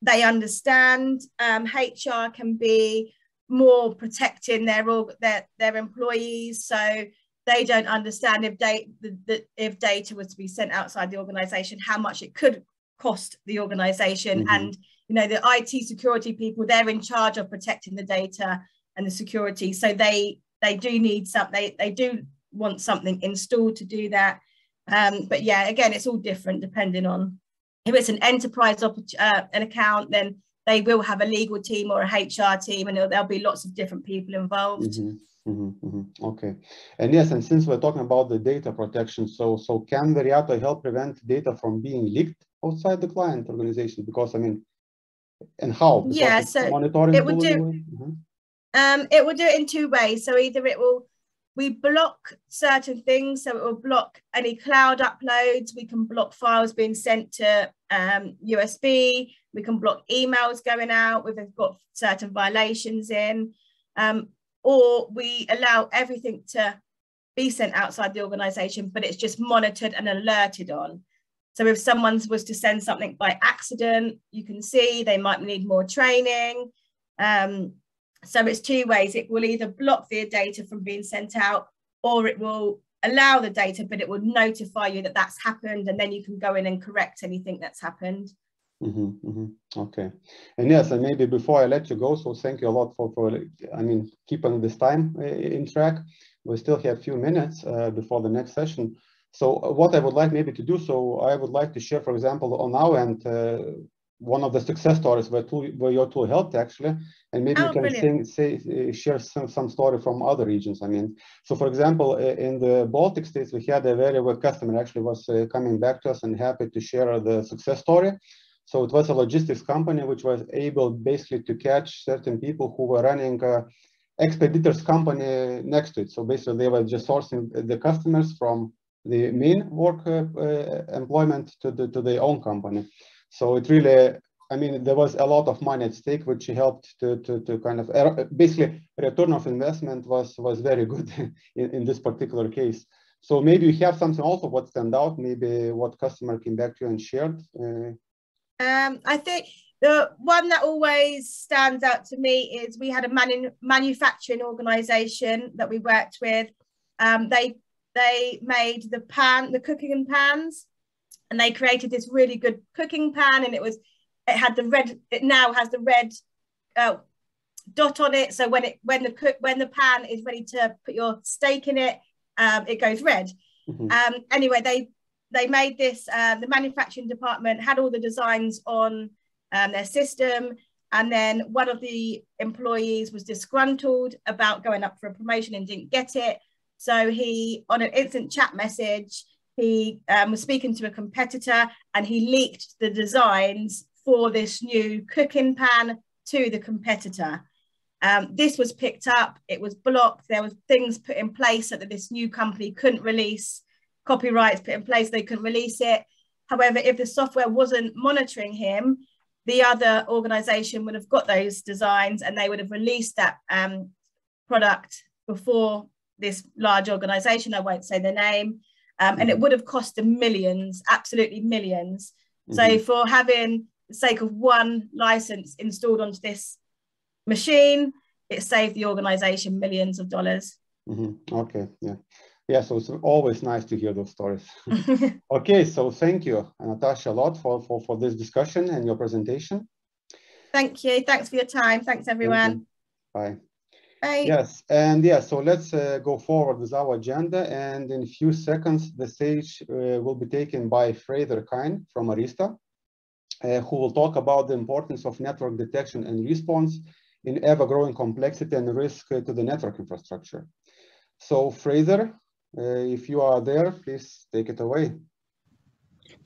they understand. HR can be more protecting their employees, so they don't understand if data was to be sent outside the organization, how much it could cost the organization. And you know, the IT security people, they're in charge of protecting the data and the security, so they do need something, they do want something installed to do that. But yeah, again, it's all different depending on if it's an enterprise an account, then they will have a legal team or a HR team, and there'll be lots of different people involved. Okay. And yes, and since we're talking about the data protection, so can Veriato help prevent data from being leaked outside the client organization? Because I mean, And how? Because yeah, so monitoring it would do it will do it in two ways. So either we block certain things, so it will block any cloud uploads. We can block files being sent to USB. We can block emails going out where they've got certain violations in, or we allow everything to be sent outside the organization, but it's just monitored and alerted on. So if someone was to send something by accident, you can see they might need more training. So it's two ways. It will either block the data from being sent out, or it will allow the data, but it will notify you that that's happened, and then you can go in and correct anything that's happened. Okay. And yes, and maybe before I let you go, so thank you a lot for I mean, keeping this time in track. We still have a few minutes before the next session. So what I would like maybe to do, so I would like to share, for example, on our end, one of the success stories where your tool helped actually, and maybe you can share some story from other regions. I mean, so for example, in the Baltic states, we had a very good customer actually was coming back to us and happy to share the success story. So it was a logistics company which was able basically to catch certain people who were running expeditors company next to it. So basically they were just sourcing the customers from the main work employment to their own company. So it really, I mean, there was a lot of money at stake, which helped to kind of basically return of investment was very good in this particular case. So maybe you have something also what stand out, maybe what customer came back to you and shared. I think the one that always stands out to me is we had a manufacturing organization that we worked with. They made the cooking pans, and they created this really good cooking pan, and it now has the red dot on it. So when the pan is ready to put your steak in it, it goes red. Anyway, they made this, the manufacturing department had all the designs on their system, and then one of the employees was disgruntled about going up for a promotion and didn't get it. So he, on an instant chat message, he was speaking to a competitor, and he leaked the designs for this new cooking pan to the competitor. This was picked up, it was blocked, there were things put in place so that this new company couldn't release, copyrights put in place, they couldn't release it. However, if the software wasn't monitoring him, the other organization would have got those designs, and they would have released that product before this large organization, I won't say their name, and it would have cost them millions, absolutely millions. So for having the sake of one license installed onto this machine, it saved the organization millions of dollars. Okay, yeah, so it's always nice to hear those stories. Okay, so thank you, Natasha, a lot for this discussion and your presentation. Thank you. Thanks for your time. Thanks, everyone. Bye. Bye. Yes, and so let's go forward with our agenda, and in a few seconds the stage will be taken by Fraser Kine from Arista, who will talk about the importance of network detection and response in ever-growing complexity and risk to the network infrastructure. So Fraser, if you are there, please take it away.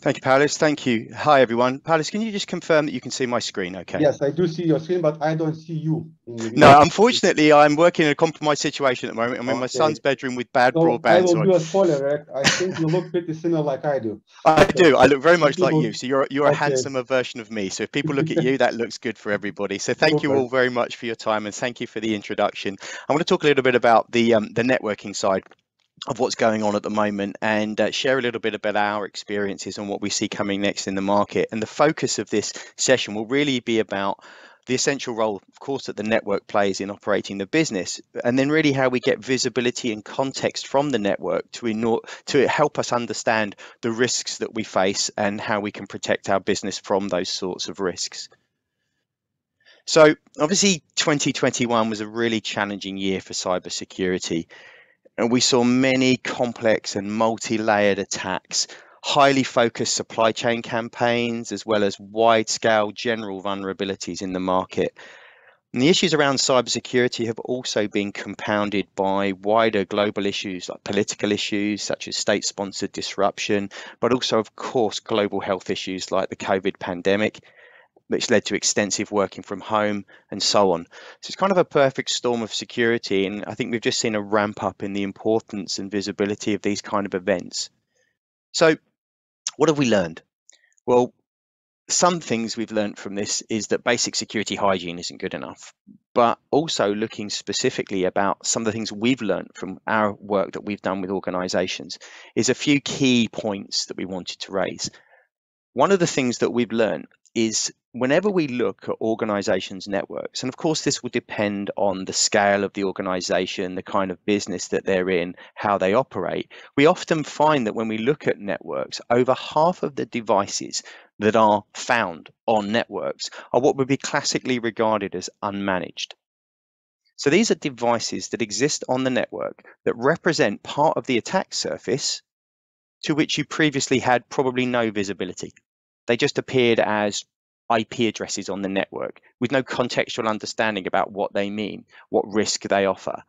Thank you, Paulus. Thank you. Hi, everyone. Paulus, can you just confirm that you can see my screen okay? Yes, I do see your screen, but I don't see you. No, unfortunately, I'm working in a compromised situation at the moment. I'm in my son's bedroom with bad broadband. I will do a spoiler. I think you look pretty similar like I do. I do. I look very much like you. So you're a handsomer version of me. So if people look at you, that looks good for everybody. So thank you all very much for your time, and thank you for the introduction. I want to talk a little bit about the networking side of what's going on at the moment, and share a little bit about our experiences and what we see coming next in the market. And the focus of this session will really be about the essential role, of course, that the network plays in operating the business, and then really how we get visibility and context from the network to help us understand the risks that we face and how we can protect our business from those sorts of risks. So obviously 2021 was a really challenging year for cybersecurity. And we saw many complex and multi-layered attacks, highly focused supply chain campaigns, as well as wide-scale general vulnerabilities in the market. And the issues around cybersecurity have also been compounded by wider global issues like political issues, such as state-sponsored disruption, but also, of course, global health issues like the COVID pandemic. which led to extensive working from home and so on. So it's kind of a perfect storm of security, and I think we've just seen a ramp up in the importance and visibility of these kind of events. So what have we learned? Well, some things we've learned from this is that basic security hygiene isn't good enough, but also looking specifically about some of the things we've learned from our work that we've done with organizations is a few key points that we wanted to raise. One of the things that we've learned is whenever we look at organizations' networks, and of course this will depend on the scale of the organization, the kind of business that they're in, how they operate, we often find that when we look at networks, over half of the devices that are found on networks are what would be classically regarded as unmanaged. So these are devices that exist on the network that represent part of the attack surface to which you previously had probably no visibility. They just appeared as IP addresses on the network with no contextual understanding about what they mean, what risk they offer.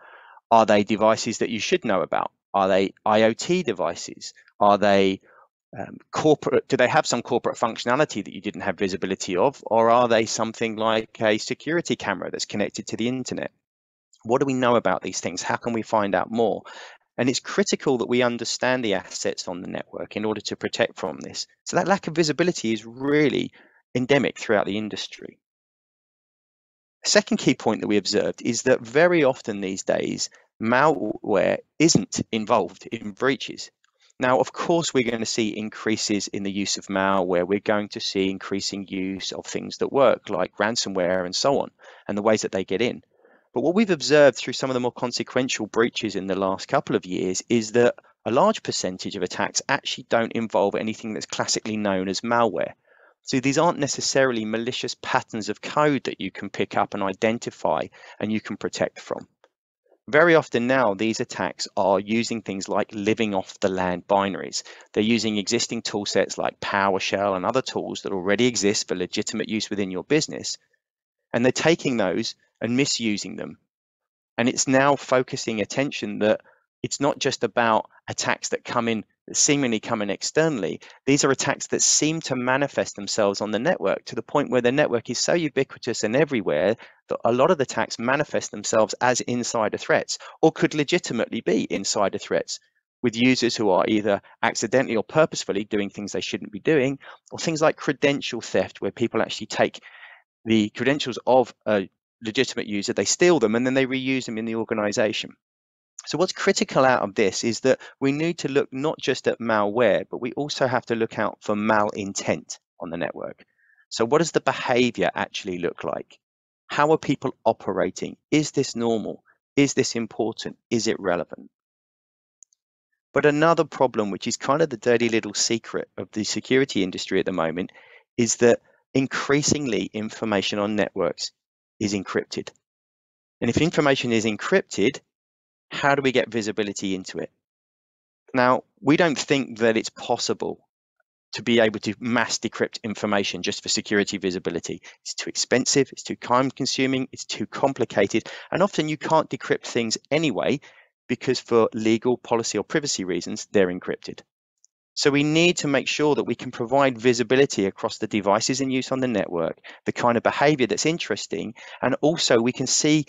Are they devices that you should know about? Are they IoT devices? Are they corporate? Do they have some corporate functionality that you didn't have visibility of? Or are they something like a security camera that's connected to the internet? What do we know about these things? How can we find out more? And it's critical that we understand the assets on the network in order to protect from this. So that lack of visibility is really endemic throughout the industry. The second key point that we observed is that very often these days, malware isn't involved in breaches. Now, of course, we're going to see increases in the use of malware. We're going to see increasing use of things that work like ransomware and so on, and the ways that they get in. But what we've observed through some of the more consequential breaches in the last couple of years is that a large percentage of attacks actually don't involve anything that's classically known as malware. So these aren't necessarily malicious patterns of code that you can pick up and identify and you can protect from. Very often now, these attacks are using things like living off the land binaries. They're using existing tool sets like PowerShell and other tools that already exist for legitimate use within your business. And they're taking those and misusing them. And it's now focusing attention that it's not just about attacks that come in, that seemingly come in externally. These are attacks that seem to manifest themselves on the network to the point where the network is so ubiquitous and everywhere that a lot of the attacks manifest themselves as insider threats or could legitimately be insider threats with users who are either accidentally or purposefully doing things they shouldn't be doing, or things like credential theft where people actually take the credentials of a legitimate user, they steal them, and then they reuse them in the organization. So what's critical out of this is that we need to look not just at malware, but we also have to look out for malintent on the network. So what does the behavior actually look like? How are people operating? Is this normal? Is this important? Is it relevant? But another problem, which is kind of the dirty little secret of the security industry at the moment, is that increasingly information on networks is encrypted. And if information is encrypted, how do we get visibility into it? Now, we don't think that it's possible to be able to mass decrypt information just for security visibility. It's too expensive, it's too time consuming, it's too complicated, and often you can't decrypt things anyway because for legal, policy, or privacy reasons, they're encrypted. So we need to make sure that we can provide visibility across the devices in use on the network, the kind of behavior that's interesting, and also we can see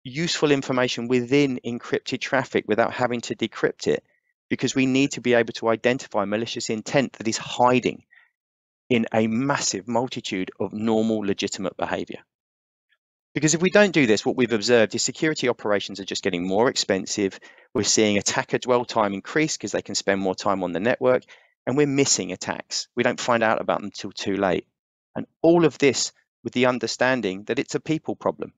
useful information within encrypted traffic without having to decrypt it, because we need to be able to identify malicious intent that is hiding in a massive multitude of normal, legitimate behavior. Because if we don't do this, what we've observed is security operations are just getting more expensive. We're seeing attacker dwell time increase because they can spend more time on the network, and we're missing attacks. We don't find out about them until too late. And all of this with the understanding that it's a people problem.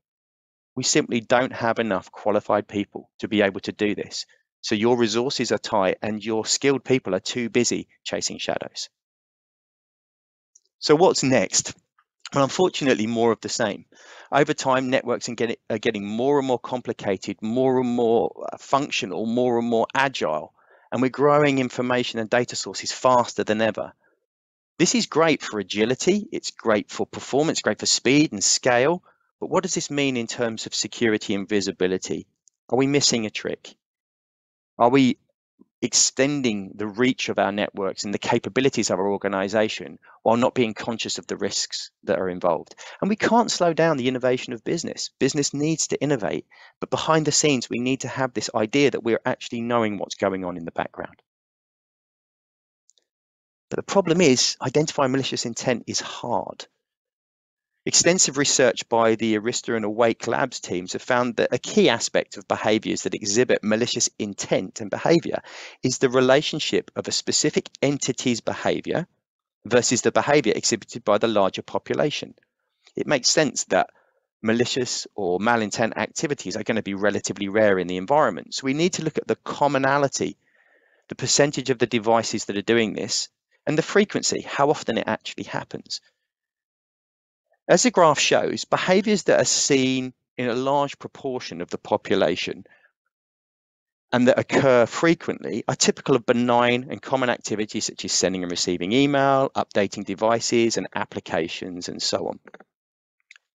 We simply don't have enough qualified people to be able to do this. So your resources are tight and your skilled people are too busy chasing shadows. So what's next? Well, unfortunately, more of the same. Over time, networks are getting more and more complicated, more and more functional, more and more agile, and we're growing information and data sources faster than ever. This is great for agility, it's great for performance, great for speed and scale, but what does this mean in terms of security and visibility? Are we missing a trick? Are we extending the reach of our networks and the capabilities of our organization while not being conscious of the risks that are involved. And we can't slow down the innovation of business. Business needs to innovate, but behind the scenes, we need to have this idea that we're actually knowing what's going on in the background. But the problem is, identifying malicious intent is hard. Extensive research by the Arista and Awake Labs teams have found that a key aspect of behaviors that exhibit malicious intent and behavior is the relationship of a specific entity's behavior versus the behavior exhibited by the larger population. It makes sense that malicious or malintent activities are going to be relatively rare in the environment. So we need to look at the commonality, the percentage of the devices that are doing this, and the frequency, how often it actually happens. As the graph shows, behaviors that are seen in a large proportion of the population and that occur frequently are typical of benign and common activities such as sending and receiving email, updating devices and applications, and so on.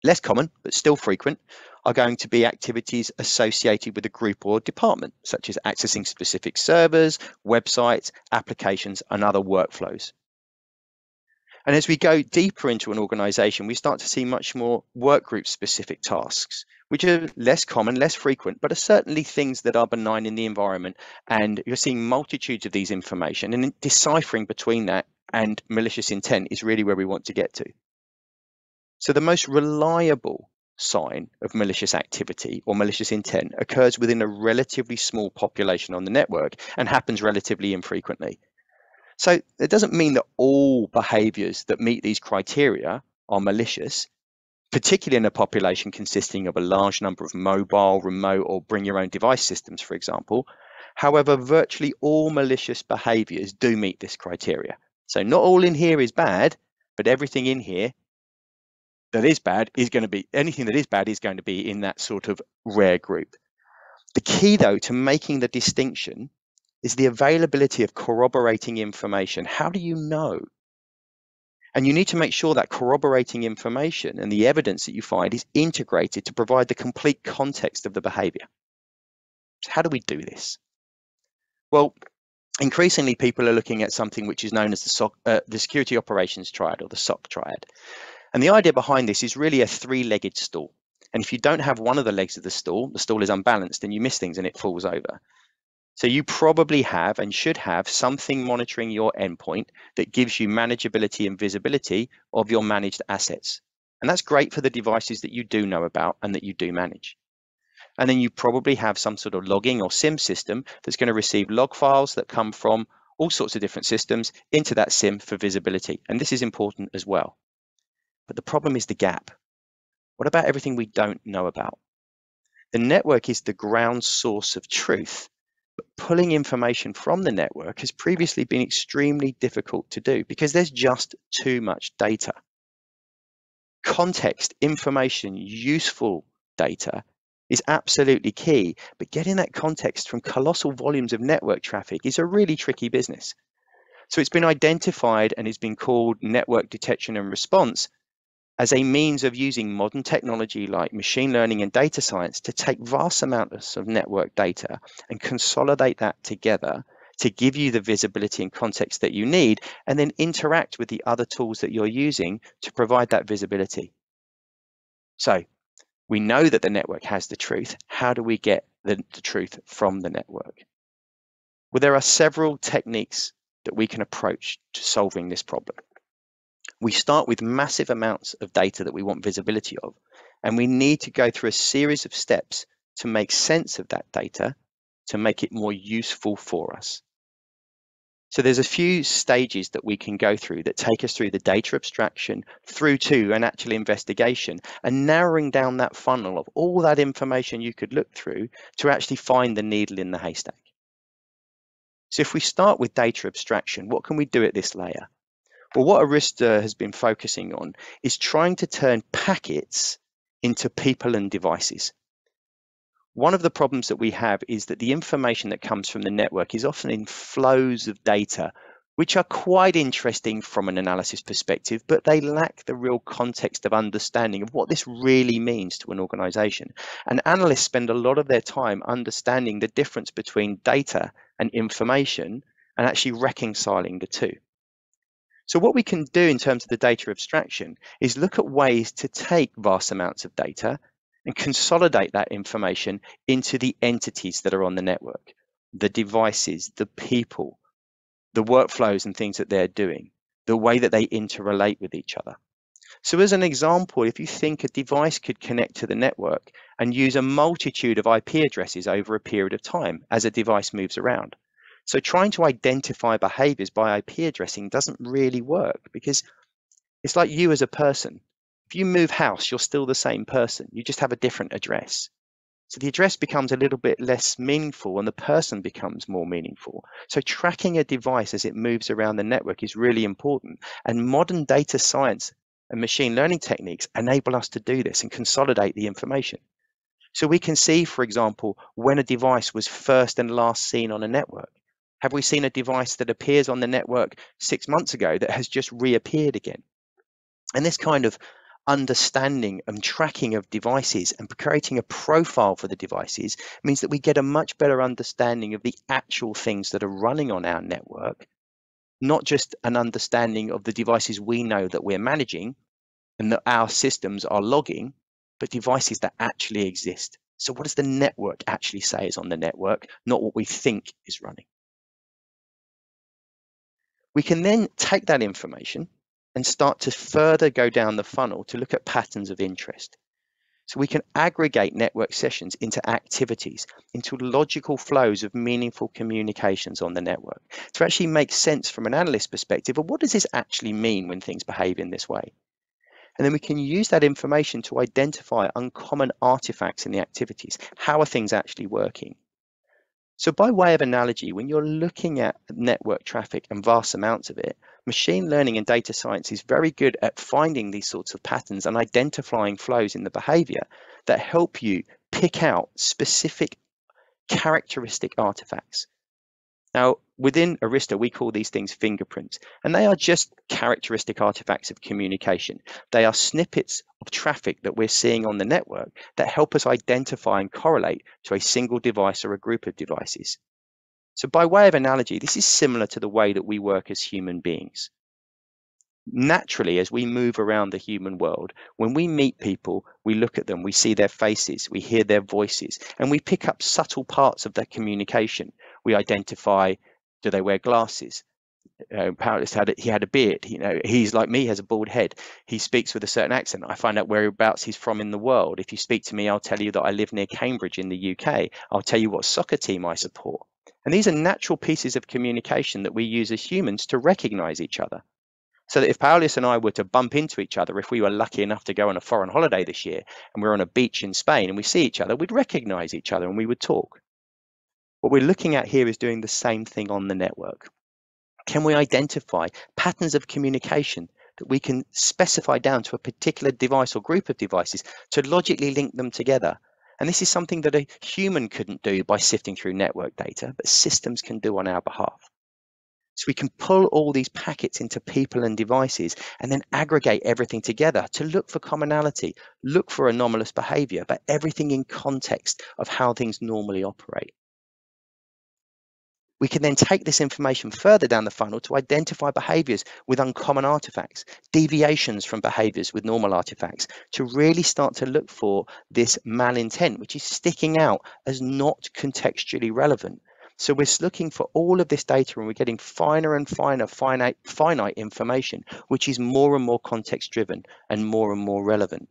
Less common, but still frequent, are going to be activities associated with a group or department, such as accessing specific servers, websites, applications, and other workflows. And as we go deeper into an organization, we start to see much more workgroup specific tasks, which are less common, less frequent, but are certainly things that are benign in the environment. And you're seeing multitudes of these information, and deciphering between that and malicious intent is really where we want to get to. So the most reliable sign of malicious activity or malicious intent occurs within a relatively small population on the network and happens relatively infrequently. So it doesn't mean that all behaviors that meet these criteria are malicious, particularly in a population consisting of a large number of mobile, remote, or bring your own device systems, for example. However, virtually all malicious behaviors do meet this criteria. So not all in here is bad, but everything in here that is bad is going to be, anything that is bad is going to be in that sort of rare group. The key, though, to making the distinction is the availability of corroborating information. How do you know? And you need to make sure that corroborating information and the evidence that you find is integrated to provide the complete context of the behavior. So how do we do this? Well, increasingly people are looking at something which is known as the Security Operations Triad, or the SOC Triad. And the idea behind this is really a three-legged stool. And if you don't have one of the legs of the stool is unbalanced and you miss things and it falls over. So you probably have and should have something monitoring your endpoint that gives you manageability and visibility of your managed assets. And that's great for the devices that you do know about and that you do manage. And then you probably have some sort of logging or SIM system that's going to receive log files that come from all sorts of different systems into that SIM for visibility. And this is important as well. But the problem is the gap. What about everything we don't know about? The network is the ground source of truth. But pulling information from the network has previously been extremely difficult to do because there's just too much data. Context, information, useful data is absolutely key, but getting that context from colossal volumes of network traffic is a really tricky business. So it's been identified and has been called network detection and response as a means of using modern technology like machine learning and data science to take vast amounts of network data and consolidate that together to give you the visibility and context that you need, and then interact with the other tools that you're using to provide that visibility. So we know that the network has the truth. How do we get the truth from the network? Well, there are several techniques that we can approach to solving this problem. We start with massive amounts of data that we want visibility of, and we need to go through a series of steps to make sense of that data, to make it more useful for us. So there's a few stages that we can go through that take us through the data abstraction through to an actual investigation and narrowing down that funnel of all that information you could look through to actually find the needle in the haystack. So if we start with data abstraction, what can we do at this layer? Well, what Arista has been focusing on is trying to turn packets into people and devices. One of the problems that we have is that the information that comes from the network is often in flows of data which are quite interesting from an analysis perspective, but they lack the real context of understanding of what this really means to an organization. And analysts spend a lot of their time understanding the difference between data and information and actually reconciling the two. So what we can do in terms of the data abstraction is look at ways to take vast amounts of data and consolidate that information into the entities that are on the network, the devices, the people, the workflows and things that they're doing, the way that they interrelate with each other. So as an example, if you think a device could connect to the network and use a multitude of IP addresses over a period of time as a device moves around. So trying to identify behaviors by IP addressing doesn't really work, because it's like you as a person. If you move house, you're still the same person. You just have a different address. So the address becomes a little bit less meaningful and the person becomes more meaningful. So tracking a device as it moves around the network is really important. And modern data science and machine learning techniques enable us to do this and consolidate the information. So we can see, for example, when a device was first and last seen on a network. Have we seen a device that appears on the network 6 months ago that has just reappeared again? And this kind of understanding and tracking of devices and creating a profile for the devices means that we get a much better understanding of the actual things that are running on our network, not just an understanding of the devices we know that we're managing and that our systems are logging, but devices that actually exist. So what does the network actually say is on the network, not what we think is running? We can then take that information and start to further go down the funnel to look at patterns of interest. So we can aggregate network sessions into activities, into logical flows of meaningful communications on the network to actually make sense from an analyst perspective of what does this actually mean when things behave in this way. And then we can use that information to identify uncommon artifacts in the activities. How are things actually working? So by way of analogy, when you're looking at network traffic and vast amounts of it, machine learning and data science is very good at finding these sorts of patterns and identifying flows in the behavior that help you pick out specific characteristic artifacts. Now, within Arista, we call these things fingerprints, and they are just characteristic artifacts of communication. They are snippets of traffic that we're seeing on the network that help us identify and correlate to a single device or a group of devices. So by way of analogy, this is similar to the way that we work as human beings. Naturally, as we move around the human world, when we meet people, we look at them, we see their faces, we hear their voices, and we pick up subtle parts of their communication. We identify, do they wear glasses? Paulus he had a beard. He's like me, has a bald head. He speaks with a certain accent. I find out whereabouts he's from in the world. If you speak to me, I'll tell you that I live near Cambridge in the UK. I'll tell you what soccer team I support. And these are natural pieces of communication that we use as humans to recognize each other. So that if Paulus and I were to bump into each other, if we were lucky enough to go on a foreign holiday this year and we're on a beach in Spain and we see each other, we'd recognize each other and we would talk. What we're looking at here is doing the same thing on the network. Can we identify patterns of communication that we can specify down to a particular device or group of devices to logically link them together? And this is something that a human couldn't do by sifting through network data, but systems can do on our behalf. So we can pull all these packets into people and devices and then aggregate everything together to look for commonality, look for anomalous behavior, but everything in context of how things normally operate. We can then take this information further down the funnel to identify behaviors with uncommon artifacts, deviations from behaviors with normal artifacts, to really start to look for this malintent, which is sticking out as not contextually relevant. So we're looking for all of this data and we're getting finer and finer finite information, which is more and more context driven and more relevant.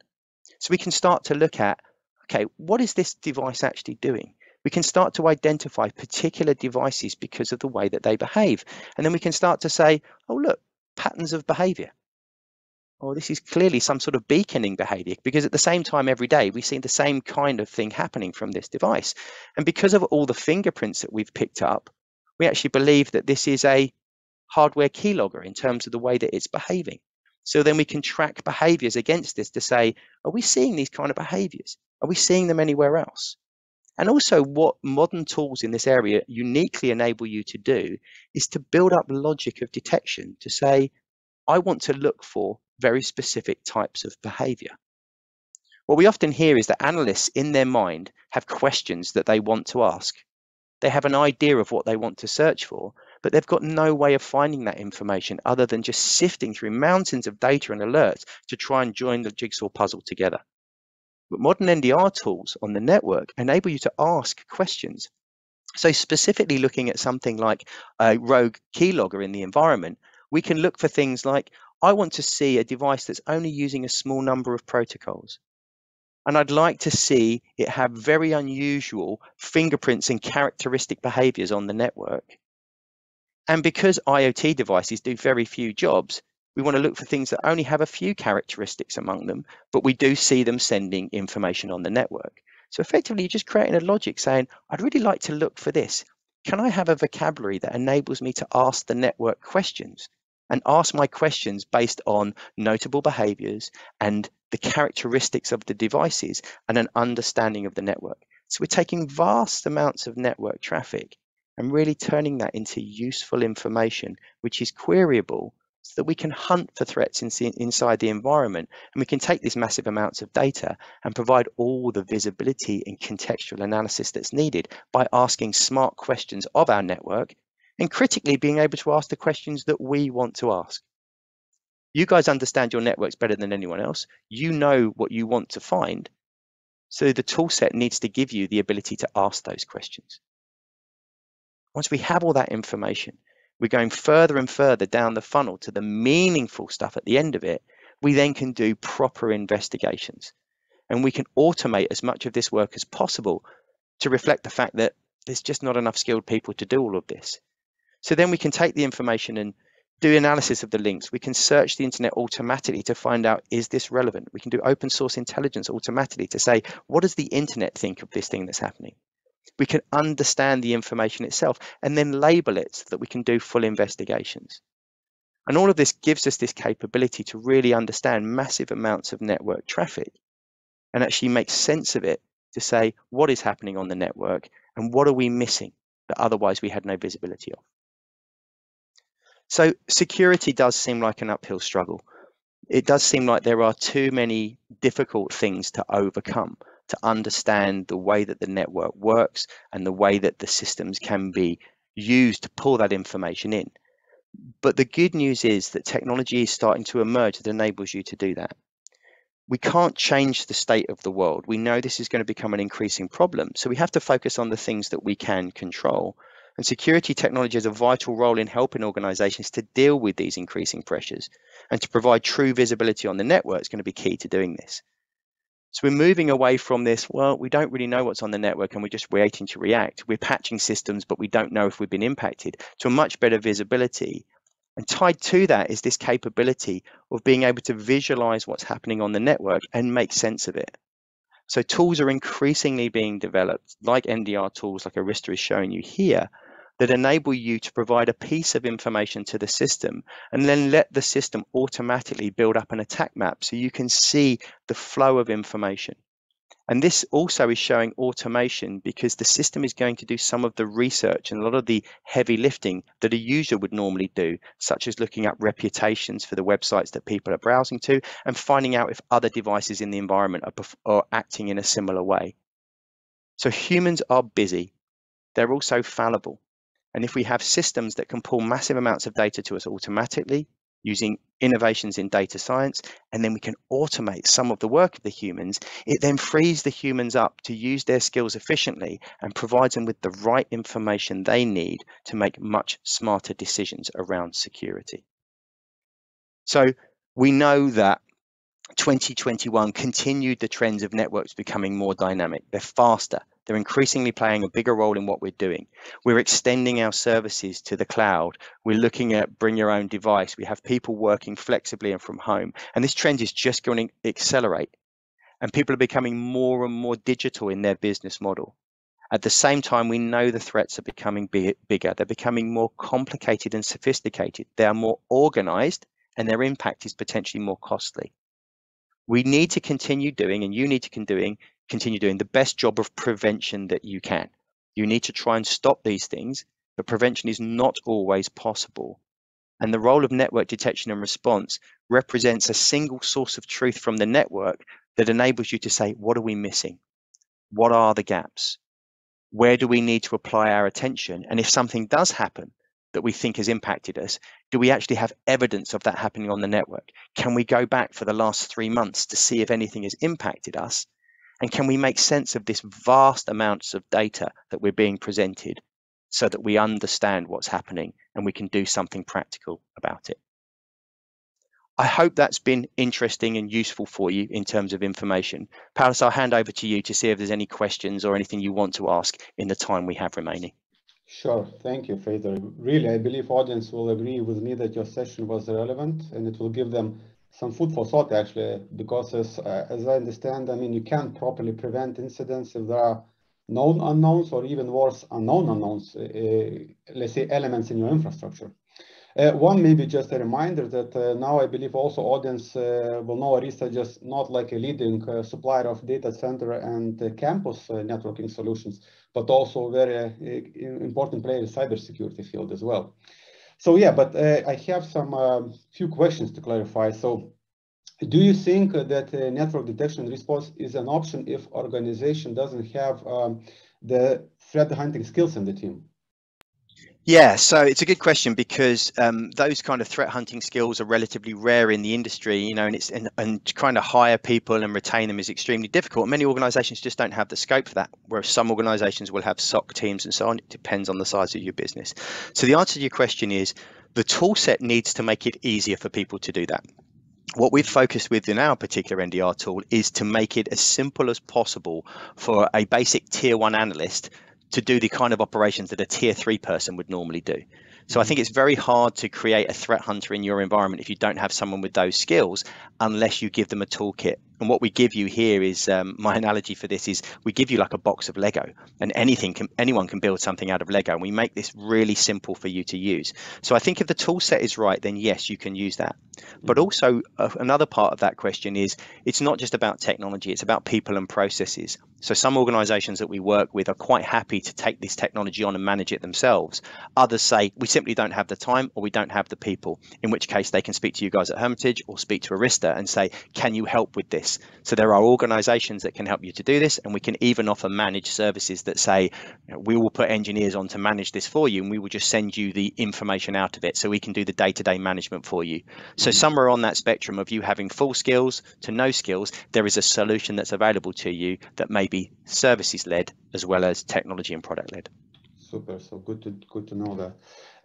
So we can start to look at, okay, what is this device actually doing? We can start to identify particular devices because of the way that they behave. And then we can start to say, oh, look, patterns of behavior. Oh, this is clearly some sort of beaconing behavior, because at the same time every day we see the same kind of thing happening from this device. And because of all the fingerprints that we've picked up, we actually believe that this is a hardware keylogger in terms of the way that it's behaving. So then we can track behaviors against this to say, are we seeing these kind of behaviors? Are we seeing them anywhere else? And also what modern tools in this area uniquely enable you to do is to build up logic of detection to say, I want to look for very specific types of behavior. What we often hear is that analysts in their mind have questions that they want to ask. They have an idea of what they want to search for, but they've got no way of finding that information other than just sifting through mountains of data and alerts to try and join the jigsaw puzzle together. But modern NDR tools on the network enable you to ask questions. So specifically looking at something like a rogue keylogger in the environment, we can look for things like, I want to see a device that's only using a small number of protocols. And I'd like to see it have very unusual fingerprints and characteristic behaviors on the network. And because IoT devices do very few jobs, we want to look for things that only have a few characteristics among them, but we do see them sending information on the network. So effectively, you're just creating a logic saying, I'd really like to look for this. Can I have a vocabulary that enables me to ask the network questions and ask my questions based on notable behaviors and the characteristics of the devices and an understanding of the network? So we're taking vast amounts of network traffic and really turning that into useful information, which is queryable, so that we can hunt for threats inside the environment, and we can take these massive amounts of data and provide all the visibility and contextual analysis that's needed by asking smart questions of our network and critically being able to ask the questions that we want to ask. You guys understand your networks better than anyone else. You know what you want to find. So the tool set needs to give you the ability to ask those questions. Once we have all that information, we're going further and further down the funnel to the meaningful stuff at the end of it. We then can do proper investigations, and we can automate as much of this work as possible to reflect the fact that there's just not enough skilled people to do all of this. So then we can take the information and do analysis of the links. We can search the internet automatically to find out, is this relevant? We can do open source intelligence automatically to say, what does the internet think of this thing that's happening? We can understand the information itself and then label it so that we can do full investigations. And all of this gives us this capability to really understand massive amounts of network traffic and actually make sense of it to say, what is happening on the network and what are we missing that otherwise we had no visibility of? So security does seem like an uphill struggle. It does seem like there are too many difficult things to overcome to understand the way that the network works and the way that the systems can be used to pull that information in. But the good news is that technology is starting to emerge that enables you to do that. We can't change the state of the world. We know this is going to become an increasing problem. So we have to focus on the things that we can control. And security technology has a vital role in helping organizations to deal with these increasing pressures, and to provide true visibility on the network is going to be key to doing this. So we're moving away from this, well, we don't really know what's on the network and we're just waiting to react. We're patching systems, but we don't know if we've been impacted, to a much better visibility. And tied to that is this capability of being able to visualize what's happening on the network and make sense of it. So tools are increasingly being developed, like NDR tools like Arista is showing you here, that enable you to provide a piece of information to the system and then let the system automatically build up an attack map so you can see the flow of information. And this also is showing automation because the system is going to do some of the research and a lot of the heavy lifting that a user would normally do, such as looking up reputations for the websites that people are browsing to and finding out if other devices in the environment are acting in a similar way. So humans are busy. They're also fallible. And if we have systems that can pull massive amounts of data to us automatically using innovations in data science, and then we can automate some of the work of the humans, it then frees the humans up to use their skills efficiently and provides them with the right information they need to make much smarter decisions around security. So we know that 2021 continued the trends of networks becoming more dynamic. They're faster. They're increasingly playing a bigger role in what we're doing. We're extending our services to the cloud. We're looking at bring your own device. We have people working flexibly and from home. And this trend is just going to accelerate. And people are becoming more and more digital in their business model. At the same time, we know the threats are becoming bigger. They're becoming more complicated and sophisticated. They are more organized, and their impact is potentially more costly. We need to continue doing, and you need to continue doing the best job of prevention that you can. You need to try and stop these things, but prevention is not always possible. And the role of network detection and response represents a single source of truth from the network that enables you to say, what are we missing? What are the gaps? Where do we need to apply our attention? And if something does happen that we think has impacted us, do we actually have evidence of that happening on the network? Can we go back for the last 3 months to see if anything has impacted us? And can we make sense of this vast amounts of data that we're being presented so that we understand what's happening and we can do something practical about it? I hope that's been interesting and useful for you in terms of information. Paulus, I'll hand over to you to see if there's any questions or anything you want to ask in the time we have remaining. Sure, thank you, Fraser. Really, I believe audience will agree with me that your session was relevant and it will give them some food for thought, actually, because as I understand, I mean, you can't properly prevent incidents if there are known unknowns or even worse, unknown unknowns, let's say elements in your infrastructure. One, maybe just a reminder that now I believe also audience will know Arista just not like a leading supplier of data center and campus networking solutions, but also very important player in cybersecurity field as well. So yeah, but I have some few questions to clarify. So do you think that network detection and response is an option if organization doesn't have the threat hunting skills in the team? Yeah, so it's a good question because those kind of threat hunting skills are relatively rare in the industry, you know, and trying to hire people and retain them is extremely difficult. Many organizations just don't have the scope for that, whereas some organizations will have SOC teams and so on. It depends on the size of your business. So the answer to your question is the tool set needs to make it easier for people to do that. What we've focused with in our particular NDR tool is to make it as simple as possible for a basic tier 1 analyst to do the kind of operations that a tier 3 person would normally do. So I think it's very hard to create a threat hunter in your environment if you don't have someone with those skills, unless you give them a toolkit. And what we give you here is, my analogy for this is we give you like a box of Lego, and anyone can build something out of Lego, and we make this really simple for you to use. So I think if the tool set is right, then yes, you can use that. But also another part of that question is it's not just about technology, it's about people and processes. So some organizations that we work with are quite happy to take this technology on and manage it themselves. Others say we simply don't have the time or we don't have the people, in which case they can speak to you guys at Hermitage or speak to Arista and say, can you help with this? So there are organizations that can help you to do this, and we can even offer managed services that say, we will put engineers on to manage this for you, and we will just send you the information out of it so we can do the day-to-day management for you. So somewhere on that spectrum of you having full skills to no skills, there is a solution that's available to you that may be services led as well as technology and product led. Super, so good to know that.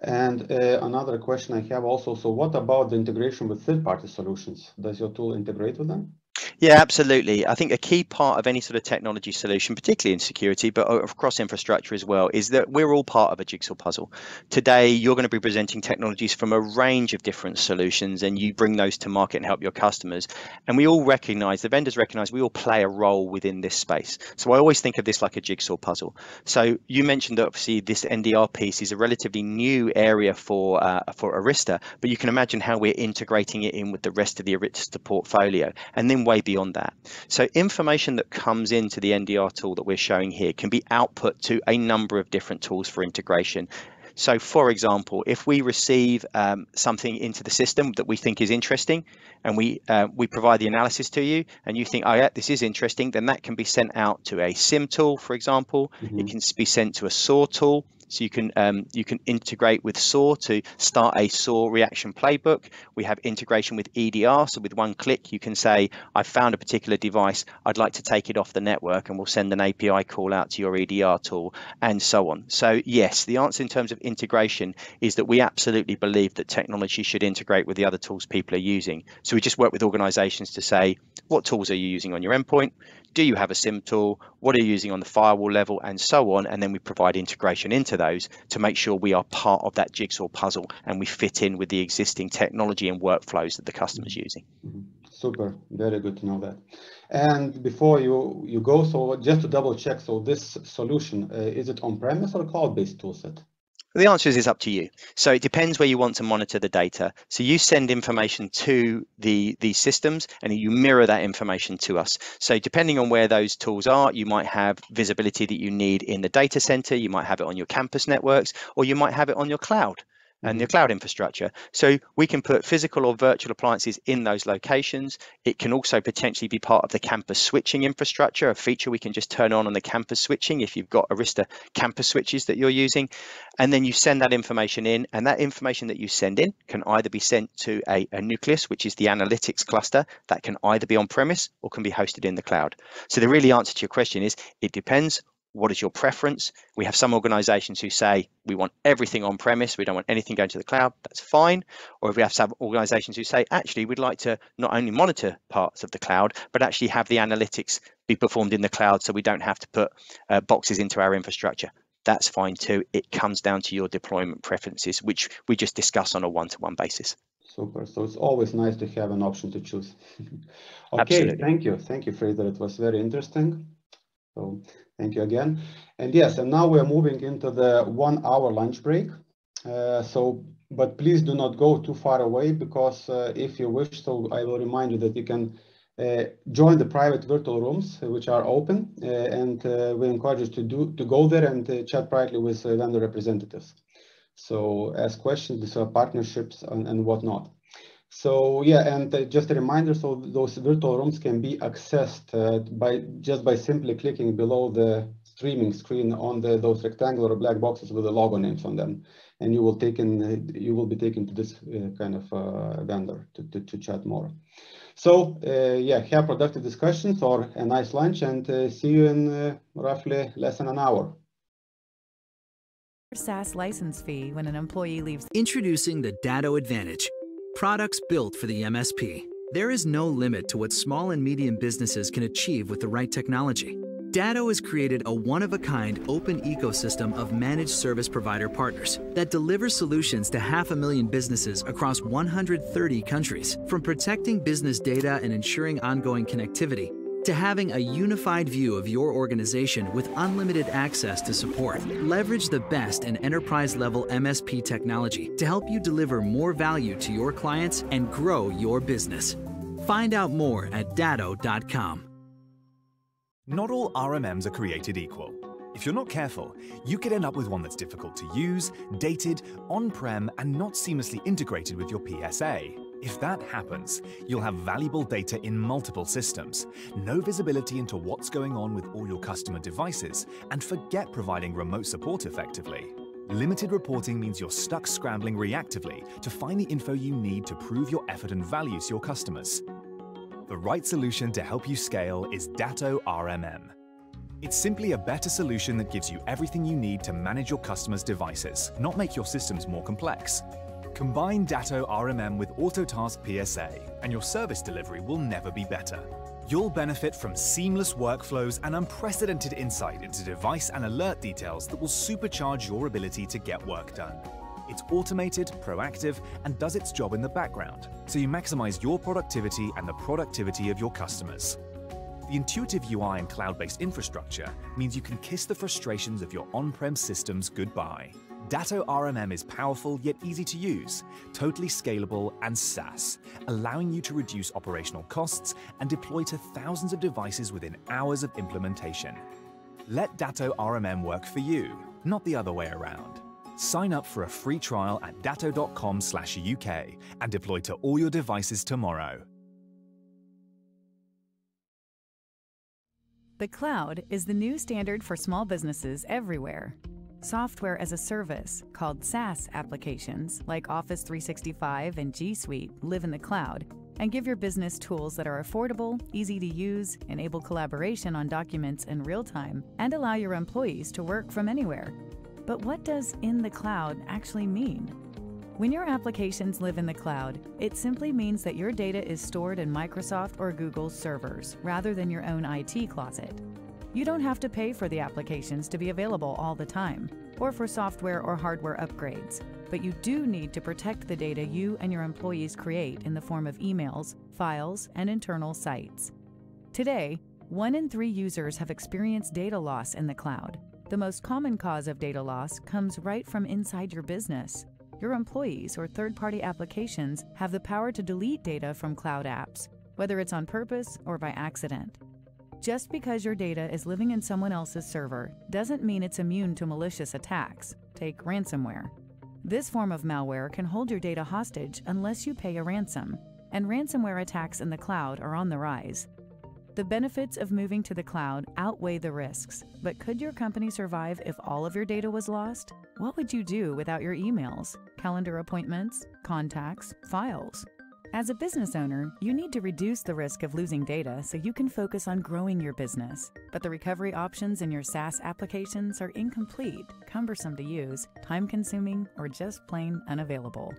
And another question I have also, so what about the integration with third-party solutions? Does your tool integrate with them? Yeah, absolutely. I think a key part of any sort of technology solution, particularly in security, but across infrastructure as well, is that we're all part of a jigsaw puzzle. Today, you're going to be presenting technologies from a range of different solutions, and you bring those to market and help your customers. And we all recognize, the vendors recognize, we all play a role within this space. So I always think of this like a jigsaw puzzle. So you mentioned that obviously this NDR piece is a relatively new area for Arista, but you can imagine how we're integrating it in with the rest of the Arista portfolio, and then way beyond that. So information that comes into the NDR tool that we're showing here can be output to a number of different tools for integration. So for example, if we receive something into the system that we think is interesting, and we provide the analysis to you, and you think, oh yeah, this is interesting, then that can be sent out to a SIM tool, for example. It can be sent to a SOAR tool. So you can integrate with SOAR to start a SOAR reaction playbook. We have integration with EDR. So with one click, you can say, I found a particular device, I'd like to take it off the network, and we'll send an API call out to your EDR tool, and so on. So yes, the answer in terms of integration is that we absolutely believe that technology should integrate with the other tools people are using. So we just work with organizations to say, what tools are you using on your endpoint? Do you have a SIM tool? What are you using on the firewall level, and so on? And then we provide integration into those to make sure we are part of that jigsaw puzzle and we fit in with the existing technology and workflows that the customer's using. Super, very good to know that. And before you go, so just to double check, so this solution, is it on-premise or cloud-based toolset? The answer is up to you. So it depends where you want to monitor the data. So you send information to these systems and you mirror that information to us. So depending on where those tools are, you might have visibility that you need in the data center, you might have it on your campus networks, or you might have it on your cloud and your cloud infrastructure. So we can put physical or virtual appliances in those locations. It can also potentially be part of the campus switching infrastructure, a feature we can just turn on the campus switching if you've got Arista campus switches that you're using. And then you send that information in, and that information that you send in can either be sent to a nucleus, which is the analytics cluster, that can either be on premise or can be hosted in the cloud. So the really answer to your question is, it depends. What is your preference? We have some organizations who say we want everything on premise, we don't want anything going to the cloud. That's fine. Or if we have some organizations who say, actually, we'd like to not only monitor parts of the cloud, but actually have the analytics be performed in the cloud so we don't have to put boxes into our infrastructure. That's fine too. It comes down to your deployment preferences, which we just discuss on a one-to-one basis. Super. So it's always nice to have an option to choose. Okay, Absolutely. Thank you. Thank you, Fraser. It was very interesting. So thank you again. And yes, and now we're moving into the 1 hour lunch break. But please do not go too far away, because if you wish, so I will remind you that you can join the private virtual rooms which are open, and we encourage you to go there and chat privately with vendor representatives. So ask questions, discuss partnerships and whatnot. So yeah, and just a reminder, so those virtual rooms can be accessed by simply clicking below the streaming screen on those rectangular black boxes with the logo names on them, and you will be taken to this kind of vendor to chat more. So yeah, have productive discussions or a nice lunch, and see you in roughly less than an hour. SaaS license fee when an employee leaves. Introducing the Datto Advantage. Products built for the MSP. There is no limit to what small and medium businesses can achieve with the right technology. Datto has created a one-of-a-kind open ecosystem of managed service provider partners that delivers solutions to 500,000 businesses across 130 countries. From protecting business data and ensuring ongoing connectivity, to having a unified view of your organization with unlimited access to support. Leverage the best in enterprise-level MSP technology to help you deliver more value to your clients and grow your business. Find out more at datto.com. Not all RMMs are created equal. If you're not careful, you could end up with one that's difficult to use, dated, on-prem, and not seamlessly integrated with your PSA. If that happens, you'll have valuable data in multiple systems, no visibility into what's going on with all your customer devices, and forget providing remote support effectively. Limited reporting means you're stuck scrambling reactively to find the info you need to prove your effort and value to your customers. The right solution to help you scale is Datto RMM. It's simply a better solution that gives you everything you need to manage your customers' devices, not make your systems more complex. Combine Datto RMM with Autotask PSA, and your service delivery will never be better. You'll benefit from seamless workflows and unprecedented insight into device and alert details that will supercharge your ability to get work done. It's automated, proactive, and does its job in the background, so you maximize your productivity and the productivity of your customers. The intuitive UI and cloud-based infrastructure means you can kiss the frustrations of your on-prem systems goodbye. Datto RMM is powerful yet easy to use, totally scalable and SaaS, allowing you to reduce operational costs and deploy to thousands of devices within hours of implementation. Let Datto RMM work for you, not the other way around. Sign up for a free trial at datto.com/UK and deploy to all your devices tomorrow. The cloud is the new standard for small businesses everywhere. Software as a service, called SaaS applications like Office 365 and G Suite, live in the cloud and give your business tools that are affordable, easy to use, enable collaboration on documents in real time, and allow your employees to work from anywhere. But what does in the cloud actually mean? When your applications live in the cloud, it simply means that your data is stored in Microsoft or Google's servers rather than your own IT closet. You don't have to pay for the applications to be available all the time, or for software or hardware upgrades, but you do need to protect the data you and your employees create in the form of emails, files, and internal sites. Today, 1 in 3 users have experienced data loss in the cloud, The most common cause of data loss comes right from inside your business. Your employees or third-party applications have the power to delete data from cloud apps, whether it's on purpose or by accident. Just because your data is living in someone else's server doesn't mean it's immune to malicious attacks. Take ransomware. This form of malware can hold your data hostage unless you pay a ransom, and ransomware attacks in the cloud are on the rise. The benefits of moving to the cloud outweigh the risks, but could your company survive if all of your data was lost? What would you do without your emails, calendar appointments, contacts, files? As a business owner, you need to reduce the risk of losing data so you can focus on growing your business. But the recovery options in your SaaS applications are incomplete, cumbersome to use, time-consuming, or just plain unavailable.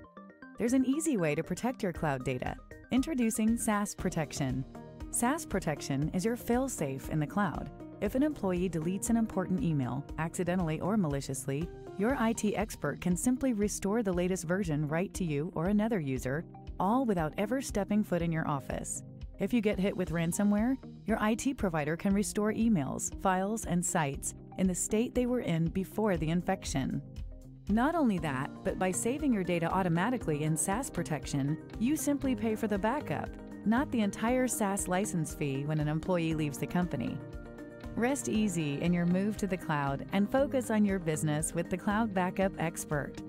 There's an easy way to protect your cloud data. Introducing SaaS Protection. SaaS Protection is your fail-safe in the cloud. If an employee deletes an important email, accidentally or maliciously, your IT expert can simply restore the latest version right to you or another user, all without ever stepping foot in your office. If you get hit with ransomware, your IT provider can restore emails, files, and sites in the state they were in before the infection. Not only that, but by saving your data automatically in SaaS Protection, you simply pay for the backup, not the entire SaaS license fee when an employee leaves the company. Rest easy in your move to the cloud and focus on your business with the Cloud Backup Expert.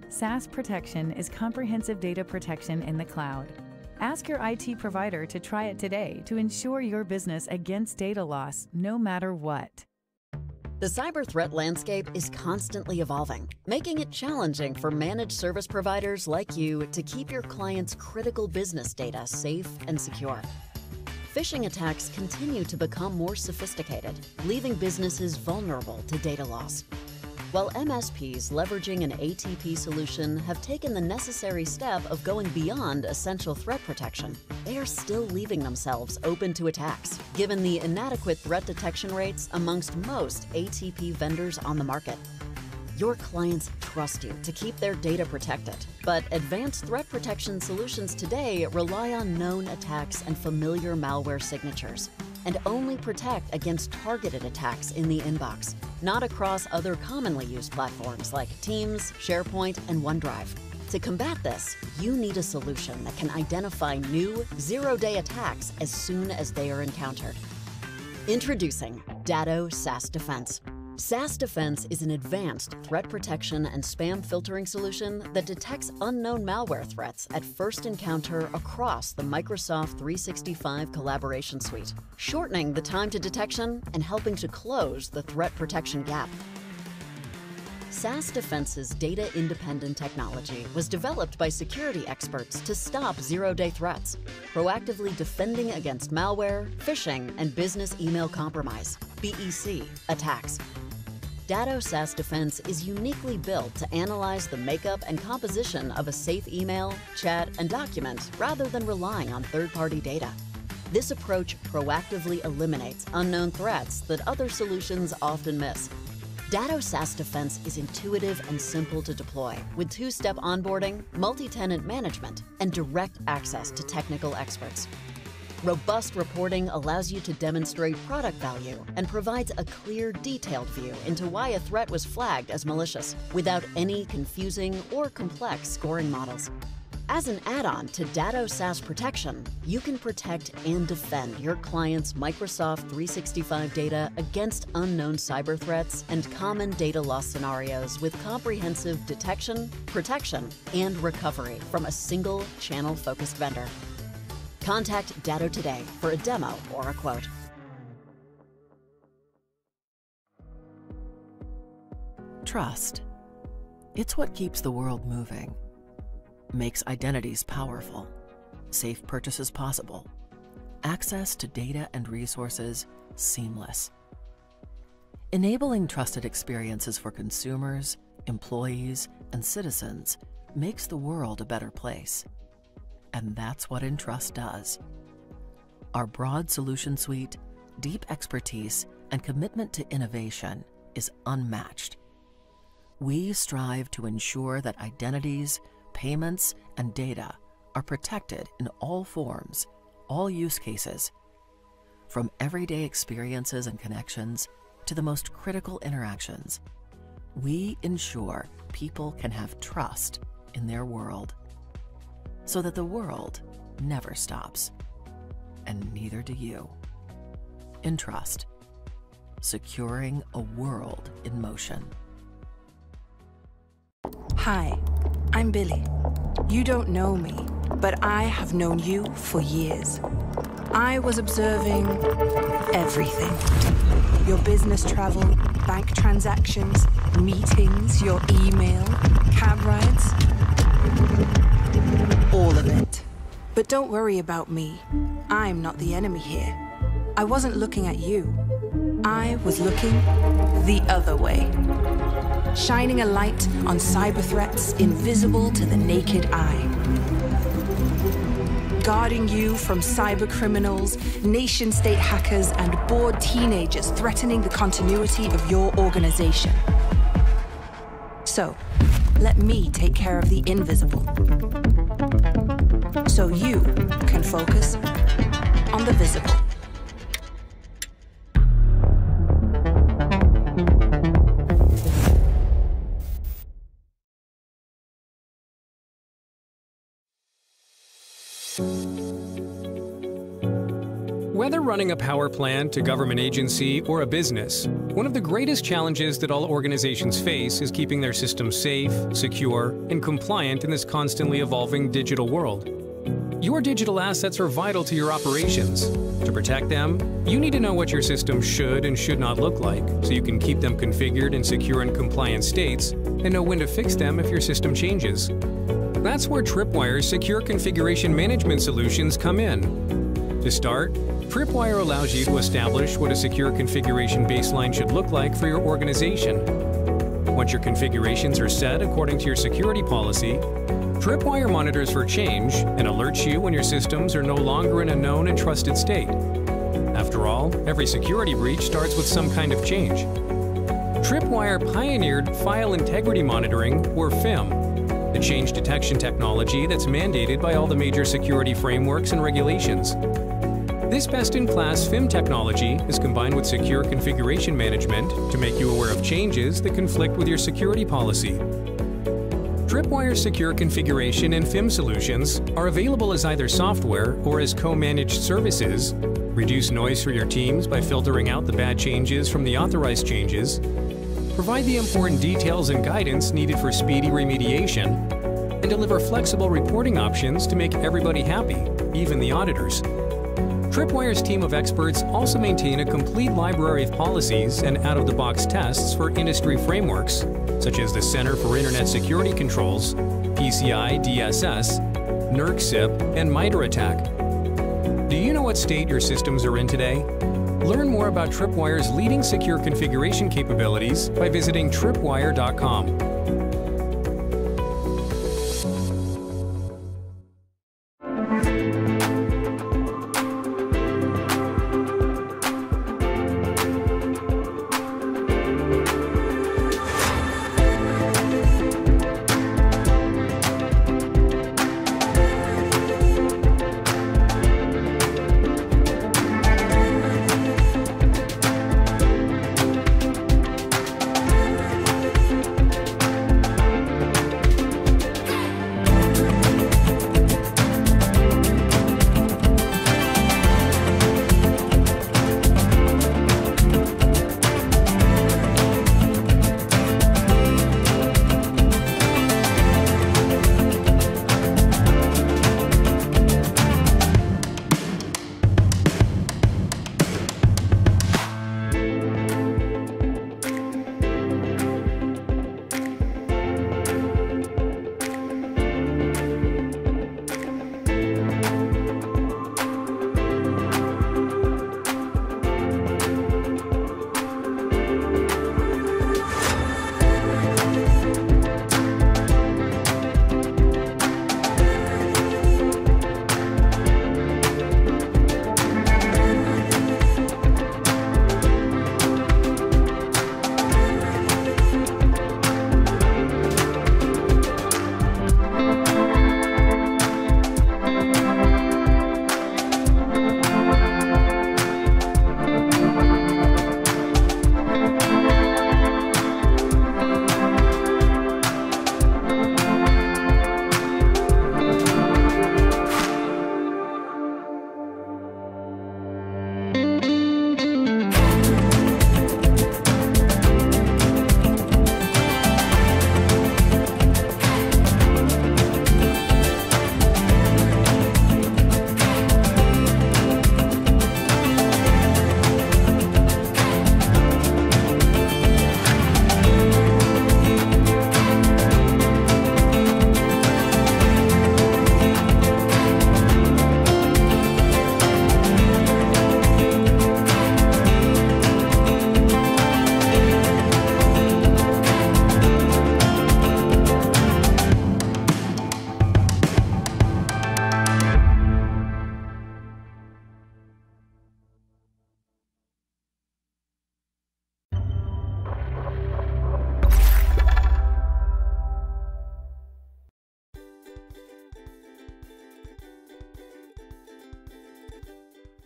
SaaS Protection is comprehensive data protection in the cloud. Ask your IT provider to try it today to ensure your business against data loss, no matter what. The cyber threat landscape is constantly evolving, making it challenging for managed service providers like you to keep your clients' critical business data safe and secure. Phishing attacks continue to become more sophisticated, leaving businesses vulnerable to data loss. While MSPs leveraging an ATP solution have taken the necessary step of going beyond essential threat protection, they are still leaving themselves open to attacks, given the inadequate threat detection rates amongst most ATP vendors on the market. Your clients trust you to keep their data protected, but advanced threat protection solutions today rely on known attacks and familiar malware signatures, and only protect against targeted attacks in the inbox, not across other commonly used platforms like Teams, SharePoint, and OneDrive. To combat this, you need a solution that can identify new, zero-day attacks as soon as they are encountered. Introducing Datto SaaS Defense. SaaS Defense is an advanced threat protection and spam filtering solution that detects unknown malware threats at first encounter across the Microsoft 365 collaboration suite, shortening the time to detection and helping to close the threat protection gap. SaaS Defense's data-independent technology was developed by security experts to stop zero-day threats, proactively defending against malware, phishing, and business email compromise, BEC, attacks. Datto SaaS Defense is uniquely built to analyze the makeup and composition of a safe email, chat, and document rather than relying on third-party data. This approach proactively eliminates unknown threats that other solutions often miss. Datto SaaS Defense is intuitive and simple to deploy, with two-step onboarding, multi-tenant management, and direct access to technical experts. Robust reporting allows you to demonstrate product value and provides a clear, detailed view into why a threat was flagged as malicious, without any confusing or complex scoring models. As an add-on to Datto SaaS Protection, you can protect and defend your clients' Microsoft 365 data against unknown cyber threats and common data loss scenarios with comprehensive detection, protection, and recovery from a single channel-focused vendor. Contact Datto today for a demo or a quote. Trust. It's what keeps the world moving, makes identities powerful, safe purchases possible, access to data and resources seamless. Enabling trusted experiences for consumers, employees, and citizens makes the world a better place. And that's what Entrust does. Our broad solution suite, deep expertise, and commitment to innovation is unmatched. We strive to ensure that identities, payments, and data are protected in all forms, all use cases, from everyday experiences and connections to the most critical interactions, we ensure people can have trust in their world so that the world never stops, and neither do you. Entrust, securing a world in motion. Hi, I'm Billy. You don't know me, but I have known you for years. I was observing everything. Your business travel, bank transactions, meetings, your email, cab rides. All of it. But don't worry about me. I'm not the enemy here. I wasn't looking at you. I was looking the other way. Shining a light on cyber threats invisible to the naked eye. Guarding you from cyber criminals, nation-state hackers, and bored teenagers threatening the continuity of your organization. So, let me take care of the invisible, so you can focus on the visible. Whether running a power plant, a government agency, or a business, one of the greatest challenges that all organizations face is keeping their systems safe, secure, and compliant in this constantly evolving digital world. Your digital assets are vital to your operations. To protect them, you need to know what your system should and should not look like, so you can keep them configured in secure and compliant states, and know when to fix them if your system changes. That's where Tripwire's Secure Configuration Management Solutions come in. To start, Tripwire allows you to establish what a secure configuration baseline should look like for your organization. Once your configurations are set according to your security policy, Tripwire monitors for change and alerts you when your systems are no longer in a known and trusted state. After all, every security breach starts with some kind of change. Tripwire pioneered File Integrity Monitoring, or FIM, the change detection technology that's mandated by all the major security frameworks and regulations. This best-in-class FIM technology is combined with secure configuration management to make you aware of changes that conflict with your security policy. Tripwire's secure configuration and FIM solutions are available as either software or as co-managed services, reduce noise for your teams by filtering out the bad changes from the authorized changes, provide the important details and guidance needed for speedy remediation, and deliver flexible reporting options to make everybody happy, even the auditors. Tripwire's team of experts also maintain a complete library of policies and out-of-the-box tests for industry frameworks, such as the Center for Internet Security Controls, PCI DSS, NERC-CIP, and MITRE ATT&CK. Do you know what state your systems are in today? Learn more about Tripwire's leading secure configuration capabilities by visiting tripwire.com.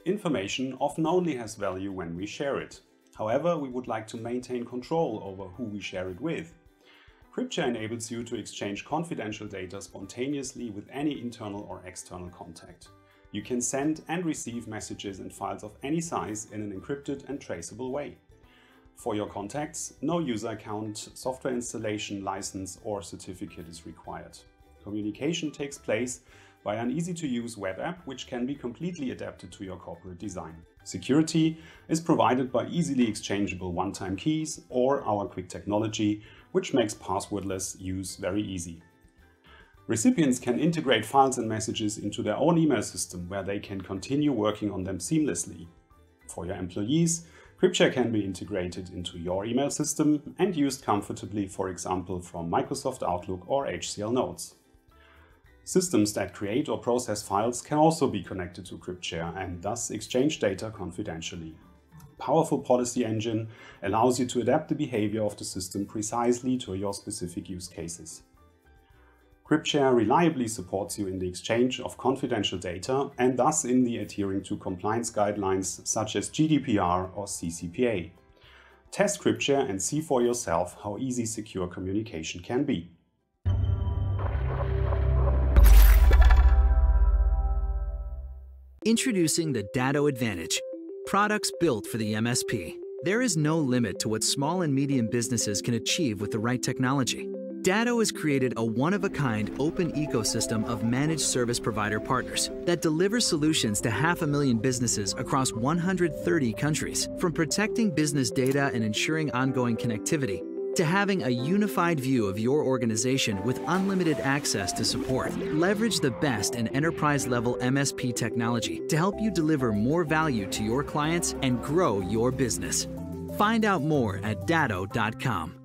Information often only has value when we share it. However, we would like to maintain control over who we share it with. CryptShare enables you to exchange confidential data spontaneously with any internal or external contact. You can send and receive messages and files of any size in an encrypted and traceable way. For your contacts, no user account, software installation, license or certificate is required. Communication takes place via an easy-to-use web app which can be completely adapted to your corporate design. Security is provided by easily exchangeable one-time keys or our quick technology, which makes passwordless use very easy. Recipients can integrate files and messages into their own email system where they can continue working on them seamlessly. For your employees, CryptShare can be integrated into your email system and used comfortably, for example, from Microsoft Outlook or HCL Notes. Systems that create or process files can also be connected to CryptShare and thus exchange data confidentially. A powerful policy engine allows you to adapt the behavior of the system precisely to your specific use cases. CryptShare reliably supports you in the exchange of confidential data and thus in the adhering to compliance guidelines such as GDPR or CCPA. Test CryptShare and see for yourself how easy secure communication can be. Introducing the Datto Advantage, products built for the MSP. There is no limit to what small and medium businesses can achieve with the right technology. Datto has created a one-of-a-kind open ecosystem of managed service provider partners that delivers solutions to 500,000 businesses across 130 countries. From protecting business data and ensuring ongoing connectivity, to having a unified view of your organization with unlimited access to support. Leverage the best in enterprise-level MSP technology to help you deliver more value to your clients and grow your business. Find out more at datto.com.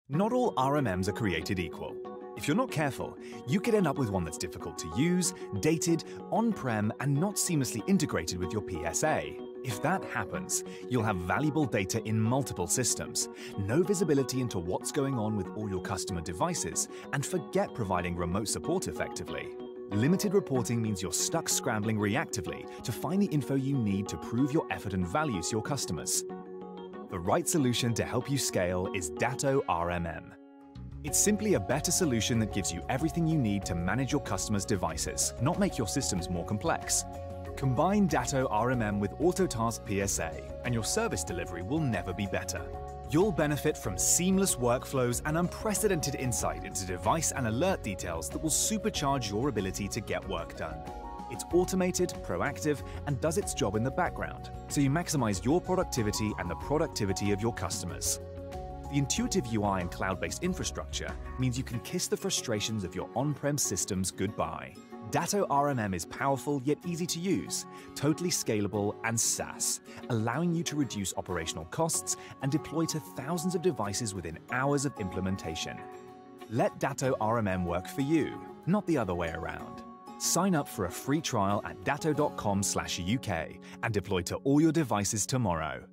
Not all RMMs are created equal. If you're not careful, you could end up with one that's difficult to use, dated, on-prem, and not seamlessly integrated with your PSA. If that happens, you'll have valuable data in multiple systems, no visibility into what's going on with all your customer devices, and forget providing remote support effectively. Limited reporting means you're stuck scrambling reactively to find the info you need to prove your effort and value to your customers. The right solution to help you scale is Datto RMM. It's simply a better solution that gives you everything you need to manage your customers' devices, not make your systems more complex. Combine Datto RMM with Autotask PSA, and your service delivery will never be better. You'll benefit from seamless workflows and unprecedented insight into device and alert details that will supercharge your ability to get work done. It's automated, proactive, and does its job in the background, so you maximize your productivity and the productivity of your customers. The intuitive UI and cloud-based infrastructure means you can kiss the frustrations of your on-prem systems goodbye. Datto RMM is powerful yet easy to use, totally scalable and SaaS, allowing you to reduce operational costs and deploy to thousands of devices within hours of implementation. Let Datto RMM work for you, not the other way around. Sign up for a free trial at datto.com/UK and deploy to all your devices tomorrow.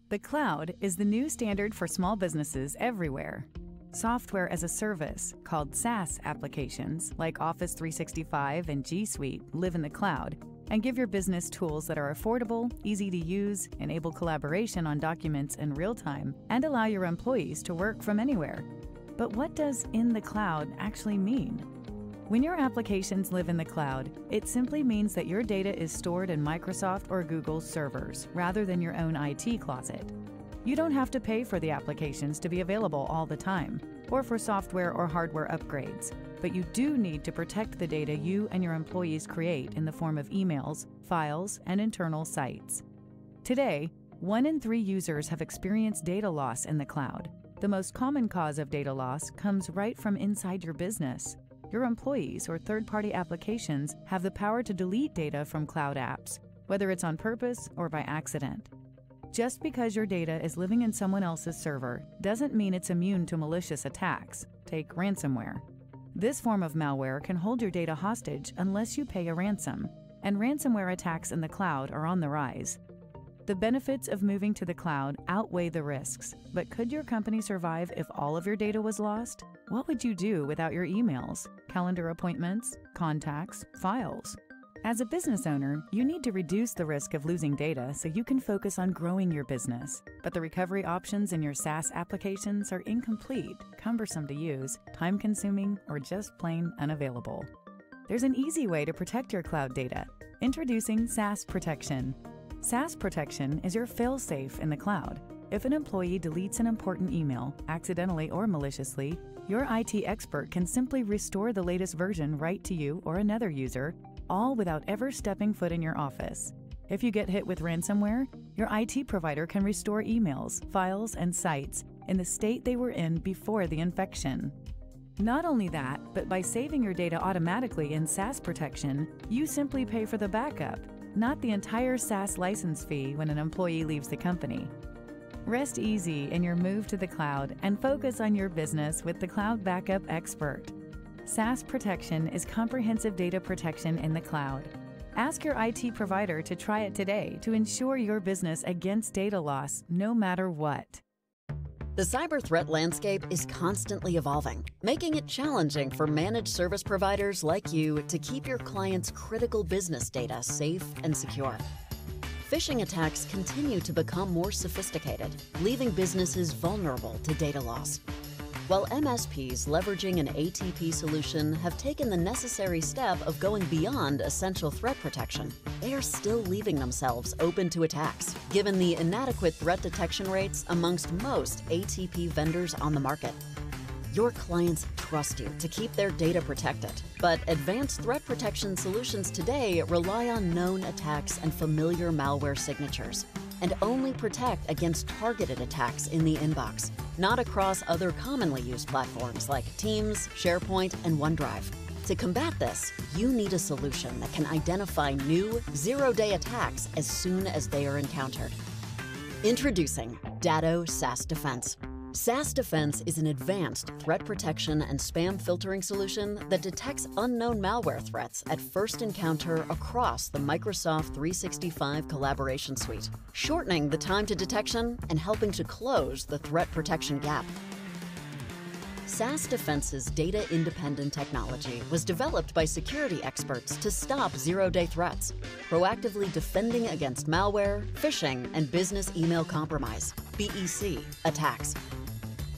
The cloud is the new standard for small businesses everywhere. Software as a service, called SaaS applications like Office 365 and G Suite, live in the cloud and give your business tools that are affordable, easy to use, enable collaboration on documents in real time, and allow your employees to work from anywhere. But what does in the cloud actually mean? When your applications live in the cloud, it simply means that your data is stored in Microsoft or Google's servers rather than your own IT closet. You don't have to pay for the applications to be available all the time, or for software or hardware upgrades, but you do need to protect the data you and your employees create in the form of emails, files, and internal sites. Today, 1 in 3 users have experienced data loss in the cloud. The most common cause of data loss comes right from inside your business. Your employees or third-party applications have the power to delete data from cloud apps, whether it's on purpose or by accident. Just because your data is living in someone else's server doesn't mean it's immune to malicious attacks. Take ransomware. This form of malware can hold your data hostage unless you pay a ransom, and ransomware attacks in the cloud are on the rise. The benefits of moving to the cloud outweigh the risks, but could your company survive if all of your data was lost? What would you do without your emails, calendar appointments, contacts, files? As a business owner, you need to reduce the risk of losing data so you can focus on growing your business. But the recovery options in your SaaS applications are incomplete, cumbersome to use, time-consuming, or just plain unavailable. There's an easy way to protect your cloud data. Introducing SaaS Protection. SaaS Protection is your fail-safe in the cloud. If an employee deletes an important email, accidentally or maliciously, your IT expert can simply restore the latest version right to you or another user, all without ever stepping foot in your office. If you get hit with ransomware, your IT provider can restore emails, files, and sites in the state they were in before the infection. Not only that, but by saving your data automatically in SaaS Protection, you simply pay for the backup, not the entire SaaS license fee when an employee leaves the company. Rest easy in your move to the cloud and focus on your business with the Cloud Backup Expert. SaaS Protection is comprehensive data protection in the cloud. Ask your IT provider to try it today to ensure your business against data loss no matter what. The cyber threat landscape is constantly evolving, making it challenging for managed service providers like you to keep your clients' critical business data safe and secure. Phishing attacks continue to become more sophisticated, leaving businesses vulnerable to data loss. While MSPs leveraging an ATP solution have taken the necessary step of going beyond essential threat protection, they are still leaving themselves open to attacks, given the inadequate threat detection rates amongst most ATP vendors on the market. Your clients trust you to keep their data protected, but advanced threat protection solutions today rely on known attacks and familiar malware signatures, and only protect against targeted attacks in the inbox, not across other commonly used platforms like Teams, SharePoint, and OneDrive. To combat this, you need a solution that can identify new, zero-day attacks as soon as they are encountered. Introducing Datto SaaS Defense. SaaS Defense is an advanced threat protection and spam filtering solution that detects unknown malware threats at first encounter across the Microsoft 365 collaboration suite, shortening the time to detection and helping to close the threat protection gap. SaaS Defense's data-independent technology was developed by security experts to stop zero-day threats, proactively defending against malware, phishing, and business email compromise, BEC, attacks.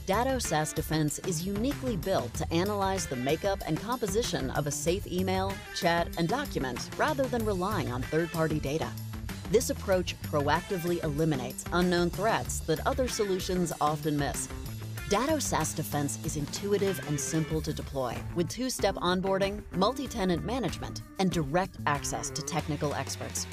Datto SaaS Defense is uniquely built to analyze the makeup and composition of a safe email, chat, and document rather than relying on third-party data. This approach proactively eliminates unknown threats that other solutions often miss. Datto SaaS Defense is intuitive and simple to deploy, with two-step onboarding, multi-tenant management, and direct access to technical experts.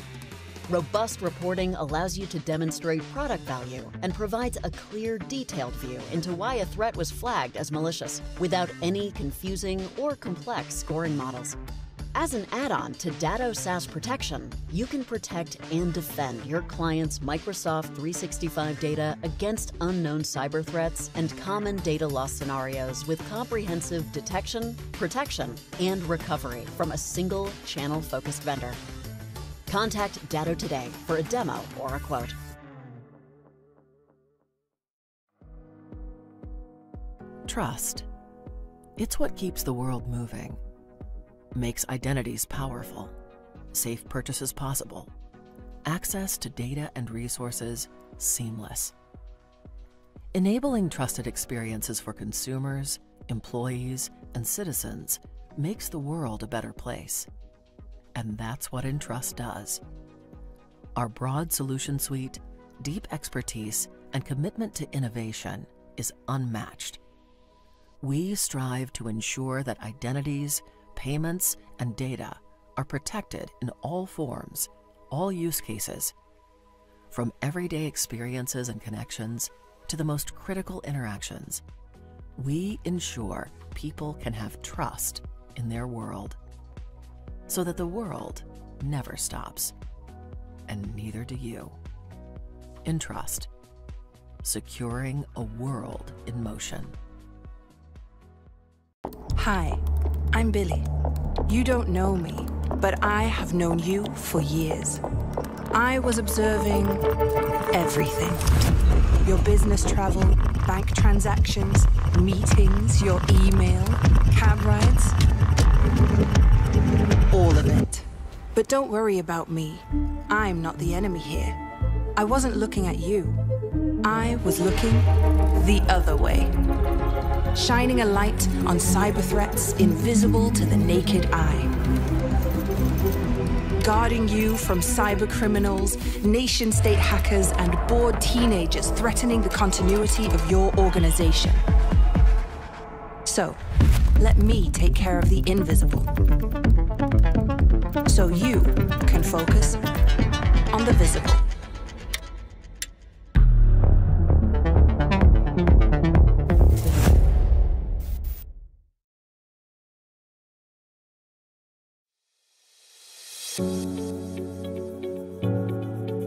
Robust reporting allows you to demonstrate product value and provides a clear, detailed view into why a threat was flagged as malicious, without any confusing or complex scoring models. As an add-on to Datto SaaS Protection, you can protect and defend your clients' Microsoft 365 data against unknown cyber threats and common data loss scenarios with comprehensive detection, protection, and recovery from a single channel-focused vendor. Contact Datto today for a demo or a quote. Trust. It's what keeps the world moving, makes identities powerful, safe purchases possible, access to data and resources seamless. Enabling trusted experiences for consumers, employees, and citizens makes the world a better place. And that's what Entrust does. Our broad solution suite, deep expertise, and commitment to innovation is unmatched. We strive to ensure that identities, payments, and data are protected in all forms, all use cases, from everyday experiences and connections to the most critical interactions. We ensure people can have trust in their world, so that the world never stops, and neither do you. Entrust, securing a world in motion. Hi, I'm Billy. You don't know me, but I have known you for years. I was observing everything. Your business travel, bank transactions, meetings, your email, cab rides. All of it. But don't worry about me. I'm not the enemy here. I wasn't looking at you. I was looking the other way. Shining a light on cyber threats invisible to the naked eye. Guarding you from cyber criminals, nation-state hackers, and bored teenagers threatening the continuity of your organization. So, let me take care of the invisible. So you can focus on the visible.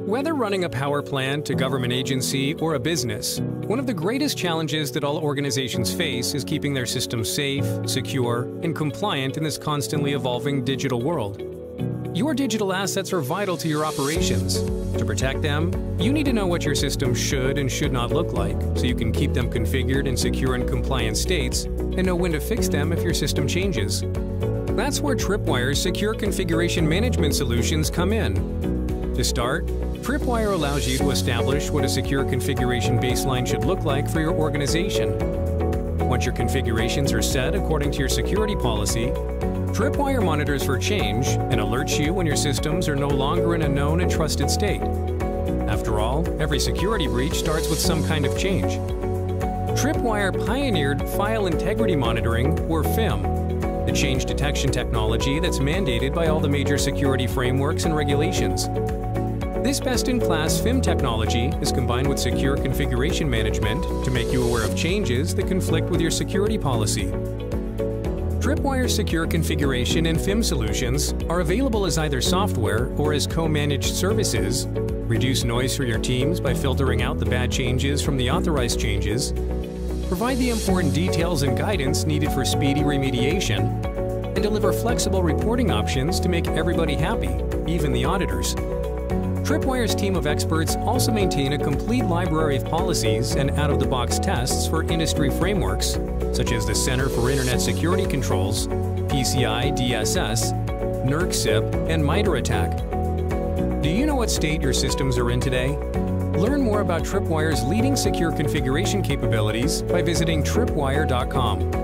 Whether running a power plant, a government agency, or a business, one of the greatest challenges that all organizations face is keeping their systems safe, secure, and compliant in this constantly evolving digital world. Your digital assets are vital to your operations. To protect them, you need to know what your system should and should not look like, so you can keep them configured in secure and compliant states, and know when to fix them if your system changes. That's where Tripwire's Secure Configuration Management Solutions come in. To start, Tripwire allows you to establish what a secure configuration baseline should look like for your organization. Once your configurations are set according to your security policy, Tripwire monitors for change and alerts you when your systems are no longer in a known and trusted state. After all, every security breach starts with some kind of change. Tripwire pioneered File Integrity Monitoring, or FIM, the change detection technology that's mandated by all the major security frameworks and regulations. This best-in-class FIM technology is combined with secure configuration management to make you aware of changes that conflict with your security policy. Tripwire's secure configuration and FIM solutions are available as either software or as co-managed services, reduce noise for your teams by filtering out the bad changes from the authorized changes, provide the important details and guidance needed for speedy remediation, and deliver flexible reporting options to make everybody happy, even the auditors. Tripwire's team of experts also maintain a complete library of policies and out-of-the-box tests for industry frameworks, such as the Center for Internet Security Controls, PCI DSS, NERC-CIP, and MITRE ATT&CK. Do you know what state your systems are in today? Learn more about Tripwire's leading secure configuration capabilities by visiting tripwire.com.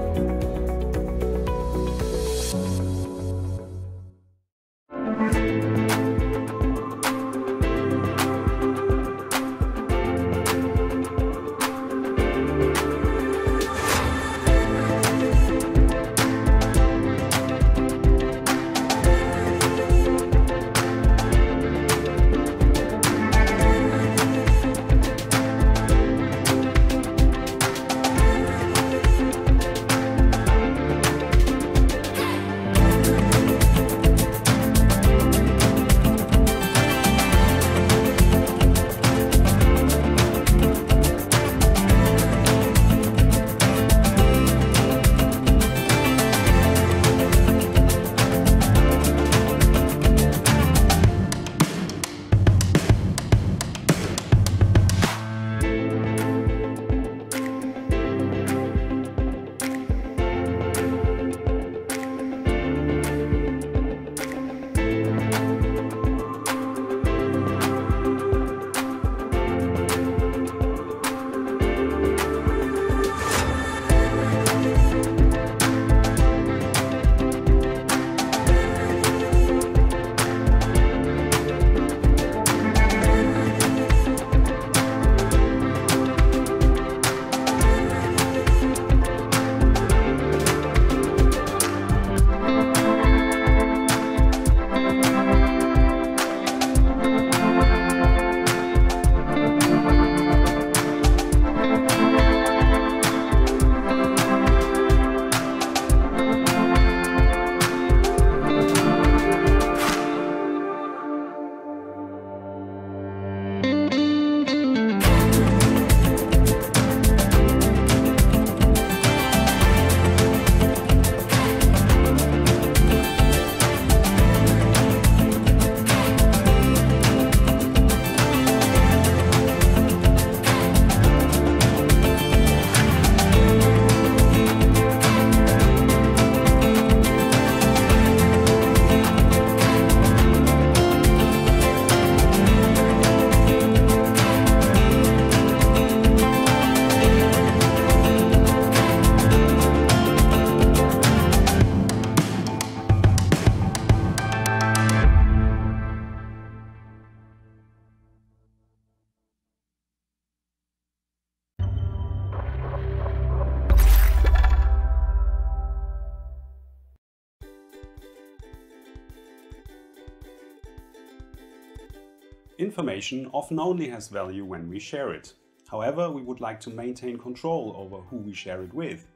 Information often only has value when we share it. However, we would like to maintain control over who we share it with.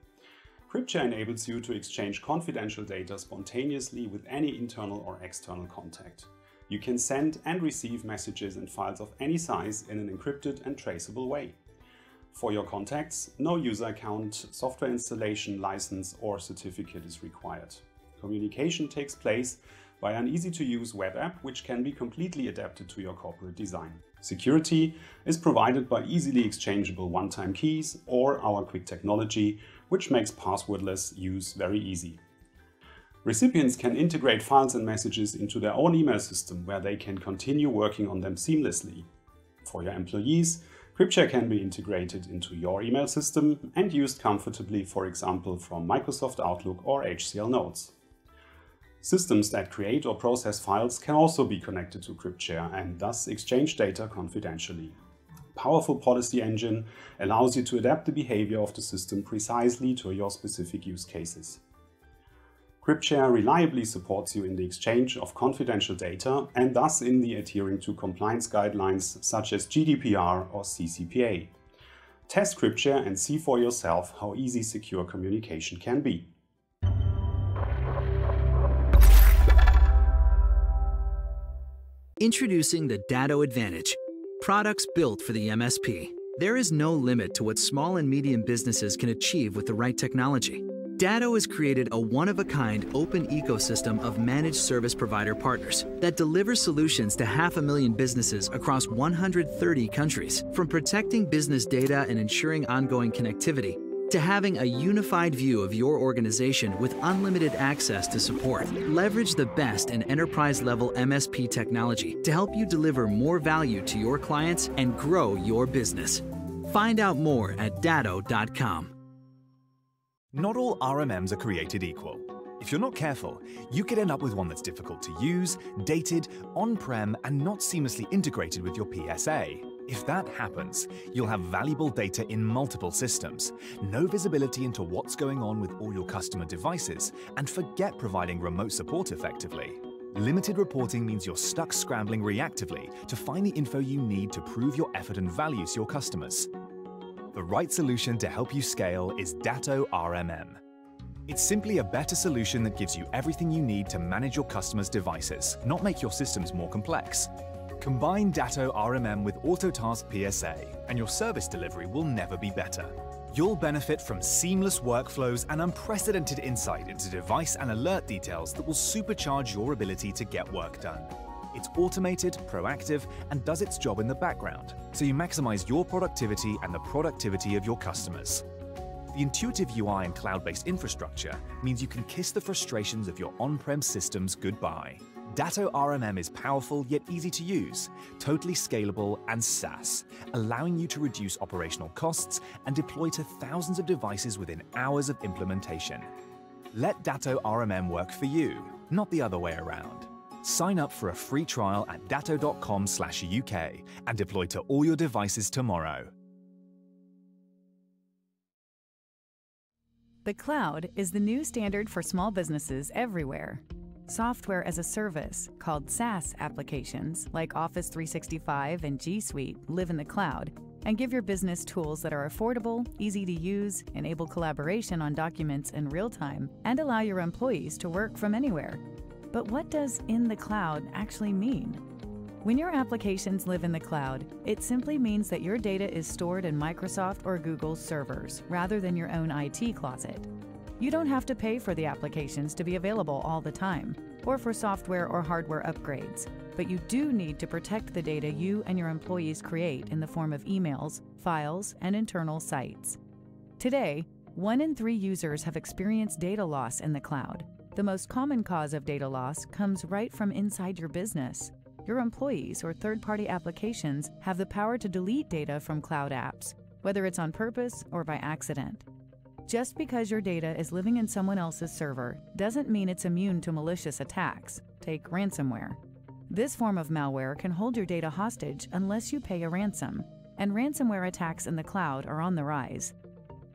CryptShare enables you to exchange confidential data spontaneously with any internal or external contact. You can send and receive messages and files of any size in an encrypted and traceable way. For your contacts, no user account, software installation, license or certificate is required. Communication takes place via an easy-to-use web app which can be completely adapted to your corporate design. Security is provided by easily exchangeable one-time keys or our quick technology, which makes passwordless use very easy. Recipients can integrate files and messages into their own email system where they can continue working on them seamlessly. For your employees, CryptShare can be integrated into your email system and used comfortably, for example, from Microsoft Outlook or HCL Notes. Systems that create or process files can also be connected to CryptShare and thus exchange data confidentially. A powerful policy engine allows you to adapt the behavior of the system precisely to your specific use cases. CryptShare reliably supports you in the exchange of confidential data and thus in the adhering to compliance guidelines such as GDPR or CCPA. Test CryptShare and see for yourself how easy secure communication can be. Introducing the Datto Advantage, products built for the MSP. There is no limit to what small and medium businesses can achieve with the right technology. Datto has created a one-of-a-kind open ecosystem of managed service provider partners that delivers solutions to 500,000 businesses across 130 countries. From protecting business data and ensuring ongoing connectivity, to having a unified view of your organization with unlimited access to support. Leverage the best in enterprise-level MSP technology to help you deliver more value to your clients and grow your business. Find out more at datto.com. Not all RMMs are created equal. If you're not careful, you could end up with one that's difficult to use, dated, on-prem, and not seamlessly integrated with your PSA. If that happens, you'll have valuable data in multiple systems, no visibility into what's going on with all your customer devices, and forget providing remote support effectively. Limited reporting means you're stuck scrambling reactively to find the info you need to prove your effort and value to your customers. The right solution to help you scale is Datto RMM. It's simply a better solution that gives you everything you need to manage your customers' devices, not make your systems more complex. Combine Datto RMM with Autotask PSA, and your service delivery will never be better. You'll benefit from seamless workflows and unprecedented insight into device and alert details that will supercharge your ability to get work done. It's automated, proactive, and does its job in the background, so you maximize your productivity and the productivity of your customers. The intuitive UI and cloud-based infrastructure means you can kiss the frustrations of your on-prem systems goodbye. Datto RMM is powerful yet easy to use, totally scalable and SaaS, allowing you to reduce operational costs and deploy to thousands of devices within hours of implementation. Let Datto RMM work for you, not the other way around. Sign up for a free trial at datto.com/UK and deploy to all your devices tomorrow. The cloud is the new standard for small businesses everywhere. Software as a service, called SaaS applications like Office 365 and G Suite, live in the cloud and give your business tools that are affordable, easy to use, enable collaboration on documents in real time, and allow your employees to work from anywhere. But what does in the cloud actually mean? When your applications live in the cloud, it simply means that your data is stored in Microsoft or Google's servers rather than your own IT closet. You don't have to pay for the applications to be available all the time, or for software or hardware upgrades, but you do need to protect the data you and your employees create in the form of emails, files, and internal sites. Today, 1 in 3 users have experienced data loss in the cloud. The most common cause of data loss comes right from inside your business. Your employees or third-party applications have the power to delete data from cloud apps, whether it's on purpose or by accident. Just because your data is living in someone else's server doesn't mean it's immune to malicious attacks. Take ransomware. This form of malware can hold your data hostage unless you pay a ransom, and ransomware attacks in the cloud are on the rise.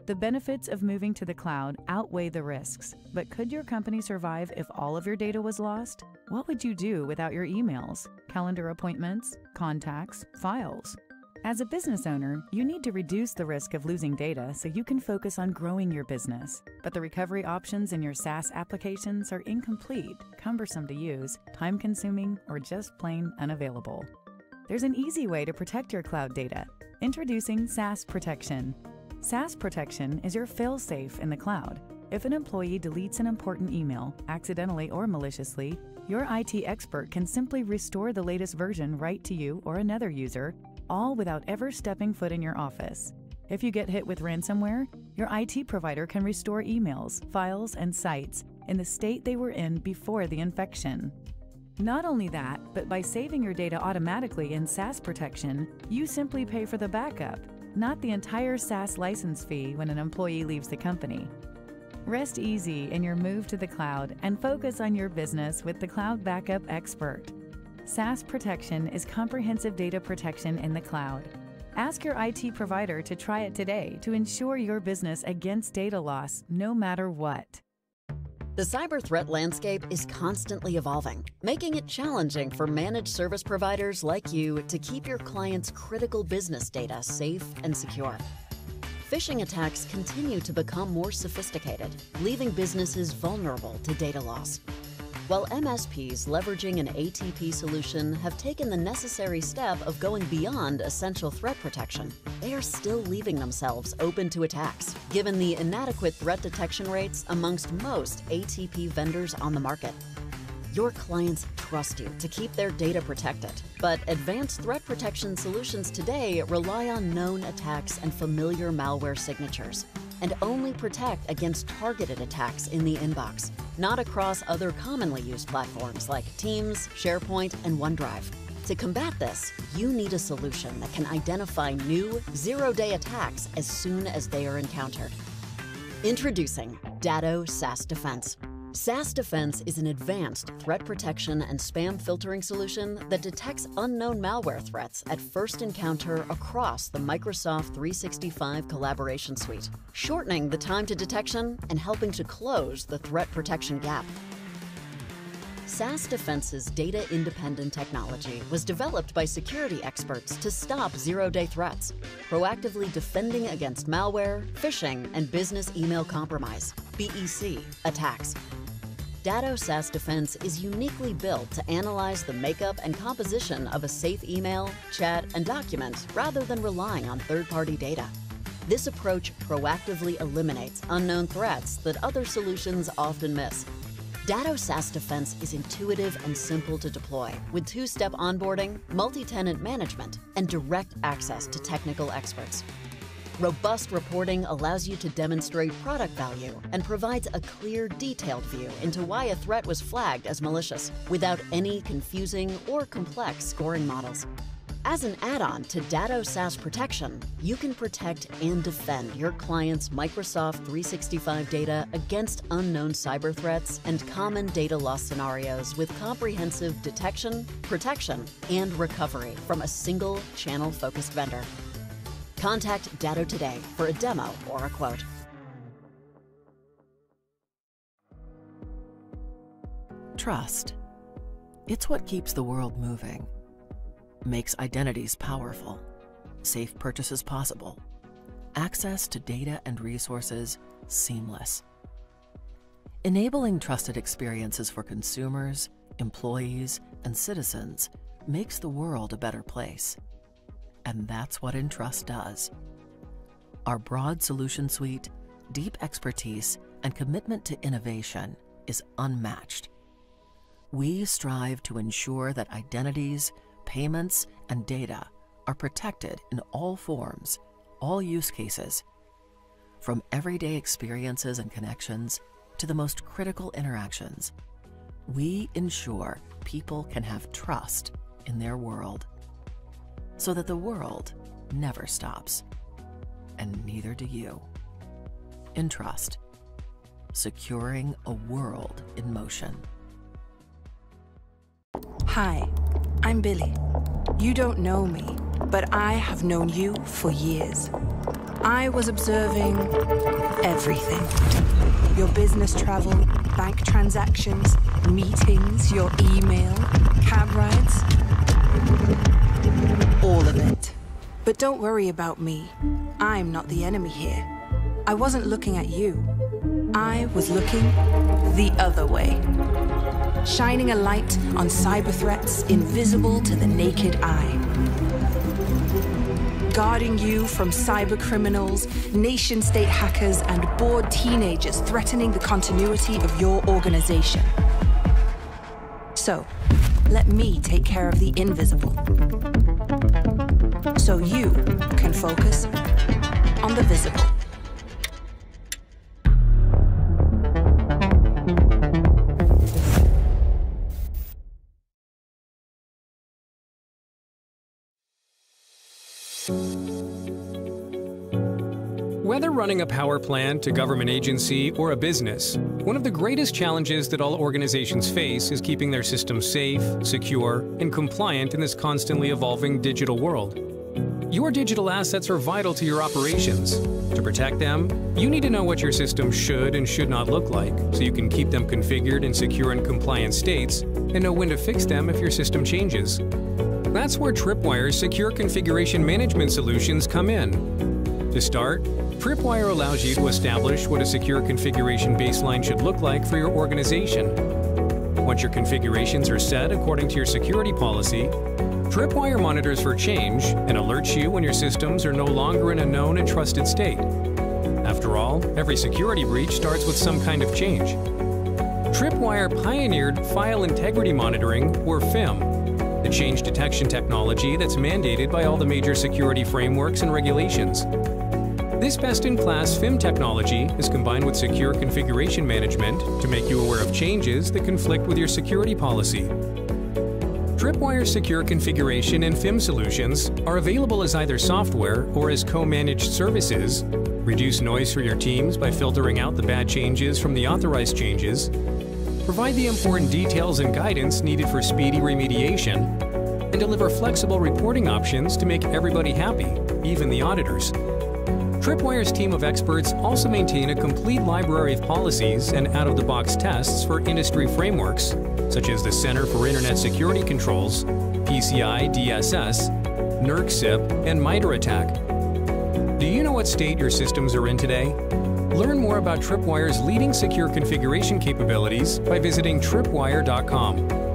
The benefits of moving to the cloud outweigh the risks, but could your company survive if all of your data was lost? What would you do without your emails, calendar appointments, contacts, files? As a business owner, you need to reduce the risk of losing data so you can focus on growing your business. But the recovery options in your SaaS applications are incomplete, cumbersome to use, time-consuming, or just plain unavailable. There's an easy way to protect your cloud data. Introducing SaaS Protection. SaaS Protection is your fail-safe in the cloud. If an employee deletes an important email, accidentally or maliciously, your IT expert can simply restore the latest version right to you or another user, all without ever stepping foot in your office. If you get hit with ransomware, your IT provider can restore emails, files, and sites in the state they were in before the infection. Not only that, but by saving your data automatically in SaaS Protection, you simply pay for the backup, not the entire SaaS license fee when an employee leaves the company. Rest easy in your move to the cloud and focus on your business with the Cloud Backup Expert. SaaS Protection is comprehensive data protection in the cloud. Ask your IT provider to try it today to ensure your business against data loss no matter what. The cyber threat landscape is constantly evolving, making it challenging for managed service providers like you to keep your clients' critical business data safe and secure. Phishing attacks continue to become more sophisticated, leaving businesses vulnerable to data loss. While MSPs leveraging an ATP solution have taken the necessary step of going beyond essential threat protection, they are still leaving themselves open to attacks, given the inadequate threat detection rates amongst most ATP vendors on the market. Your clients trust you to keep their data protected, but advanced threat protection solutions today rely on known attacks and familiar malware signatures, and only protect against targeted attacks in the inbox, not across other commonly used platforms like Teams, SharePoint, and OneDrive. To combat this, you need a solution that can identify new, zero-day attacks as soon as they are encountered. Introducing Datto SaaS Defense. SaaS Defense is an advanced threat protection and spam filtering solution that detects unknown malware threats at first encounter across the Microsoft 365 collaboration suite, shortening the time to detection and helping to close the threat protection gap. SaaS Defense's data-independent technology was developed by security experts to stop zero-day threats, proactively defending against malware, phishing, and business email compromise, BEC, attacks. Datto SaaS Defense is uniquely built to analyze the makeup and composition of a safe email, chat, and document rather than relying on third-party data. This approach proactively eliminates unknown threats that other solutions often miss. Datto SaaS Defense is intuitive and simple to deploy, with two-step onboarding, multi-tenant management, and direct access to technical experts. Robust reporting allows you to demonstrate product value and provides a clear, detailed view into why a threat was flagged as malicious, without any confusing or complex scoring models. As an add-on to Datto SaaS Protection, you can protect and defend your clients' Microsoft 365 data against unknown cyber threats and common data loss scenarios with comprehensive detection, protection, and recovery from a single channel-focused vendor. Contact Datto today for a demo or a quote. Trust. It's what keeps the world moving, makes identities powerful, safe purchases possible, access to data and resources seamless. Enabling trusted experiences for consumers, employees, and citizens makes the world a better place. And that's what Entrust does. Our broad solution suite, deep expertise, and commitment to innovation is unmatched. We strive to ensure that identities, payments, and data are protected in all forms, all use cases, from everyday experiences and connections to the most critical interactions. We ensure people can have trust in their world, so that the world never stops, and neither do you. Entrust, securing a world in motion. Hi, I'm Billy. You don't know me, but I have known you for years. I was observing everything. Your business travel, bank transactions, meetings, your email, cab rides. All of it. But don't worry about me. I'm not the enemy here. I wasn't looking at you. I was looking the other way. Shining a light on cyber threats invisible to the naked eye. Guarding you from cyber criminals, nation-state hackers, and bored teenagers threatening the continuity of your organization. So, let me take care of the invisible. So you can focus on the visible. Whether running a power plant, a government agency, or a business, one of the greatest challenges that all organizations face is keeping their systems safe, secure, and compliant in this constantly evolving digital world. Your digital assets are vital to your operations. To protect them, you need to know what your systems should and should not look like, so you can keep them configured in secure and compliant states, and know when to fix them if your system changes. That's where Tripwire's Secure Configuration Management Solutions come in. To start, Tripwire allows you to establish what a secure configuration baseline should look like for your organization. Once your configurations are set according to your security policy, Tripwire monitors for change and alerts you when your systems are no longer in a known and trusted state. After all, every security breach starts with some kind of change. Tripwire pioneered File Integrity Monitoring, or FIM, the change detection technology that's mandated by all the major security frameworks and regulations. This best-in-class FIM technology is combined with secure configuration management to make you aware of changes that conflict with your security policy. Tripwire's secure configuration and FIM solutions are available as either software or as co-managed services, reduce noise for your teams by filtering out the bad changes from the authorized changes, provide the important details and guidance needed for speedy remediation, and deliver flexible reporting options to make everybody happy, even the auditors. Tripwire's team of experts also maintain a complete library of policies and out-of-the-box tests for industry frameworks, such as the Center for Internet Security Controls, PCI DSS, NERC-CIP, and MITRE ATT&CK. Do you know what state your systems are in today? Learn more about Tripwire's leading secure configuration capabilities by visiting tripwire.com.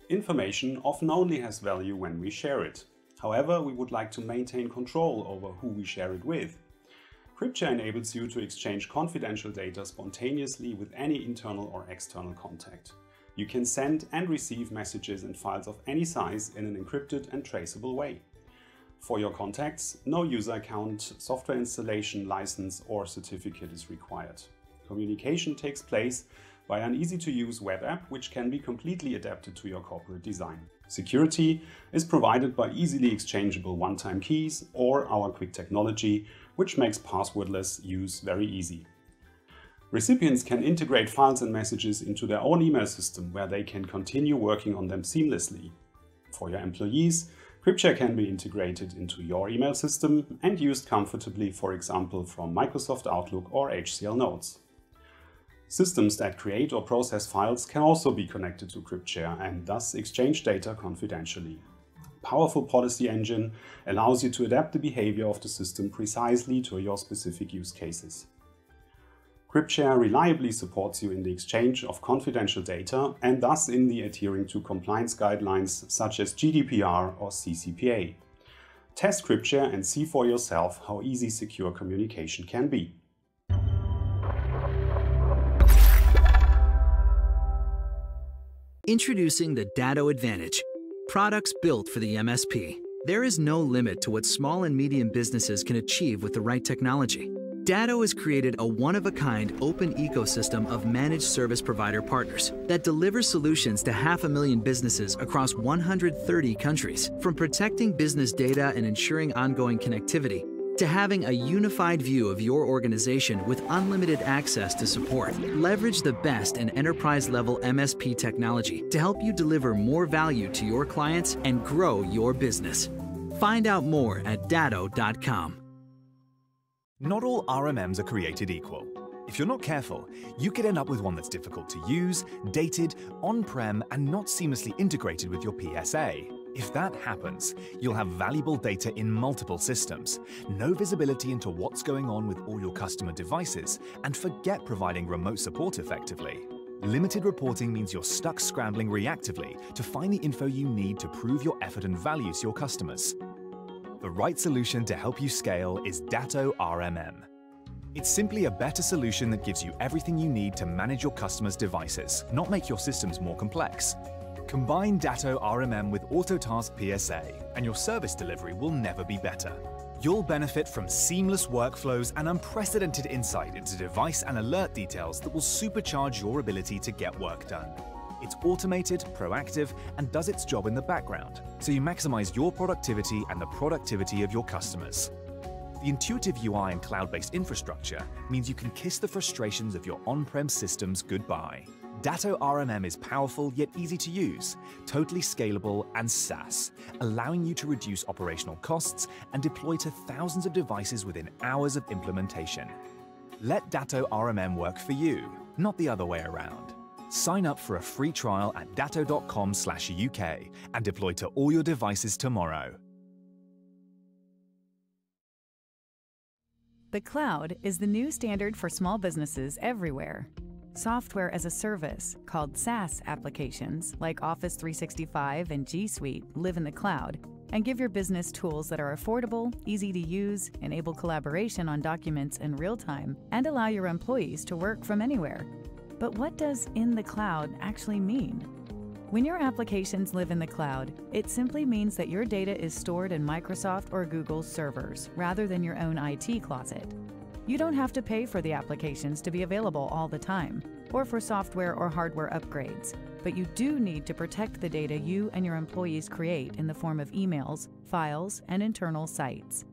Information often only has value when we share it. However, we would like to maintain control over who we share it with. CryptShare enables you to exchange confidential data spontaneously with any internal or external contact. You can send and receive messages and files of any size in an encrypted and traceable way. For your contacts, no user account, software installation, license, or certificate is required. Communication takes place via an easy-to-use web app which can be completely adapted to your corporate design. Security is provided by easily exchangeable one-time keys or our quick technology, which makes passwordless use very easy. Recipients can integrate files and messages into their own email system where they can continue working on them seamlessly. For your employees, CryptShare can be integrated into your email system and used comfortably, for example, from Microsoft Outlook or HCL Notes. Systems that create or process files can also be connected to CryptShare and thus exchange data confidentially. A powerful policy engine allows you to adapt the behavior of the system precisely to your specific use cases. CryptShare reliably supports you in the exchange of confidential data and thus in the adhering to compliance guidelines such as GDPR or CCPA. Test CryptShare and see for yourself how easy secure communication can be. Introducing the Datto Advantage, products built for the MSP. There is no limit to what small and medium businesses can achieve with the right technology. Datto has created a one-of-a-kind open ecosystem of managed service provider partners that delivers solutions to 500,000 businesses across 130 countries. From protecting business data and ensuring ongoing connectivity, to having a unified view of your organization with unlimited access to support. Leverage the best in enterprise-level MSP technology to help you deliver more value to your clients and grow your business. Find out more at datto.com. Not all RMMs are created equal. If you're not careful, you could end up with one that's difficult to use, dated, on-prem, and not seamlessly integrated with your PSA. If that happens, you'll have valuable data in multiple systems, no visibility into what's going on with all your customer devices, and forget providing remote support effectively. Limited reporting means you're stuck scrambling reactively to find the info you need to prove your effort and value to your customers. The right solution to help you scale is Datto RMM. It's simply a better solution that gives you everything you need to manage your customers' devices, not make your systems more complex. Combine Datto RMM with Autotask PSA, and your service delivery will never be better. You'll benefit from seamless workflows and unprecedented insight into device and alert details that will supercharge your ability to get work done. It's automated, proactive, and does its job in the background, so you maximize your productivity and the productivity of your customers. The intuitive UI and cloud-based infrastructure means you can kiss the frustrations of your on-prem systems goodbye. Datto RMM is powerful yet easy to use, totally scalable and SaaS, allowing you to reduce operational costs and deploy to thousands of devices within hours of implementation. Let Datto RMM work for you, not the other way around. Sign up for a free trial at datto.com/UK and deploy to all your devices tomorrow. The cloud is the new standard for small businesses everywhere. Software as a service, called SaaS applications like Office 365 and G Suite, live in the cloud and give your business tools that are affordable, easy to use, enable collaboration on documents in real time, and allow your employees to work from anywhere. But what does in the cloud actually mean? When your applications live in the cloud, it simply means that your data is stored in Microsoft or Google's servers rather than your own IT closet. You don't have to pay for the applications to be available all the time, or for software or hardware upgrades, but you do need to protect the data you and your employees create in the form of emails, files, and internal sites.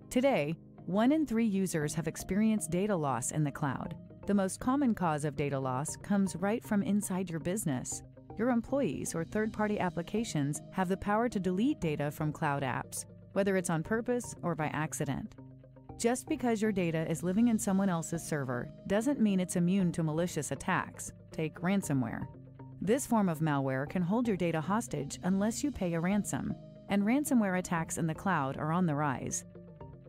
Today, 1 in 3 users have experienced data loss in the cloud. The most common cause of data loss comes right from inside your business. Your employees or third-party applications have the power to delete data from cloud apps, whether it's on purpose or by accident. Just because your data is living in someone else's server doesn't mean it's immune to malicious attacks. Take ransomware. This form of malware can hold your data hostage unless you pay a ransom, and ransomware attacks in the cloud are on the rise.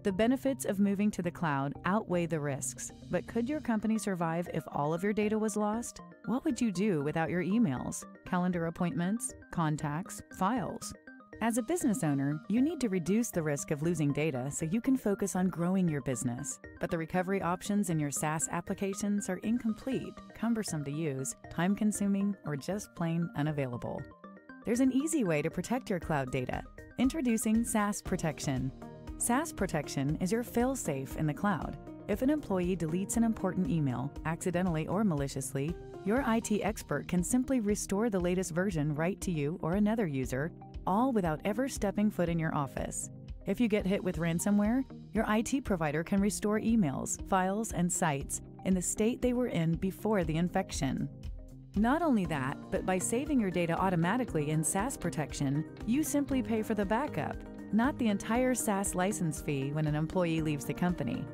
The benefits of moving to the cloud outweigh the risks, but could your company survive if all of your data was lost? What would you do without your emails, calendar appointments, contacts, files? As a business owner, you need to reduce the risk of losing data so you can focus on growing your business. But the recovery options in your SaaS applications are incomplete, cumbersome to use, time-consuming, or just plain unavailable. There's an easy way to protect your cloud data. Introducing SaaS Protection. SaaS Protection is your fail-safe in the cloud. If an employee deletes an important email, accidentally or maliciously, your IT expert can simply restore the latest version right to you or another user, all without ever stepping foot in your office. If you get hit with ransomware, your IT provider can restore emails, files, and sites in the state they were in before the infection. Not only that, but by saving your data automatically in SaaS Protection, you simply pay for the backup, not the entire SaaS license fee when an employee leaves the company.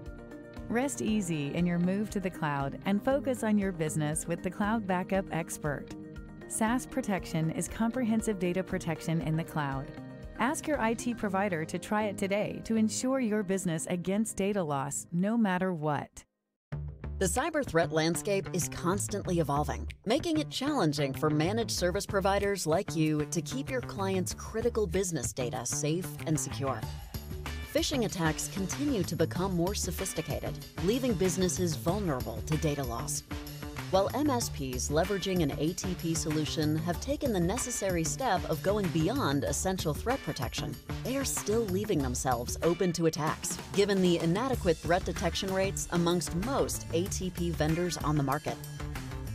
Rest easy in your move to the cloud and focus on your business with the Cloud Backup Expert. SaaS Protection is comprehensive data protection in the cloud. Ask your IT provider to try it today to ensure your business against data loss, no matter what. The cyber threat landscape is constantly evolving, making it challenging for managed service providers like you to keep your clients' critical business data safe and secure. Phishing attacks continue to become more sophisticated, leaving businesses vulnerable to data loss. While MSPs leveraging an ATP solution have taken the necessary step of going beyond essential threat protection, they are still leaving themselves open to attacks, given the inadequate threat detection rates amongst most ATP vendors on the market.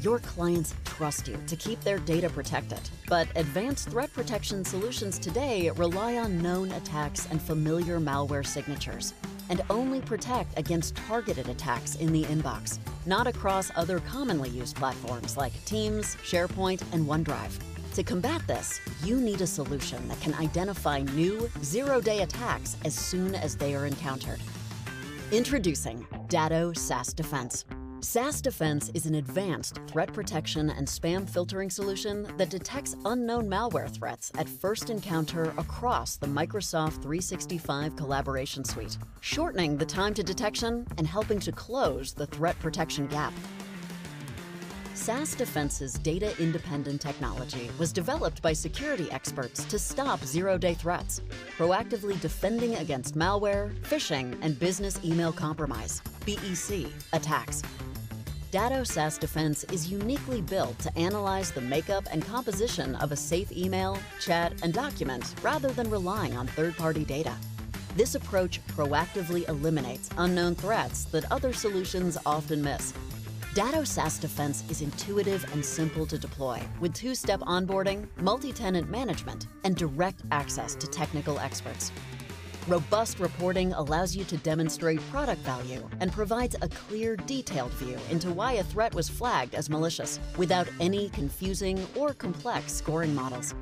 Your clients trust you to keep their data protected, but advanced threat protection solutions today rely on known attacks and familiar malware signatures, and only protect against targeted attacks in the inbox, not across other commonly used platforms like Teams, SharePoint, and OneDrive. To combat this, you need a solution that can identify new, zero-day attacks as soon as they are encountered. Introducing Datto SaaS Defense. SaaS Defense is an advanced threat protection and spam filtering solution that detects unknown malware threats at first encounter across the Microsoft 365 collaboration suite, shortening the time to detection and helping to close the threat protection gap. SaaS Defense's data-independent technology was developed by security experts to stop zero-day threats, proactively defending against malware, phishing, and business email compromise, BEC, attacks. Datto SaaS Defense is uniquely built to analyze the makeup and composition of a safe email, chat, and document rather than relying on third-party data. This approach proactively eliminates unknown threats that other solutions often miss. Datto SaaS Defense is intuitive and simple to deploy with two-step onboarding, multi-tenant management, and direct access to technical experts. Robust reporting allows you to demonstrate product value and provides a clear, detailed view into why a threat was flagged as malicious without any confusing or complex scoring models.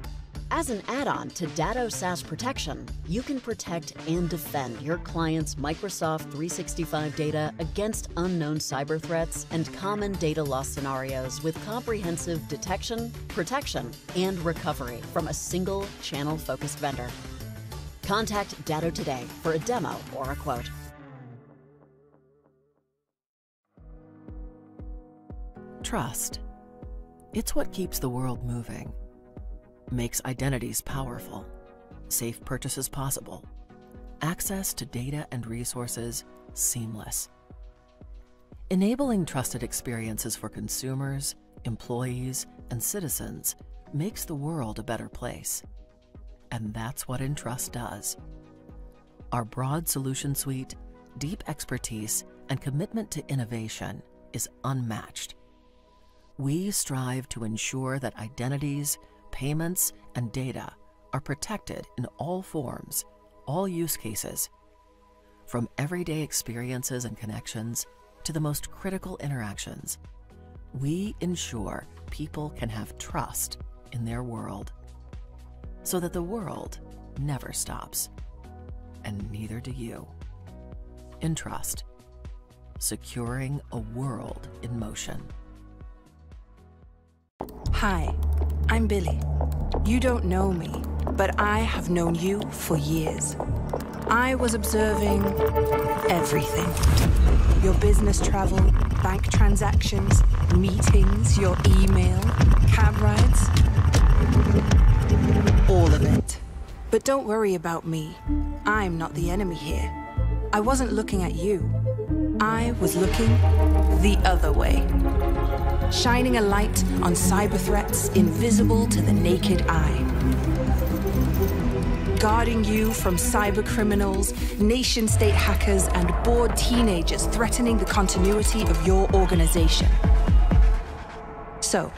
As an add-on to Datto SaaS Protection, you can protect and defend your clients' Microsoft 365 data against unknown cyber threats and common data loss scenarios with comprehensive detection, protection, and recovery from a single channel-focused vendor. Contact Datto today for a demo or a quote. Trust. It's what keeps the world moving, makes identities powerful, safe purchases possible, access to data and resources seamless. Enabling trusted experiences for consumers, employees, and citizens makes the world a better place. And that's what Entrust does. Our broad solution suite, deep expertise, and commitment to innovation is unmatched. We strive to ensure that identities, payments, and data are protected in all forms, all use cases, from everyday experiences and connections to the most critical interactions. We ensure people can have trust in their world, so that the world never stops, and neither do you. Entrust, securing a world in motion. Hi, I'm Billy. You don't know me, but I have known you for years. I was observing everything. Your business travel, bank transactions, meetings, your email, cab rides. All of it. But don't worry about me. I'm not the enemy here. I wasn't looking at you. I was looking the other way. Shining a light on cyber threats invisible to the naked eye. Guarding you from cyber criminals, nation-state hackers, and bored teenagers threatening the continuity of your organization. So,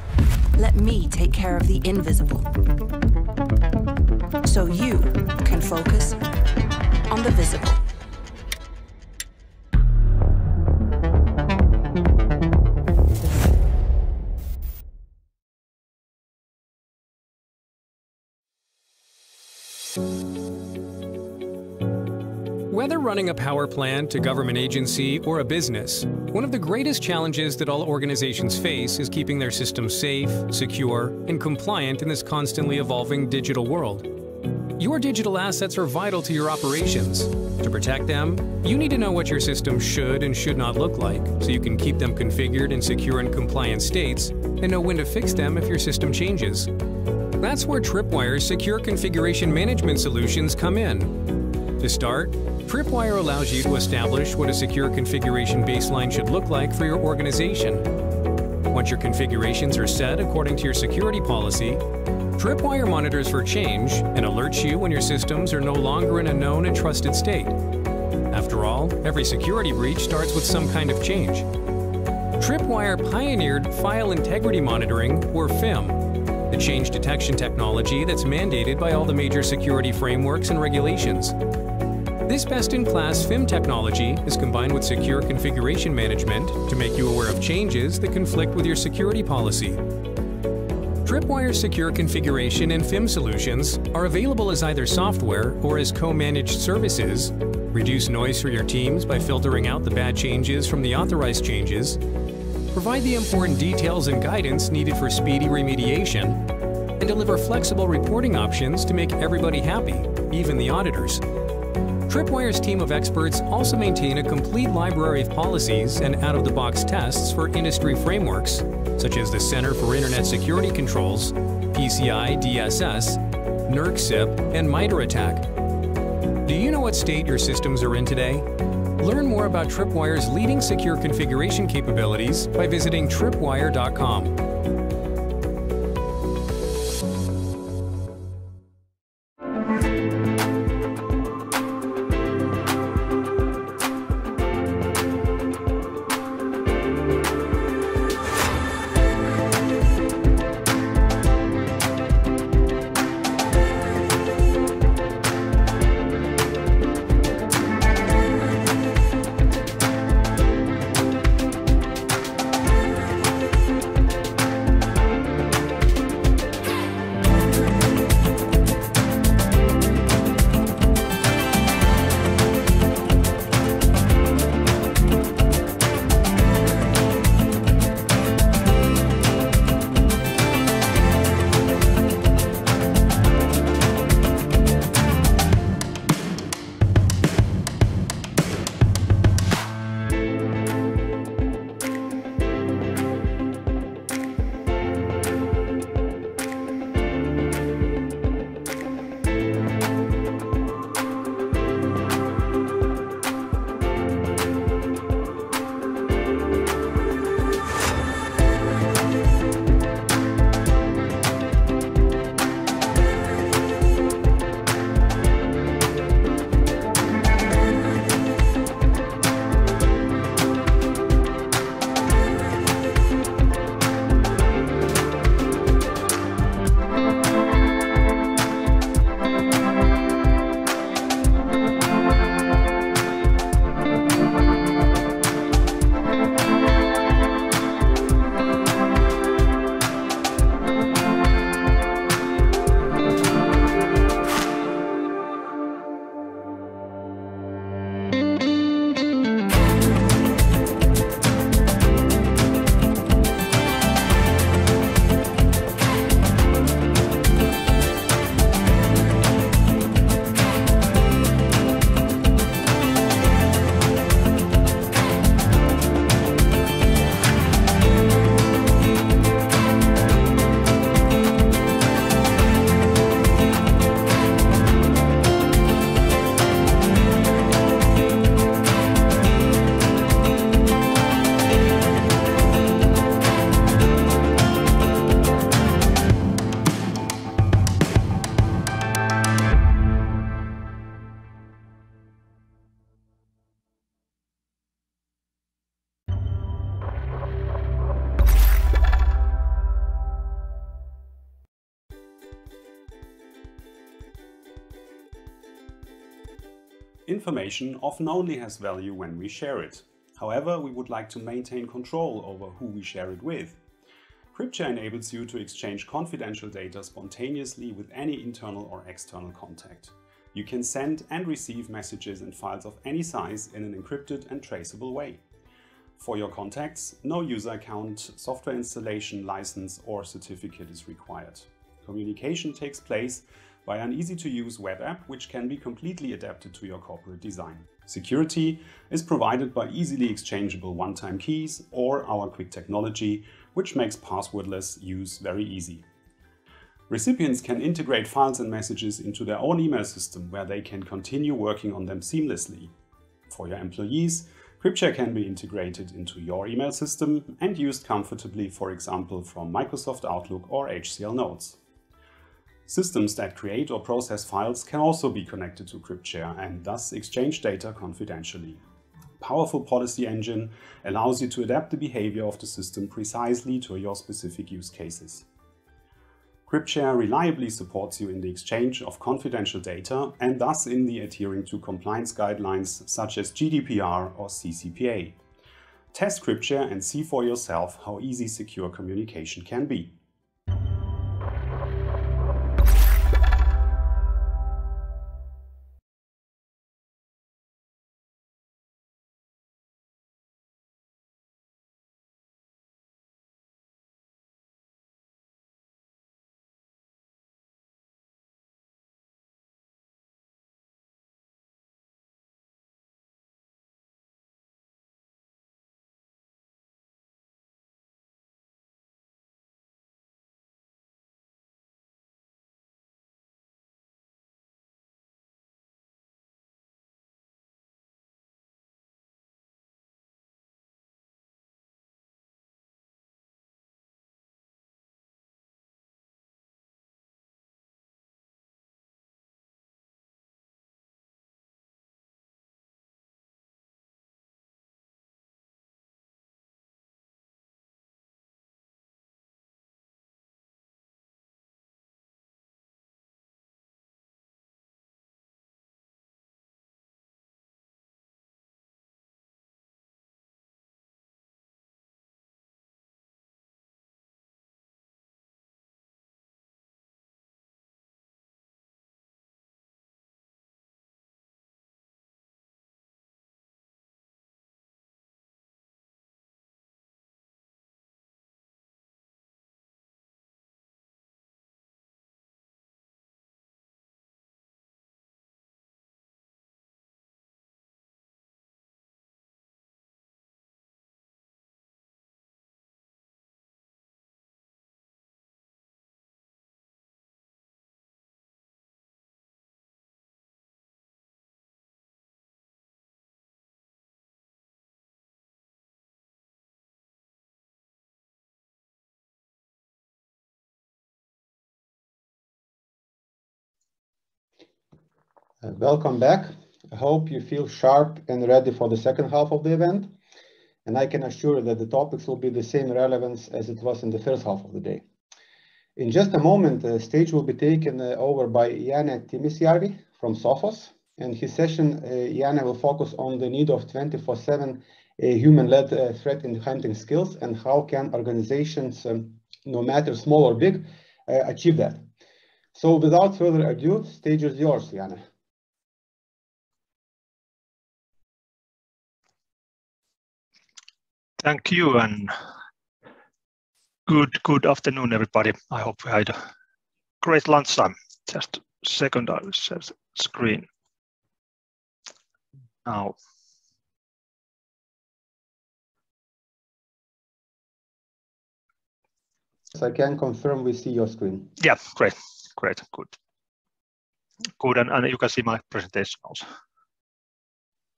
let me take care of the invisible. So you can focus on the visible. Whether running a power plant, a government agency, or a business, one of the greatest challenges that all organizations face is keeping their systems safe, secure, and compliant in this constantly evolving digital world. Your digital assets are vital to your operations. To protect them, you need to know what your system should and should not look like, so you can keep them configured in secure and compliant states, and know when to fix them if your system changes. That's where Tripwire's Secure Configuration Management Solutions come in. To start, Tripwire allows you to establish what a secure configuration baseline should look like for your organization. Once your configurations are set according to your security policy, Tripwire monitors for change and alerts you when your systems are no longer in a known and trusted state. After all, every security breach starts with some kind of change. Tripwire pioneered File Integrity Monitoring, or FIM, the change detection technology that's mandated by all the major security frameworks and regulations. This best-in-class FIM technology is combined with secure configuration management to make you aware of changes that conflict with your security policy. Tripwire's secure configuration and FIM solutions are available as either software or as co-managed services, reduce noise for your teams by filtering out the bad changes from the authorized changes, provide the important details and guidance needed for speedy remediation, and deliver flexible reporting options to make everybody happy, even the auditors. Tripwire's team of experts also maintain a complete library of policies and out-of-the-box tests for industry frameworks, such as the Center for Internet Security Controls, PCI DSS, NERC-CIP, and MITRE ATT&CK. Do you know what state your systems are in today? Learn more about Tripwire's leading secure configuration capabilities by visiting tripwire.com. Information often only has value when we share it. However, we would like to maintain control over who we share it with. CryptShare enables you to exchange confidential data spontaneously with any internal or external contact. You can send and receive messages and files of any size in an encrypted and traceable way. For your contacts, no user account, software installation, license, or certificate is required. Communication takes place via an easy-to-use web app which can be completely adapted to your corporate design. Security is provided by easily exchangeable one-time keys or our quick technology, which makes passwordless use very easy. Recipients can integrate files and messages into their own email system where they can continue working on them seamlessly. For your employees, CryptShare can be integrated into your email system and used comfortably, for example, from Microsoft Outlook or HCL Notes. Systems that create or process files can also be connected to CryptShare and thus exchange data confidentially. A powerful policy engine allows you to adapt the behavior of the system precisely to your specific use cases. CryptShare reliably supports you in the exchange of confidential data and thus in the adhering to compliance guidelines such as GDPR or CCPA. Test CryptShare and see for yourself how easy secure communication can be. Welcome back. I hope you feel sharp and ready for the second half of the event. And I can assure you that the topics will be the same relevance as it was in the first half of the day. In just a moment, the stage will be taken over by Janne Timisjärvi from Sophos. And his session, Janne will focus on the need of 24/7 human-led threat hunting skills and how can organizations, no matter small or big, achieve that. So without further ado, stage is yours, Janne. Thank you and good afternoon, everybody. I hope we had a great lunchtime. Just a second, I will share the screen. Now, I can confirm we see your screen. Yeah, great, good, and you can see my presentation also.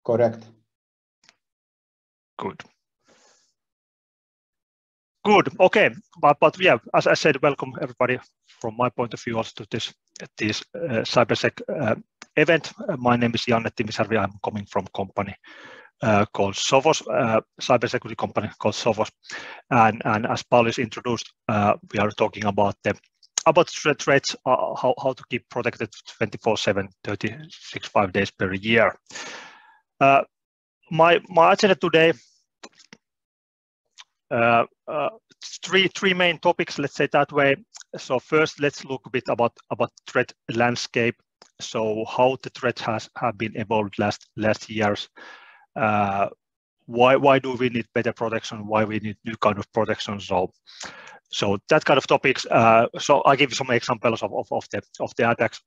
Correct. Good. Okay, but yeah, as I said, welcome everybody from my point of view also to this CyberSec event. My name is Janne Timisjärvi. I'm coming from company called Sophos, cybersecurity company called Sophos, and as Paulis introduced, we are talking about the about threats, how to keep protected 24/7, 365 days per year. My agenda today, three main topics, let's say that way. So first, let's look a bit about threat landscape. So how the threats have been evolved last years. Why do we need better protection? Why we need new kind of protection? So that kind of topics. So I give you some examples of the attacks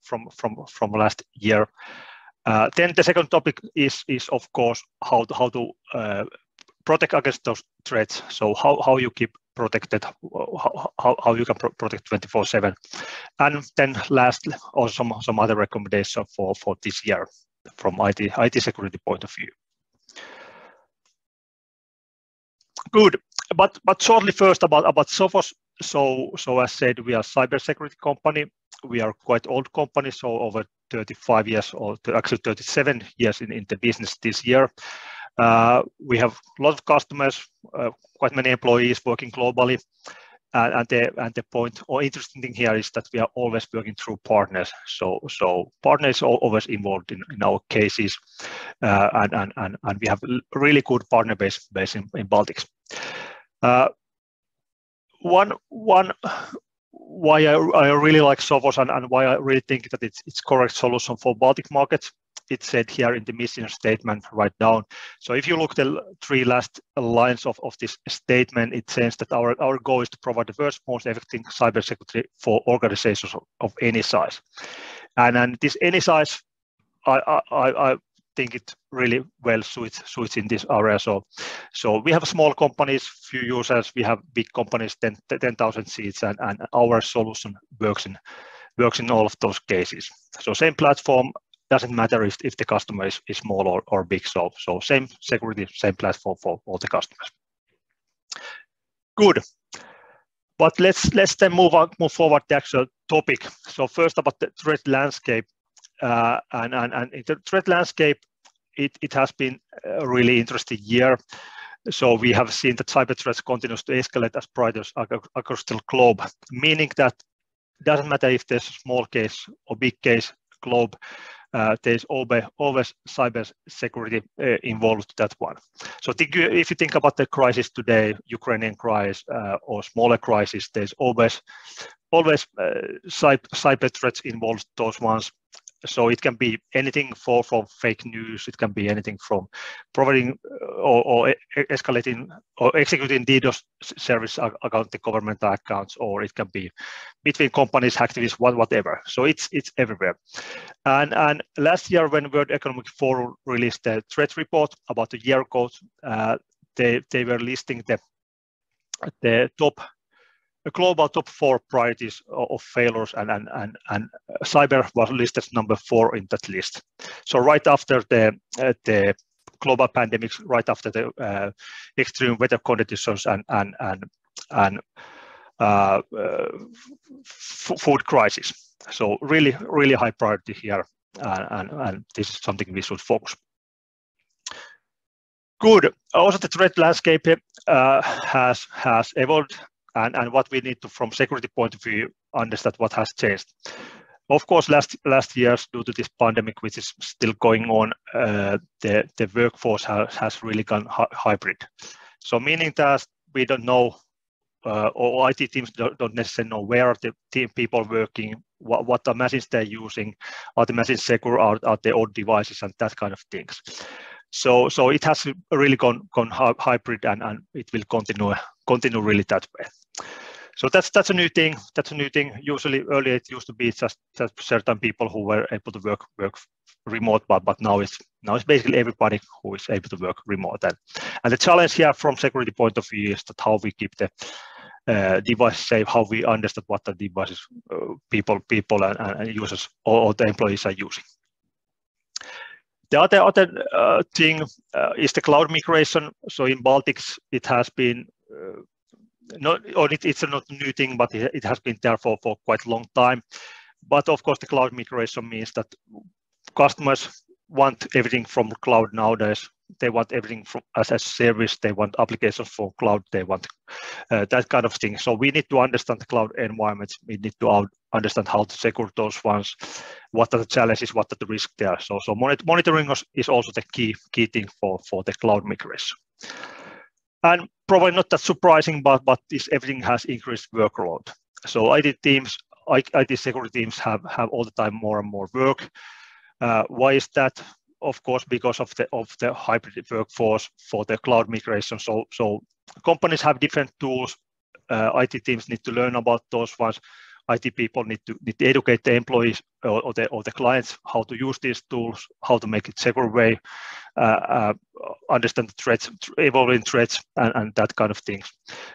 from last year. Then the second topic is of course how to protect against those threats. So how you keep protected, how you can protect 24/7, and then last also some other recommendations for this year from IT security point of view. Good, but shortly first about Sophos. So as said, we are a cybersecurity company. We are quite old company, so over 35 years, or actually 37 years in the business this year. We have a lot of customers, quite many employees working globally, and the point or interesting thing here is that we are always working through partners. So partners are always involved in our cases, and we have a really good partner base in Baltics. One why I really like Sophos and why I really think that it's correct solution for Baltic markets. It's said here in the mission statement right down. So if you look at the three last lines of this statement, it says that our goal is to provide the world's most effective cybersecurity for organizations of any size. And this any size, I think it really well suits in this area. So we have small companies, few users. We have big companies, 10,000 seats, and our solution works in all of those cases. So same platform. Doesn't matter if the customer is small or big, so same security, same platform for all the customers. Good, but let's then move forward to the actual topic. So first about the threat landscape, and in the threat landscape, it has been a really interesting year. So we have seen that cyber threats continues to escalate as priorities across the globe, meaning that it doesn't matter if there's a small case or big case globe. There's always cyber security involved that one. So if you think about the crisis today, Ukrainian crisis or smaller crisis, there's always cyber threats involved, those ones. So it can be anything from fake news, it can be anything from providing or escalating or executing DDoS service against the government accounts, or it can be between companies, activities, whatever. So it's everywhere. And last year when World Economic Forum released the threat report about a year ago, they were listing the global top 4 priorities of failures, and cyber was listed number 4 in that list. So right after the global pandemics, right after the extreme weather conditions and food crisis. So really high priority here, and this is something we should focus. Good. Also, the threat landscape has evolved. And what we need to, from security point of view, understand what has changed. Of course, last years, due to this pandemic, which is still going on, the workforce has really gone hybrid. So meaning that we don't know, or IT teams don't necessarily know where are the team people working, what the machines they're using, are the machines secure, are their own devices, and that kind of things. So it has really gone hybrid, and it will continue really that way. So that's a new thing. That's a new thing. Usually earlier it used to be just certain people who were able to work remote, but now it's basically everybody who is able to work remote. And the challenge here from security point of view is that how we keep the device safe, how we understand what the devices people and users or the employees are using. The other thing is the cloud migration. So in Baltics, it has been it's not a new thing, but it has been there for quite a long time. But of course, the cloud migration means that customers want everything from cloud nowadays. they want everything from as a service, they want applications for cloud, they want that kind of thing. So we need to understand the cloud environments, we need to understand how to secure those ones, what are the challenges, what are the risks there. So monitoring is also the key thing for the cloud migration. And probably not that surprising, but everything has increased workload. So IT security teams have all the time more and more work. Why is that? Of course, because of the hybrid workforce for the cloud migration. So companies have different tools. IT teams need to learn about those ones. IT people need to educate the employees or the clients how to use these tools, how to make it secure way, understand the threats, evolving threats, and that kind of things.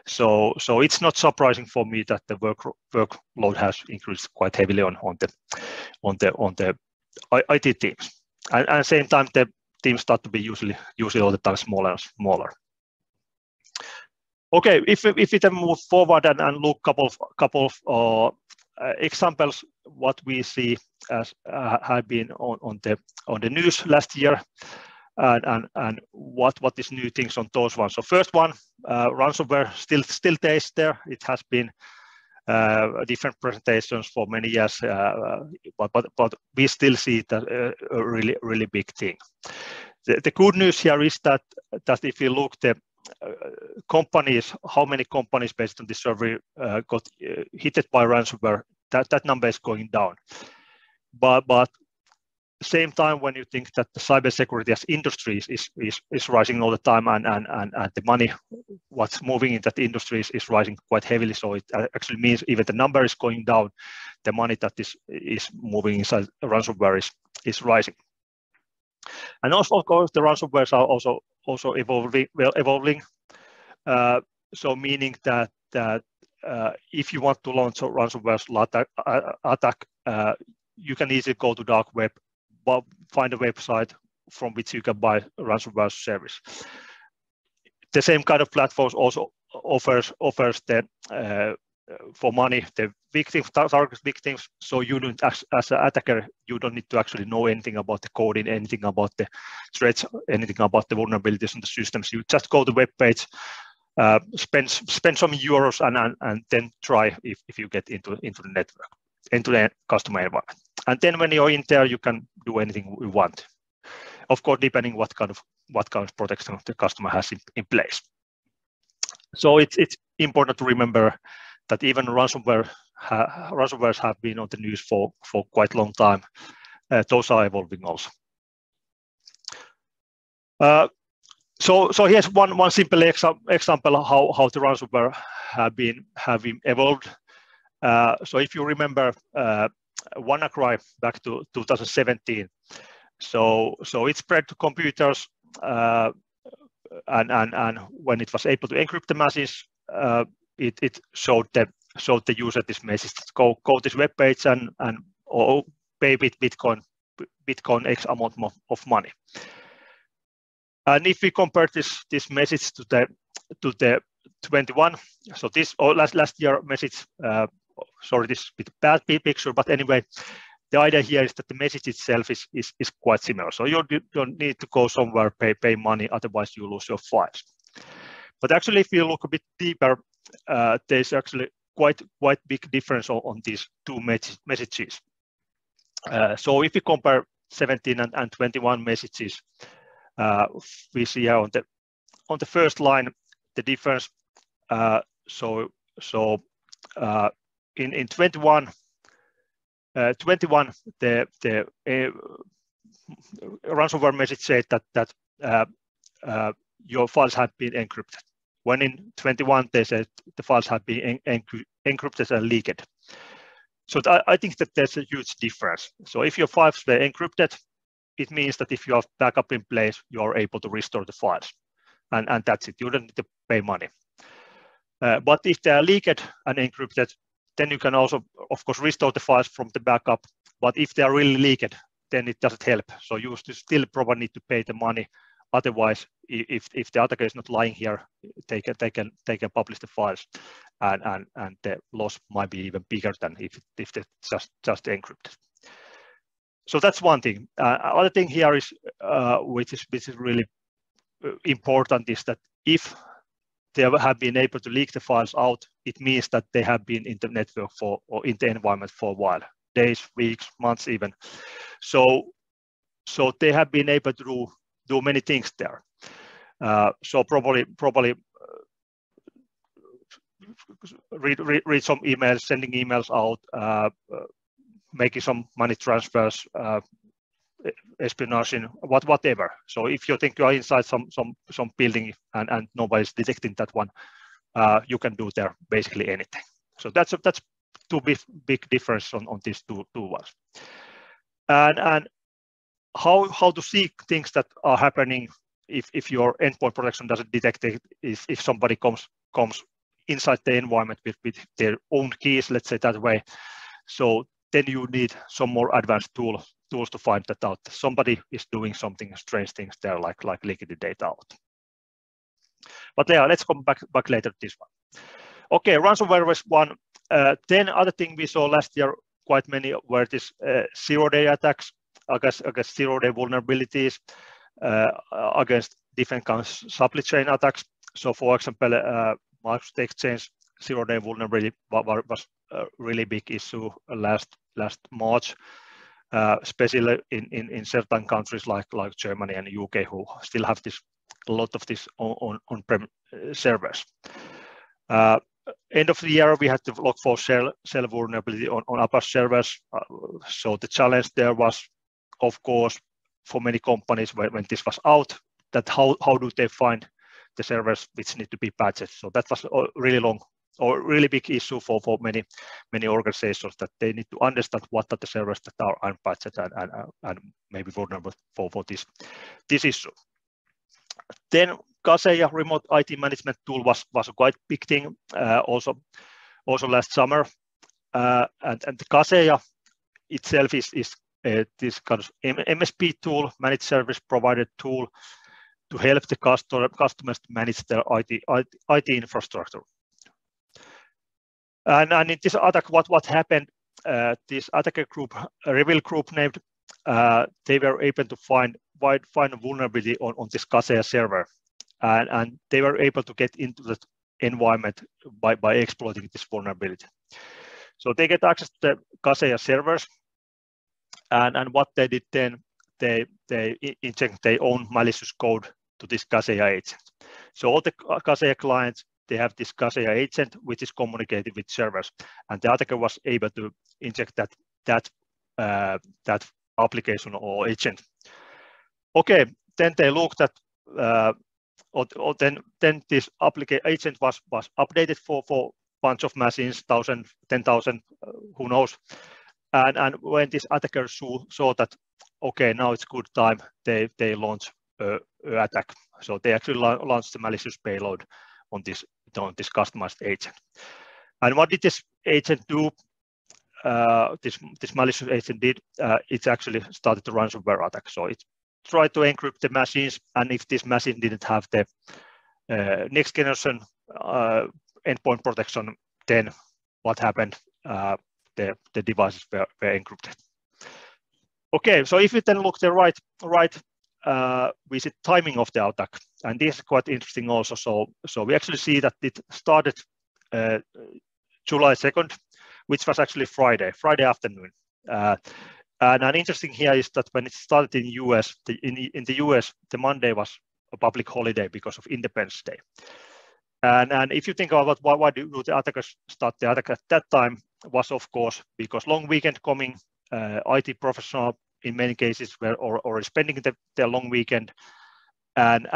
So it's not surprising for me that the workload has increased quite heavily on the IT teams. And at the same time, the teams start to be usually all the time smaller and smaller. Okay, if we then move forward and look couple of examples, what we see as have been on the news last year, and what is new things on those ones. So first one, ransomware still stays there. It has been different presentations for many years, but we still see it as a really big thing. The good news here is that if you look the companies, how many companies based on the survey got hit by ransomware, that number is going down. But same time, when you think that the cybersecurity as industries is rising all the time, and the money what's moving in that industry is rising quite heavily, so it actually means even the number is going down, the money that is moving inside ransomware is rising. And also, of course, the ransomwares are also evolving. So meaning that if you want to launch a ransomware attack, you can easily go to dark web, but find a website from which you can buy a ransomware service. The same kind of platforms also offers the for money the victims, target victims. So you don't, as an attacker, you don't need to actually know anything about the coding, anything about the threats, anything about the vulnerabilities in the systems. You just go to the web page, spend some euros, and then try if you get into the network, into the customer environment. And then when you're in there, you can do anything you want. Of course, depending what kind of protection the customer has in place. So it's important to remember that even ransomwares have been on the news for quite a long time. Those are evolving also. So here's one simple example how the ransomware have been evolved. So if you remember WannaCry back to 2017, so it spread to computers, and when it was able to encrypt the machines, it showed the user this message: go this web page and or pay with Bitcoin X amount of money. And if we compare this message to the 21, so this last year message, sorry, this is a bit bad picture, but anyway, the idea here is that the message itself is quite similar. So you don't need to go somewhere, pay money, otherwise you lose your files. But actually, if you look a bit deeper, there's actually quite big difference on these two messages. So if you compare 17 and 21 messages, we see here on the first line the difference. So in 21, the ransomware message said that your files have been encrypted. When in 21 they said the files have been encrypted and leaked. So I think that there's a huge difference. So if your files were encrypted, it means that if you have backup in place, you are able to restore the files, and that's it. You don't need to pay money. But if they are leaked and encrypted, then you can also, of course, restore the files from the backup. But if they are really leaked, then it doesn't help. So you still probably need to pay the money. Otherwise, if the attacker is not lying here, they can publish the files, and the loss might be even bigger than if they just encrypted. So that's one thing. Other thing here is which is really important is that if they have been able to leak the files out, it means that they have been in the network for or in the environment for a while, days, weeks, months even. So they have been able to do many things there. So probably read some emails, sending emails out, making some money transfers, espionage, whatever. So if you think you are inside some building and nobody's detecting that one, you can do there basically anything. So that's two big difference on these two ones. And how to see things that are happening if your endpoint protection doesn't detect it, is if somebody comes inside the environment with their own keys, let's say that way. So then you need some more advanced tools to find that out. Somebody is doing something strange things there, like leaking the data out. But yeah, let's come back later to this one. Okay, ransomware was one. Then other thing we saw last year, quite many were these zero-day attacks against zero-day vulnerabilities, against different kinds of supply chain attacks. So for example, Microsoft Exchange zero-day vulnerability was a really big issue last March, especially in certain countries like Germany and UK, who still have a lot of this on-prem servers. End of the year, we had the Log4Shell vulnerability on Apache servers. So the challenge there was, of course, for many companies when this was out, that how do they find the servers which need to be patched. So that was a really long or really big issue for many organizations, that they need to understand what are the servers that are unpatched and maybe vulnerable for this issue. Then Kaseya remote IT management tool was a quite big thing also last summer, and the Kaseya itself is this kind of MSP tool, managed service provider tool, to help the customers to manage their IT infrastructure. And in this attack, what happened? This attacker group, a rebel group named, they were able to find a vulnerability on this Kaseya server, and they were able to get into the environment by exploiting this vulnerability. So they get access to the Kaseya servers, and what they did then, they inject their own malicious code to this Kaseya agent. So all the Kaseya clients, they have this Kaseya agent which is communicating with servers, and the attacker was able to inject that application or agent. Okay, then they looked at, then this agent was updated for a bunch of machines, 1,000, 10,000, who knows. And when this attacker saw that, okay, now it's good time, they launch an attack. So they actually launched the malicious payload on this customized agent. And what did this agent do? This malicious agent did, it actually started the ransomware attack. So it tried to encrypt the machines, and if this machine didn't have the next generation endpoint protection, then what happened? The devices were encrypted. Okay, so if we then look the right, we see timing of the attack, and this is quite interesting also. So we actually see that it started July 2nd, which was actually Friday afternoon. And interesting here is that when it started in US, in the US, the Monday was a public holiday because of Independence Day. And if you think about why do the attackers start the attack at that time, was of course because long weekend coming, IT professional in many cases were or spending their long weekend, and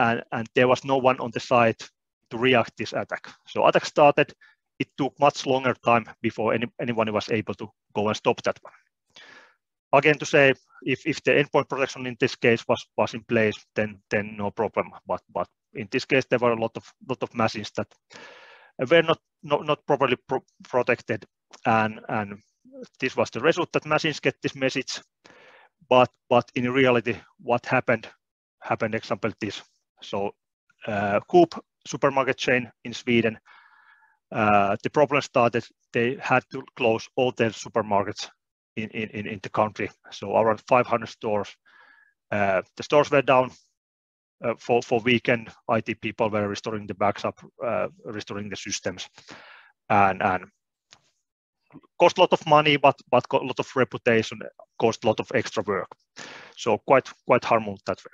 there was no one on the site to react this attack. So attack started. It took much longer time before anyone was able to go and stop that one. Again, to say, if the endpoint protection in this case was in place, then no problem. But in this case, there were a lot of machines that were not properly protected, and this was the result, that machines get this message. But in reality, what happened? Example this. So Coop supermarket chain in Sweden. The problem started. They had to close all their supermarkets in the country. So around 500 stores. The stores were down. for weekend, IT people were restoring the backup, restoring the systems, and cost a lot of money, but got a lot of reputation, cost a lot of extra work. So quite harmful that way.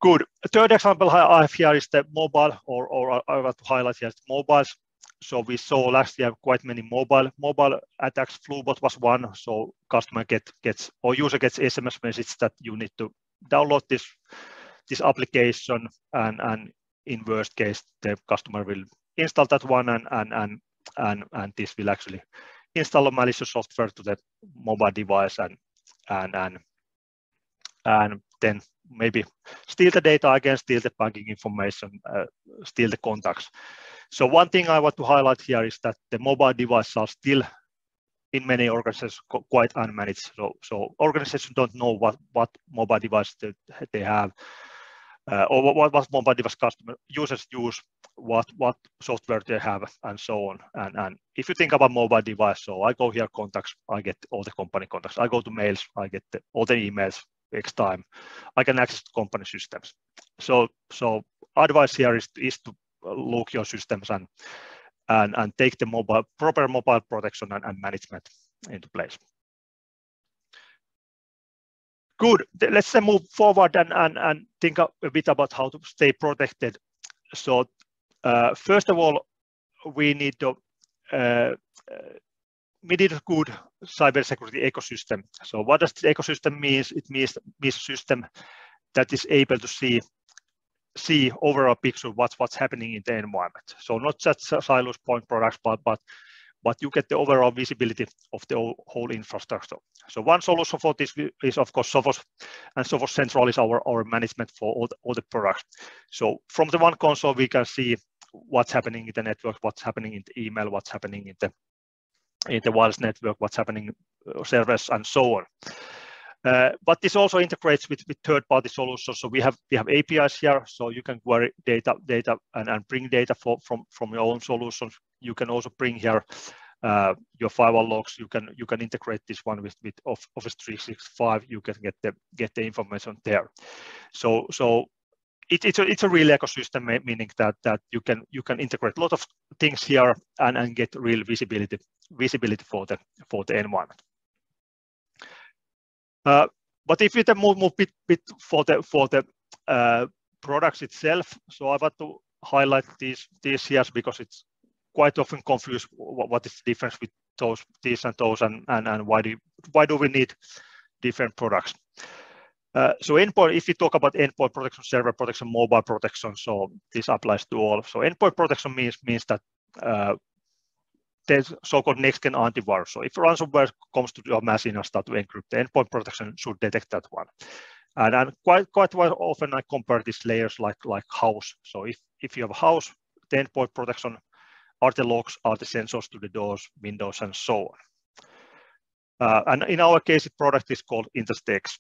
Good. A third example I have here is the mobile, or I want to highlight here mobiles. So we saw last year quite many mobile attacks. Flubot was one. So customer gets or user gets SMS message that you need to download this application, and in worst case the customer will install that one, and this will actually install a malicious software to the mobile device, and then maybe steal the data again, steal the banking information, steal the contacts. So one thing I want to highlight here is that the mobile devices are still in many organizations quite unmanaged. So organizations don't know what mobile device they have, or what mobile device customer users use, what software they have, and so on. And if you think about mobile device, so I go here contacts, I get all the company contacts. I go to mails, I get all the emails X time. I can access company systems. So advice here is to look your systems and take the proper mobile protection and management into place. Good. Let's move forward and think a bit about how to stay protected. So first of all, we need a good cybersecurity ecosystem. So what does the ecosystem mean? It means a system that is able to see overall picture what's happening in the environment. So not just silos, point products, but you get the overall visibility of the whole infrastructure. So one solution for this is of course Sophos, and Sophos Central is our management for all the products. So from the one console we can see what's happening in the network, what's happening in the email, what's happening in the wireless network, what's happening servers, and so on. But this also integrates with third-party solutions. So we have APIs here, so you can query data and bring data from your own solutions. You can also bring here your firewall logs. You can integrate this one with Office 365. You can get the information there. So it's a real ecosystem, meaning that you can integrate a lot of things here and get real visibility for the environment. But if we then move bit for the products itself, so I want to highlight these here because it's quite often confused what is the difference with these and those, and why do we need different products. So endpoint, if we talk about endpoint protection, server protection, mobile protection, so this applies to all. So endpoint protection means that there's so-called next-gen antivirus. So if ransomware comes to your machine and start to encrypt, the endpoint protection should detect that one. And quite often I compare these layers like house. So if you have a house, the endpoint protection are the locks, are the sensors to the doors, windows, and so on. And in our case, the product is called Interstex.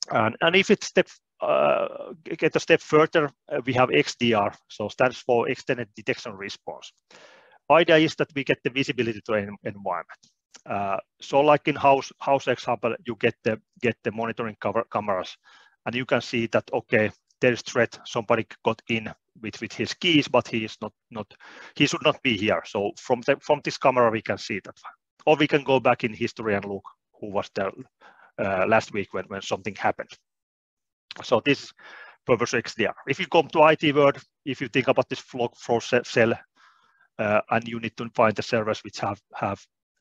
And if it's get a step further, we have XDR, so stands for Extended Detection Response. Idea is that we get the visibility to an environment. So like in house example, you get the monitoring cameras, and you can see that okay, there is threat. Somebody got in with his keys, but he is not. He should not be here. So from this camera we can see that, or we can go back in history and look who was there last week when something happened. So this is purpose of XDR. If you come to IT world, if you think about this flow cell. And you need to find the servers which have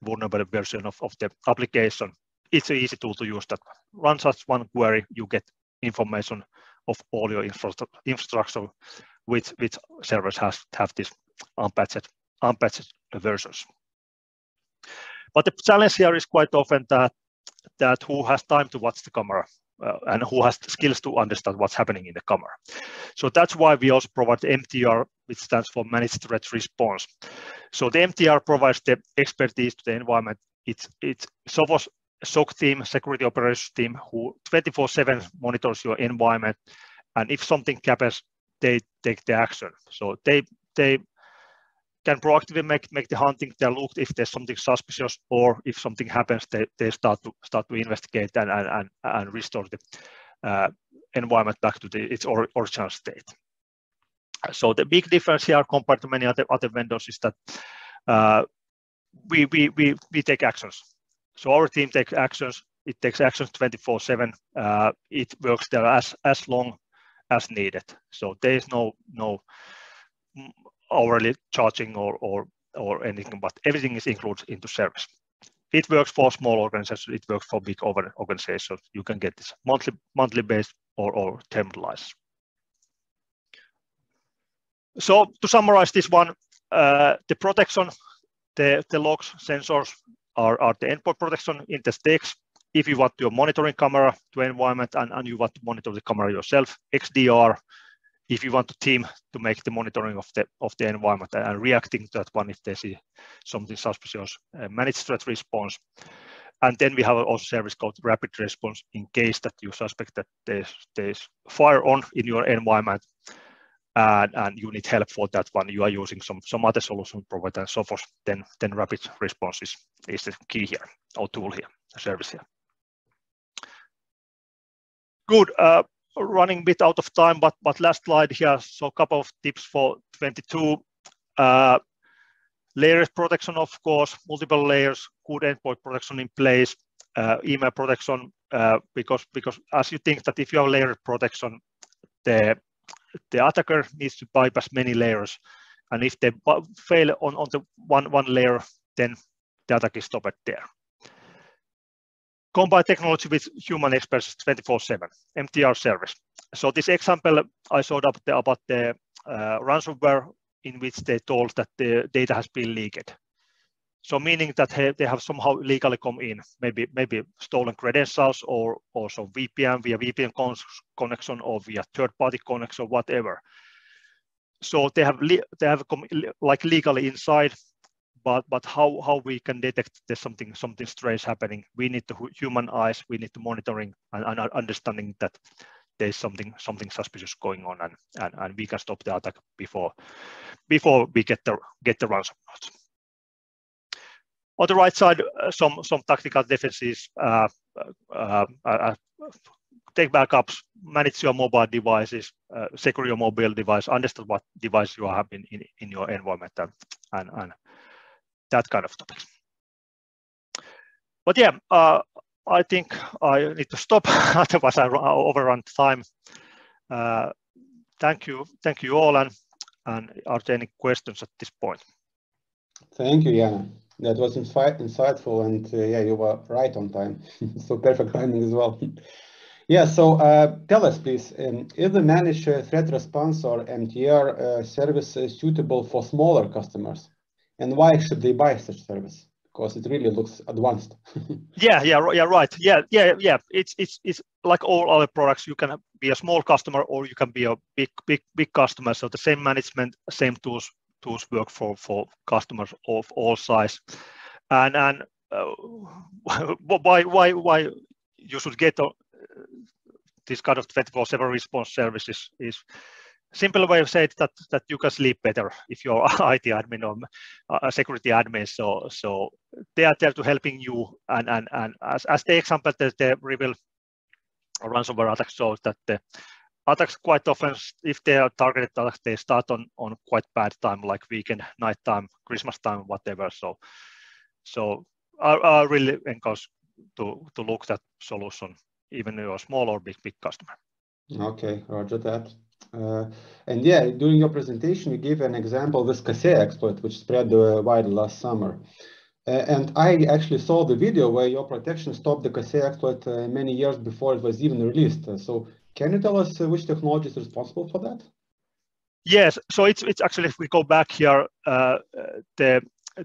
vulnerable version of the application. It's an easy tool to use that. Run such one query, you get information of all your infrastructure, which servers have this unpatched versions. But the challenge here is quite often that who has time to watch the camera and who has the skills to understand what's happening in the camera. So that's why we also provide the MTR, which stands for Managed Threat Response. So the MTR provides the expertise to the environment. It's Sophos SOC team, security operations team, who 24/7 monitors your environment, and if something happens, they take the action. So they can proactively make the hunting. They look if there's something suspicious, or if something happens, they start to investigate and restore the environment back to its original state. So the big difference here compared to many other vendors is that we take actions. So our team takes actions. It takes actions 24/7. It works there as long as needed. So there is no hourly charging or anything, but everything is included into service. It works for small organizations. It works for big organizations. You can get this monthly based or terminalized. So to summarize this one, the protection, the logs, sensors are the endpoint protection in the stakes. If you want your monitoring camera to environment and you want to monitor the camera yourself, XDR. If you want to team to make the monitoring of the environment and reacting to that one if they see something suspicious, managed threat response. And then we have also service called rapid response in case that you suspect that there's fire on in your environment and you need help for that one. You are using some other solution provider than Sophos, then rapid response is the key here, or tool here, the service here. Good. Running a bit out of time, but last slide here. So a couple of tips for 22. Layers protection, of course, multiple layers, good endpoint protection in place, email protection, because as you think that if you have layer protection, the attacker needs to bypass many layers, and if they fail on the one layer, then the attack is stopped there. Combine technology with human experts 24/7, MTR service. So this example I showed up about the ransomware in which they told that the data has been leaked. So meaning that they have somehow legally come in, maybe stolen credentials or some VPN via VPN connection or via third-party connection, whatever. So they have come like legally inside. But how we can detect there's something strange happening? We need the human eyes. We need the monitoring and understanding that there's something suspicious going on, and we can stop the attack before we get the ransomware. On the right side, some tactical defenses. Take backups, manage your mobile devices, secure your mobile device, understand what device you have in your environment, and that kind of topics. But yeah, I think I need to stop, otherwise I overrun time. Thank you all, and are there any questions at this point? Thank you, Jana. That was insightful, and yeah, you were right on time. So perfect timing as well. Yeah, so tell us, please, is the managed threat response or MTR service suitable for smaller customers? And why should they buy such service? Because it really looks advanced. Yeah, right. Yeah. It's like all other products. You can be a small customer or you can be a big customer. So the same management, same tools work for customers of all size. And why you should get this kind of 24/7 response services is simple way of saying that you can sleep better if you're IT admin or a security admin. So they are there to helping you. And as the example, the reveal ransomware attack shows that the attacks quite often, if they are targeted attacks, they start on quite bad time, like weekend, night time, Christmas time, whatever. So I really encourage to look at solution, even if you're a small or big customer. Okay, roger that. And yeah, during your presentation, you gave an example of this Kaseya exploit, which spread wide last summer. And I actually saw the video where your protection stopped the Kaseya exploit many years before it was even released. So can you tell us which technology is responsible for that? Yes, so it's actually, if we go back here, the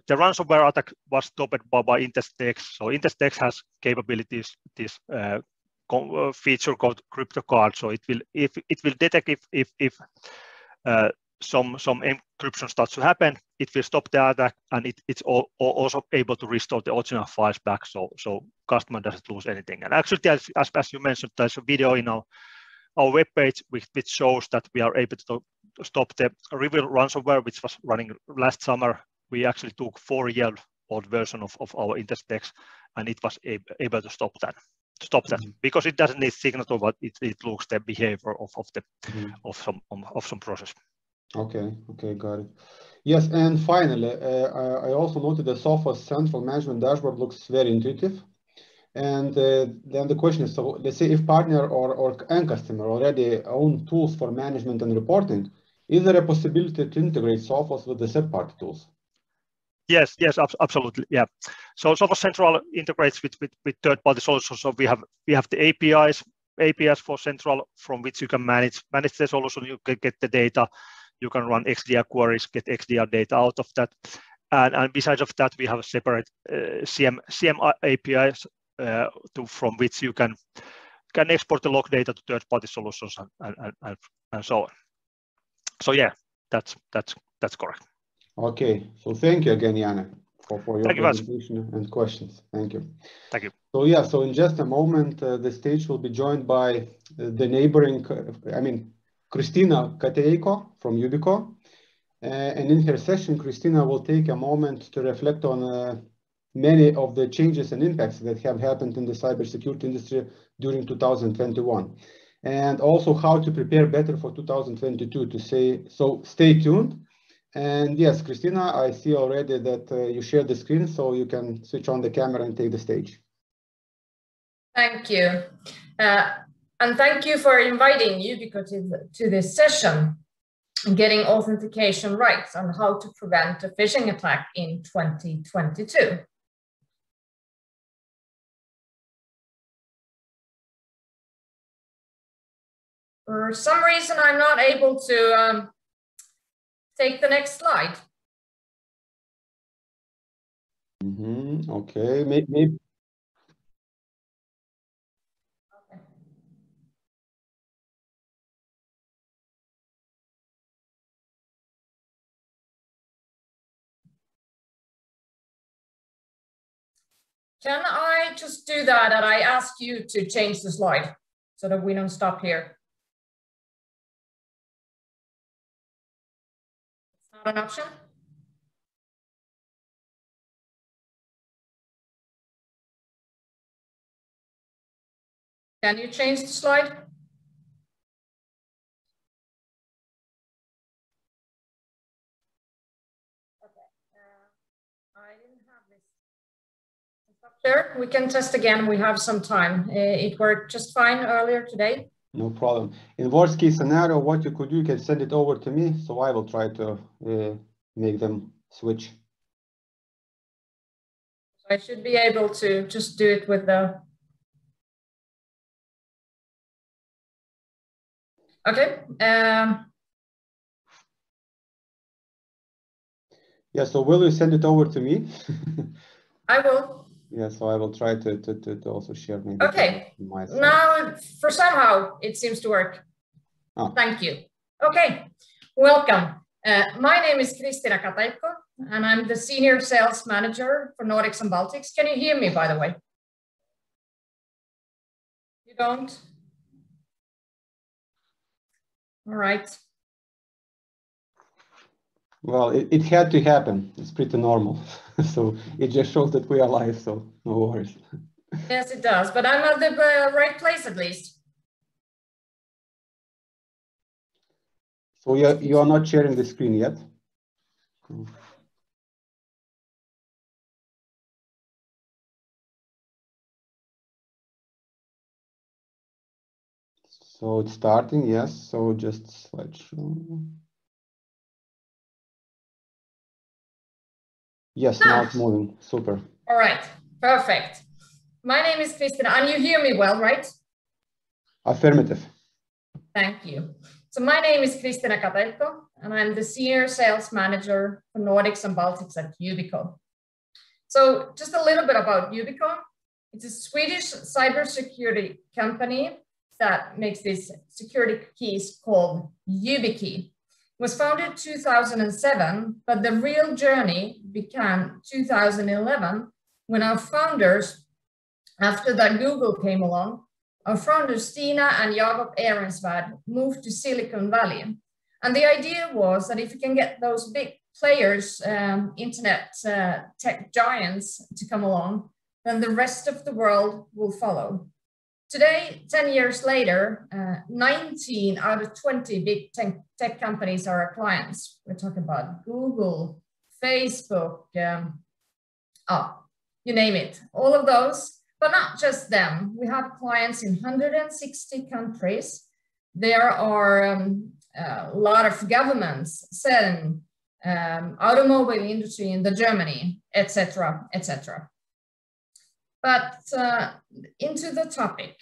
ransomware attack was stopped by Intestex. So Intestex has capabilities, this feature called CryptoCard. So it will detect if some encryption starts to happen, it will stop the attack, and it's also able to restore the original files back, so customer doesn't lose anything. And actually, as you mentioned, there's a video in our webpage which shows that we are able to stop the reveal ransomware, which was running last summer. We actually took 4-year-old version of our Intestex, and it was able to stop that. stop that, because it doesn't need signature, but it looks the behavior of some process. Okay, got it. Yes, and finally, I also noted the Sophos central management dashboard looks very intuitive. And then the question is, so let's say if partner or end customer already own tools for management and reporting, is there a possibility to integrate Sophos with the third-party tools? Yes, absolutely. Yeah. So Sophos Central integrates with third-party solutions. So we have the APIs for Central from which you can manage the solution. You can get the data. You can run XDR queries, get XDR data out of that. And besides of that, we have a separate CM APIs from which you can export the log data to third-party solutions and so on. So yeah, that's correct. Okay, so thank you again, Janne, for your presentation and questions. Thank you. Thank you. So yeah, so in just a moment, the stage will be joined by the neighboring, Christina Kateiko from Yubico. And in her session, Christina will take a moment to reflect on many of the changes and impacts that have happened in the cybersecurity industry during 2021. And also how to prepare better for 2022 to say, so stay tuned. And yes, Christina, I see already that you shared the screen, so you can switch on the camera and take the stage. Thank you. And thank you for inviting Yubico to this session, getting authentication right on how to prevent a phishing attack in 2022. For some reason, I'm not able to take the next slide. Okay, maybe. Okay. Can I just do that and I ask you to change the slide so that we don't stop here? It's not an option? Can you change the slide? Okay. I didn't have this. Sure, we can test again. We have some time. It worked just fine earlier today. No problem. In worst case scenario, what you could do, you can send it over to me, so I will try to make them switch. I should be able to just do it with the. Okay. Yeah, so will you send it over to me? I will. Yeah, so I will try to also share maybe. Okay. Now, for somehow, it seems to work. Oh. Thank you. Okay, welcome. My name is Christina Kateiko, and I'm the Senior Sales Manager for Nordics and Baltics. Can you hear me, by the way? You don't? All right. Well, it had to happen. It's pretty normal. So it just shows that we are live, so no worries. Yes, it does, but I'm at the right place at least. So you are not sharing the screen yet? So it's starting, yes. So just slideshow. Yes, now it's moving. Super. All right, perfect. My name is Christina, and you hear me well, right? Affirmative. Thank you. So my name is Christina Kateiko, and I'm the Senior Sales Manager for Nordics and Baltics at Yubico. So just a little bit about Yubico. It's a Swedish cybersecurity company that makes these security keys called YubiKey. It was founded 2007, but the real journey began 2011 when our founders, after that Google came along, our founders Stina and Jakob Ehrensvärd moved to Silicon Valley. And the idea was that if you can get those big players, internet tech giants to come along, then the rest of the world will follow. Today, 10 years later, 19 out of 20 big tech companies are our clients. We're talking about Google, Facebook, you name it, all of those, but not just them. We have clients in 160 countries. There are a lot of governments, CERN, automobile industry in Germany, etc., etc. But into the topic.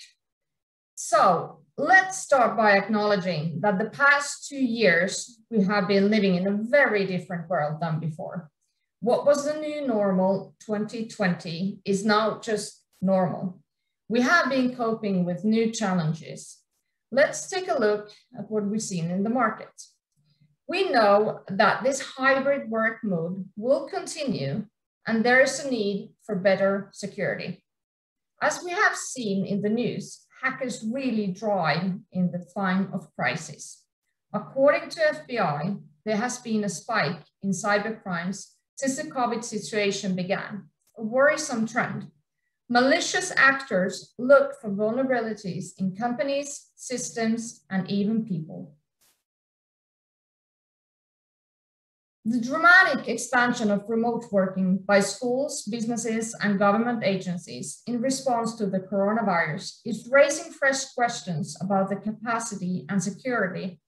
So let's start by acknowledging that the past 2 years, we have been living in a very different world than before. What was the new normal 2020 is now just normal. We have been coping with new challenges. Let's take a look at what we've seen in the market. We know that this hybrid work mode will continue, and there is a need for better security. As we have seen in the news, hackers really drive in the time of crisis. According to FBI, there has been a spike in cybercrimes since the COVID situation began, a worrisome trend. Malicious actors look for vulnerabilities in companies, systems, and even people. The dramatic expansion of remote working by schools, businesses, and government agencies in response to the coronavirus is raising fresh questions about the capacity and security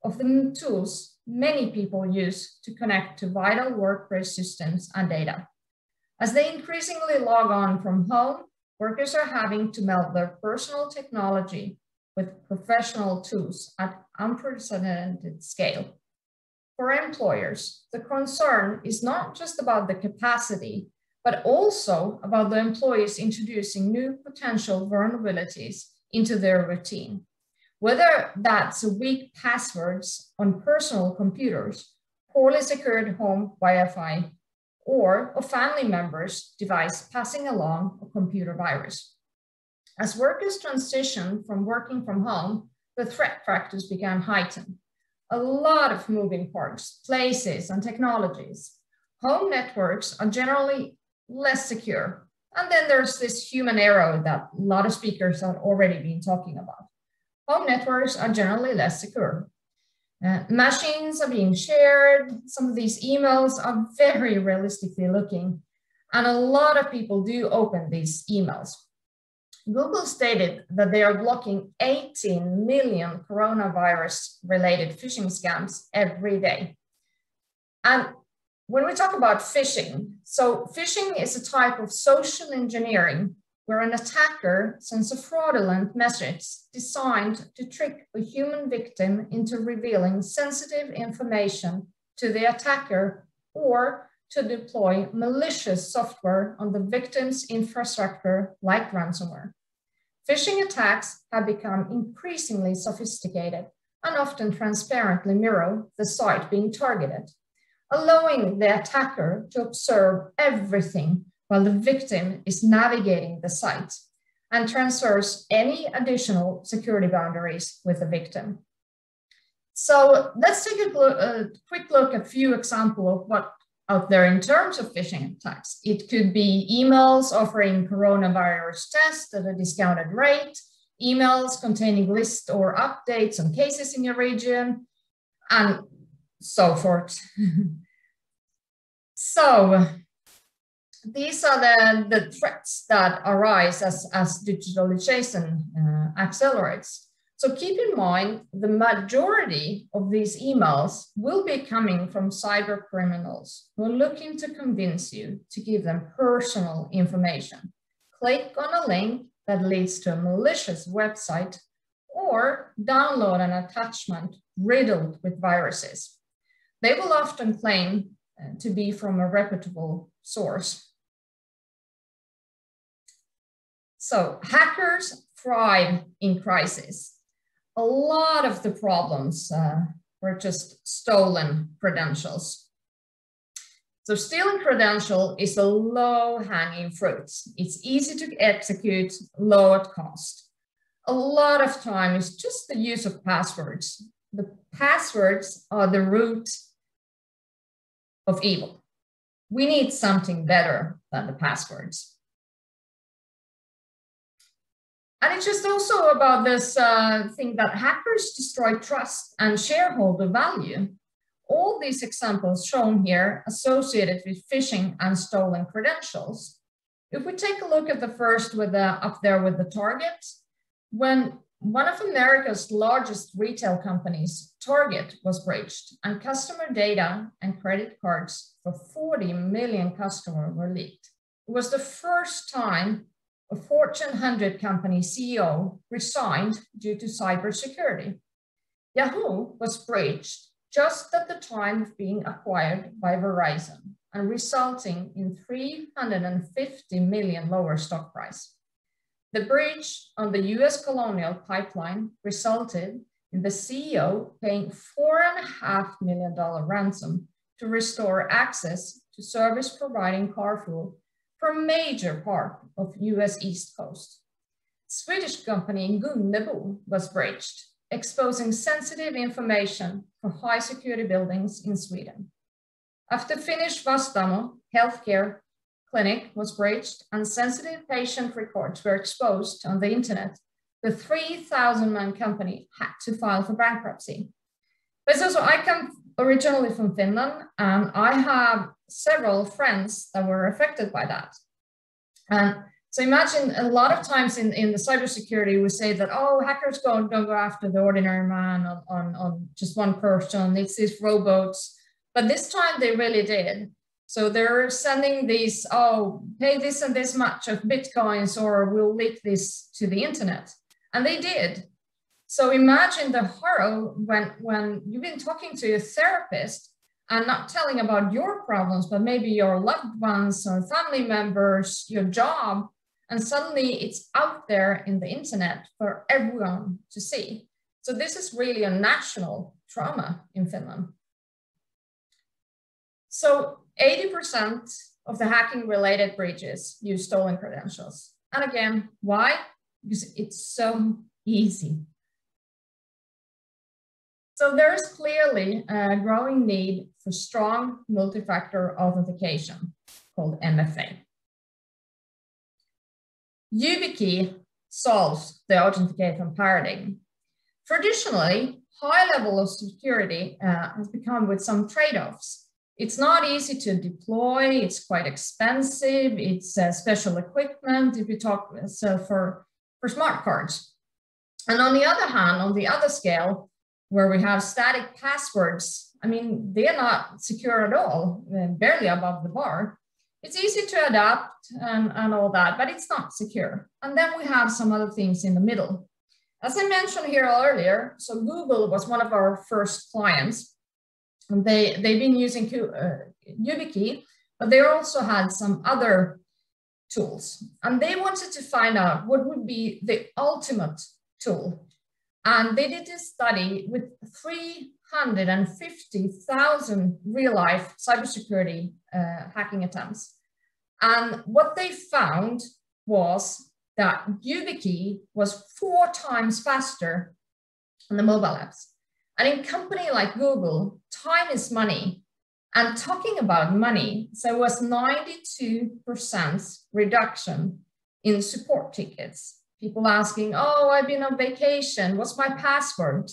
of the tools many people use to connect to vital workplace systems and data. As they increasingly log on from home, workers are having to meld their personal technology with professional tools at unprecedented scale. For employers, the concern is not just about the capacity, but also about the employees introducing new potential vulnerabilities into their routine. Whether that's weak passwords on personal computers, poorly secured home Wi-Fi, or a family member's device passing along a computer virus. As workers transitioned from working from home, the threat factors began heightened. A lot of moving parts, places, and technologies. Home networks are generally less secure. And then there's this human error that a lot of speakers have already been talking about. Home networks are generally less secure. Machines are being shared. Some of these emails are very realistically looking, and a lot of people do open these emails. Google stated that they are blocking 18 million coronavirus-related phishing scams every day. And when we talk about phishing, so phishing is a type of social engineering where an attacker sends a fraudulent message designed to trick a human victim into revealing sensitive information to the attacker or to deploy malicious software on the victim's infrastructure like ransomware. Phishing attacks have become increasingly sophisticated and often transparently mirror the site being targeted, allowing the attacker to observe everything while the victim is navigating the site and transfers any additional security boundaries with the victim. So let's take a quick look at a few examples of what out there in terms of phishing attacks. It could be emails offering coronavirus tests at a discounted rate, emails containing lists or updates on cases in your region, and so forth. So these are the threats that arise as digitalization accelerates. So keep in mind, the majority of these emails will be coming from cyber criminals who are looking to convince you to give them personal information. Click on a link that leads to a malicious website or download an attachment riddled with viruses. They will often claim to be from a reputable source. So hackers thrive in crisis. A lot of the problems were just stolen credentials. So stealing credential is a low-hanging fruit. It's easy to execute, low at cost. A lot of time is just the use of passwords. The passwords are the root of evil. We need something better than the passwords. And it's just also about this thing that hackers destroy trust and shareholder value. All these examples shown here associated with phishing and stolen credentials. If we take a look at the first with up there with the Target, when one of America's largest retail companies, Target, was breached and customer data and credit cards for 40 million customers were leaked. It was the first time a Fortune 100 company CEO resigned due to cybersecurity. Yahoo was breached just at the time of being acquired by Verizon and resulting in 350 million lower stock price. The breach on the US Colonial Pipeline resulted in the CEO paying $4.5 million ransom to restore access to service providing car fuel for a major part of US East Coast. Swedish company Gunnebo was breached, exposing sensitive information for high security buildings in Sweden. After Finnish Vastaamo healthcare clinic was breached and sensitive patient records were exposed on the internet, the 3,000-man company had to file for bankruptcy. But also, I come originally from Finland, and I have several friends that were affected by that. And so imagine a lot of times in the cybersecurity, we say that, oh, hackers don't go after the ordinary man on just one person, it's these robots. But this time they really did. So they're sending these, oh, pay this and this much of Bitcoins or we'll leak this to the internet. And they did. So imagine the horror when you've been talking to a therapist and not telling about your problems, but maybe your loved ones or family members, your job, and suddenly it's out there in the internet for everyone to see. So this is really a national trauma in Finland. So 80% of the hacking related breaches use stolen credentials. And again, why? Because it's so easy. So there's clearly a growing need for strong multi-factor authentication called MFA. YubiKey solves the authentication paradigm. Traditionally, high level of security has become with some trade-offs. It's not easy to deploy, it's quite expensive, it's special equipment if you talk for smart cards. And on the other hand, on the other scale, where we have static passwords, I mean, they're not secure at all, barely above the bar. It's easy to adapt and all that, but it's not secure. And then we have some other things in the middle. As I mentioned here earlier, so Google was one of our first clients. And they've been using YubiKey, but they also had some other tools. And they wanted to find out what would be the ultimate tool. And they did this study with 350,000 real-life cybersecurity hacking attempts. And what they found was that YubiKey was 4 times faster on the mobile apps. And in a company like Google, time is money. And talking about money, so it was 92% reduction in support tickets. People asking, oh, I've been on vacation, what's my password?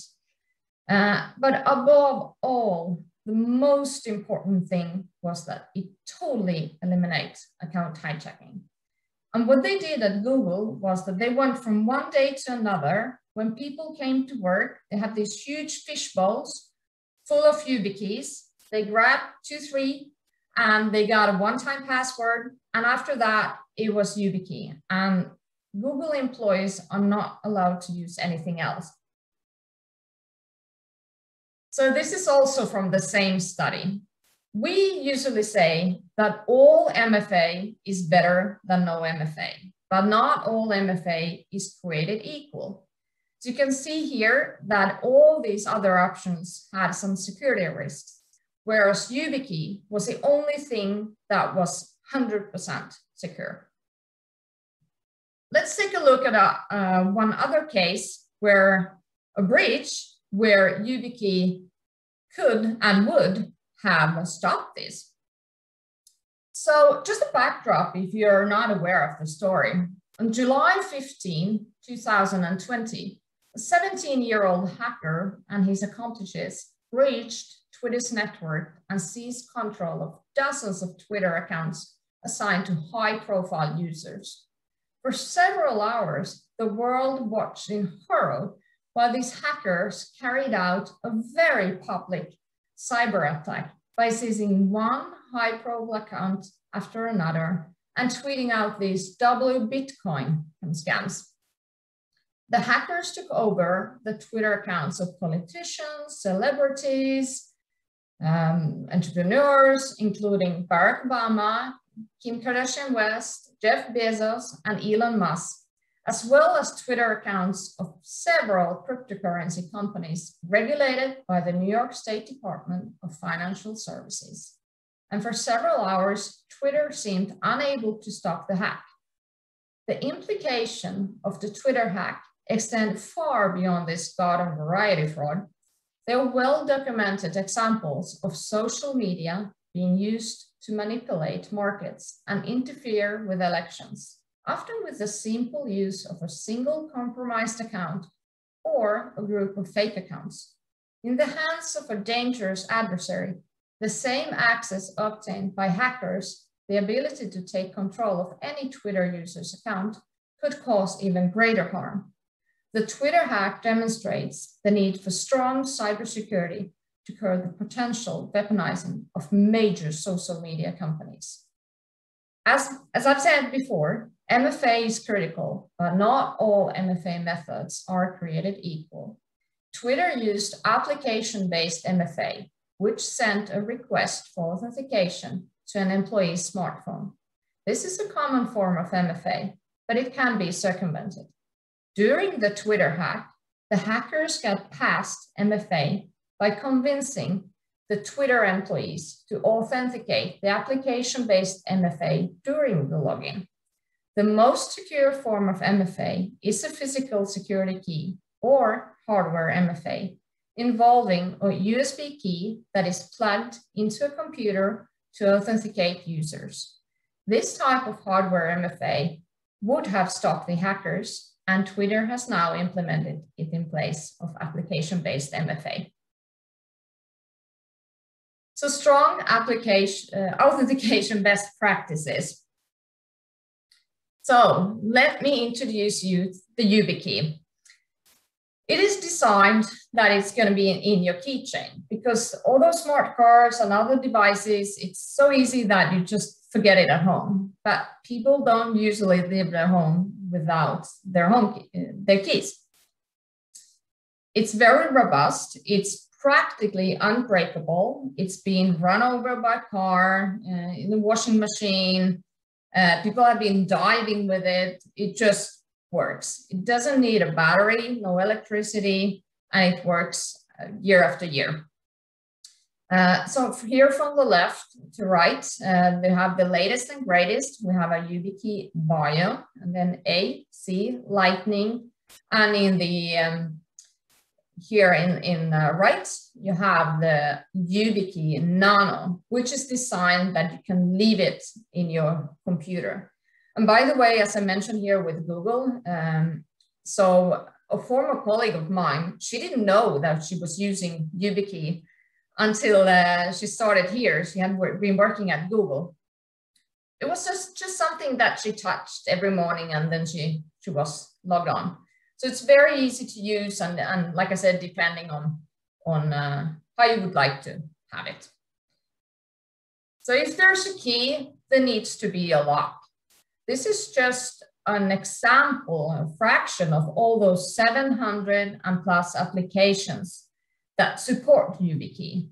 But above all, the most important thing was that it totally eliminates account hijacking. And what they did at Google was that they went from one day to another. When people came to work, they had these huge fish bowls full of YubiKeys. They grabbed 2, 3, and they got a one-time password. And after that, it was YubiKey. And Google employees are not allowed to use anything else. So this is also from the same study. We usually say that all MFA is better than no MFA, but not all MFA is created equal. So you can see here that all these other options had some security risks, whereas YubiKey was the only thing that was 100% secure. Let's take a look at one other case where a breach where YubiKey could and would have stopped this. So just a backdrop if you're not aware of the story. On July 15, 2020, a 17-year-old hacker and his accomplices breached Twitter's network and seized control of dozens of Twitter accounts assigned to high-profile users. For several hours, the world watched in horror while these hackers carried out a very public cyber attack by seizing one high-profile account after another and tweeting out these double Bitcoin scams. The hackers took over the Twitter accounts of politicians, celebrities, entrepreneurs, including Barack Obama, Kim Kardashian West, Jeff Bezos, and Elon Musk, as well as Twitter accounts of several cryptocurrency companies regulated by the New York State Department of Financial Services. And for several hours, Twitter seemed unable to stop the hack. The implication of the Twitter hack extend far beyond this garden variety fraud. There are well-documented examples of social media being used to manipulate markets and interfere with elections, often with the simple use of a single compromised account or a group of fake accounts. In the hands of a dangerous adversary, the same access obtained by hackers, the ability to take control of any Twitter user's account, could cause even greater harm. The Twitter hack demonstrates the need for strong cybersecurity to curb the potential weaponizing of major social media companies. As I've said before, MFA is critical, but not all MFA methods are created equal. Twitter used application-based MFA, which sent a request for authentication to an employee's smartphone. This is a common form of MFA, but it can be circumvented. During the Twitter hack, the hackers got past MFA by convincing the Twitter employees to authenticate the application-based MFA during the login. The most secure form of MFA is a physical security key or hardware MFA, involving a USB key that is plugged into a computer to authenticate users. This type of hardware MFA would have stopped the hackers, and Twitter has now implemented it in place of application-based MFA. So strong authentication best practices. So let me introduce you the YubiKey. It is designed that it's going to be in your keychain, because all those smart cards and other devices, it's so easy that you just forget it at home. But people don't usually leave their home without their keys. It's very robust. It's practically unbreakable. It's been run over by a car, in the washing machine. People have been diving with it. It just works. It doesn't need a battery, no electricity, and it works year after year. So here from the left to right, we have the latest and greatest. We have a YubiKey Bio, and then A, C, Lightning, and in the here in right, you have the YubiKey Nano, which is designed that you can leave it in your computer. And by the way, as I mentioned here with Google, so a former colleague of mine, she didn't know that she was using YubiKey until she started here. She had been working at Google. It was just something that she touched every morning, and then she was logged on. So it's very easy to use, and like I said, depending on how you would like to have it. So if there's a key, there needs to be a lock. This is just an example, a fraction of all those 700 and plus applications that support YubiKey.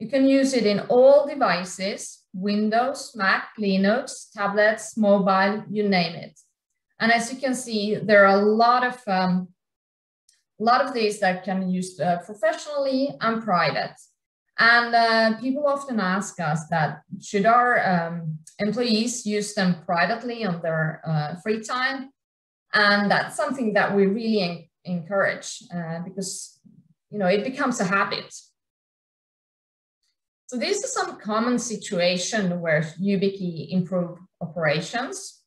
You can use it in all devices, Windows, Mac, Linux, tablets, mobile, you name it. And as you can see, there are a lot of these that can be used professionally and private. And people often ask us that should our employees use them privately on their free time? And that's something that we really encourage because it becomes a habit. So these are some common situations where YubiKey improve operations.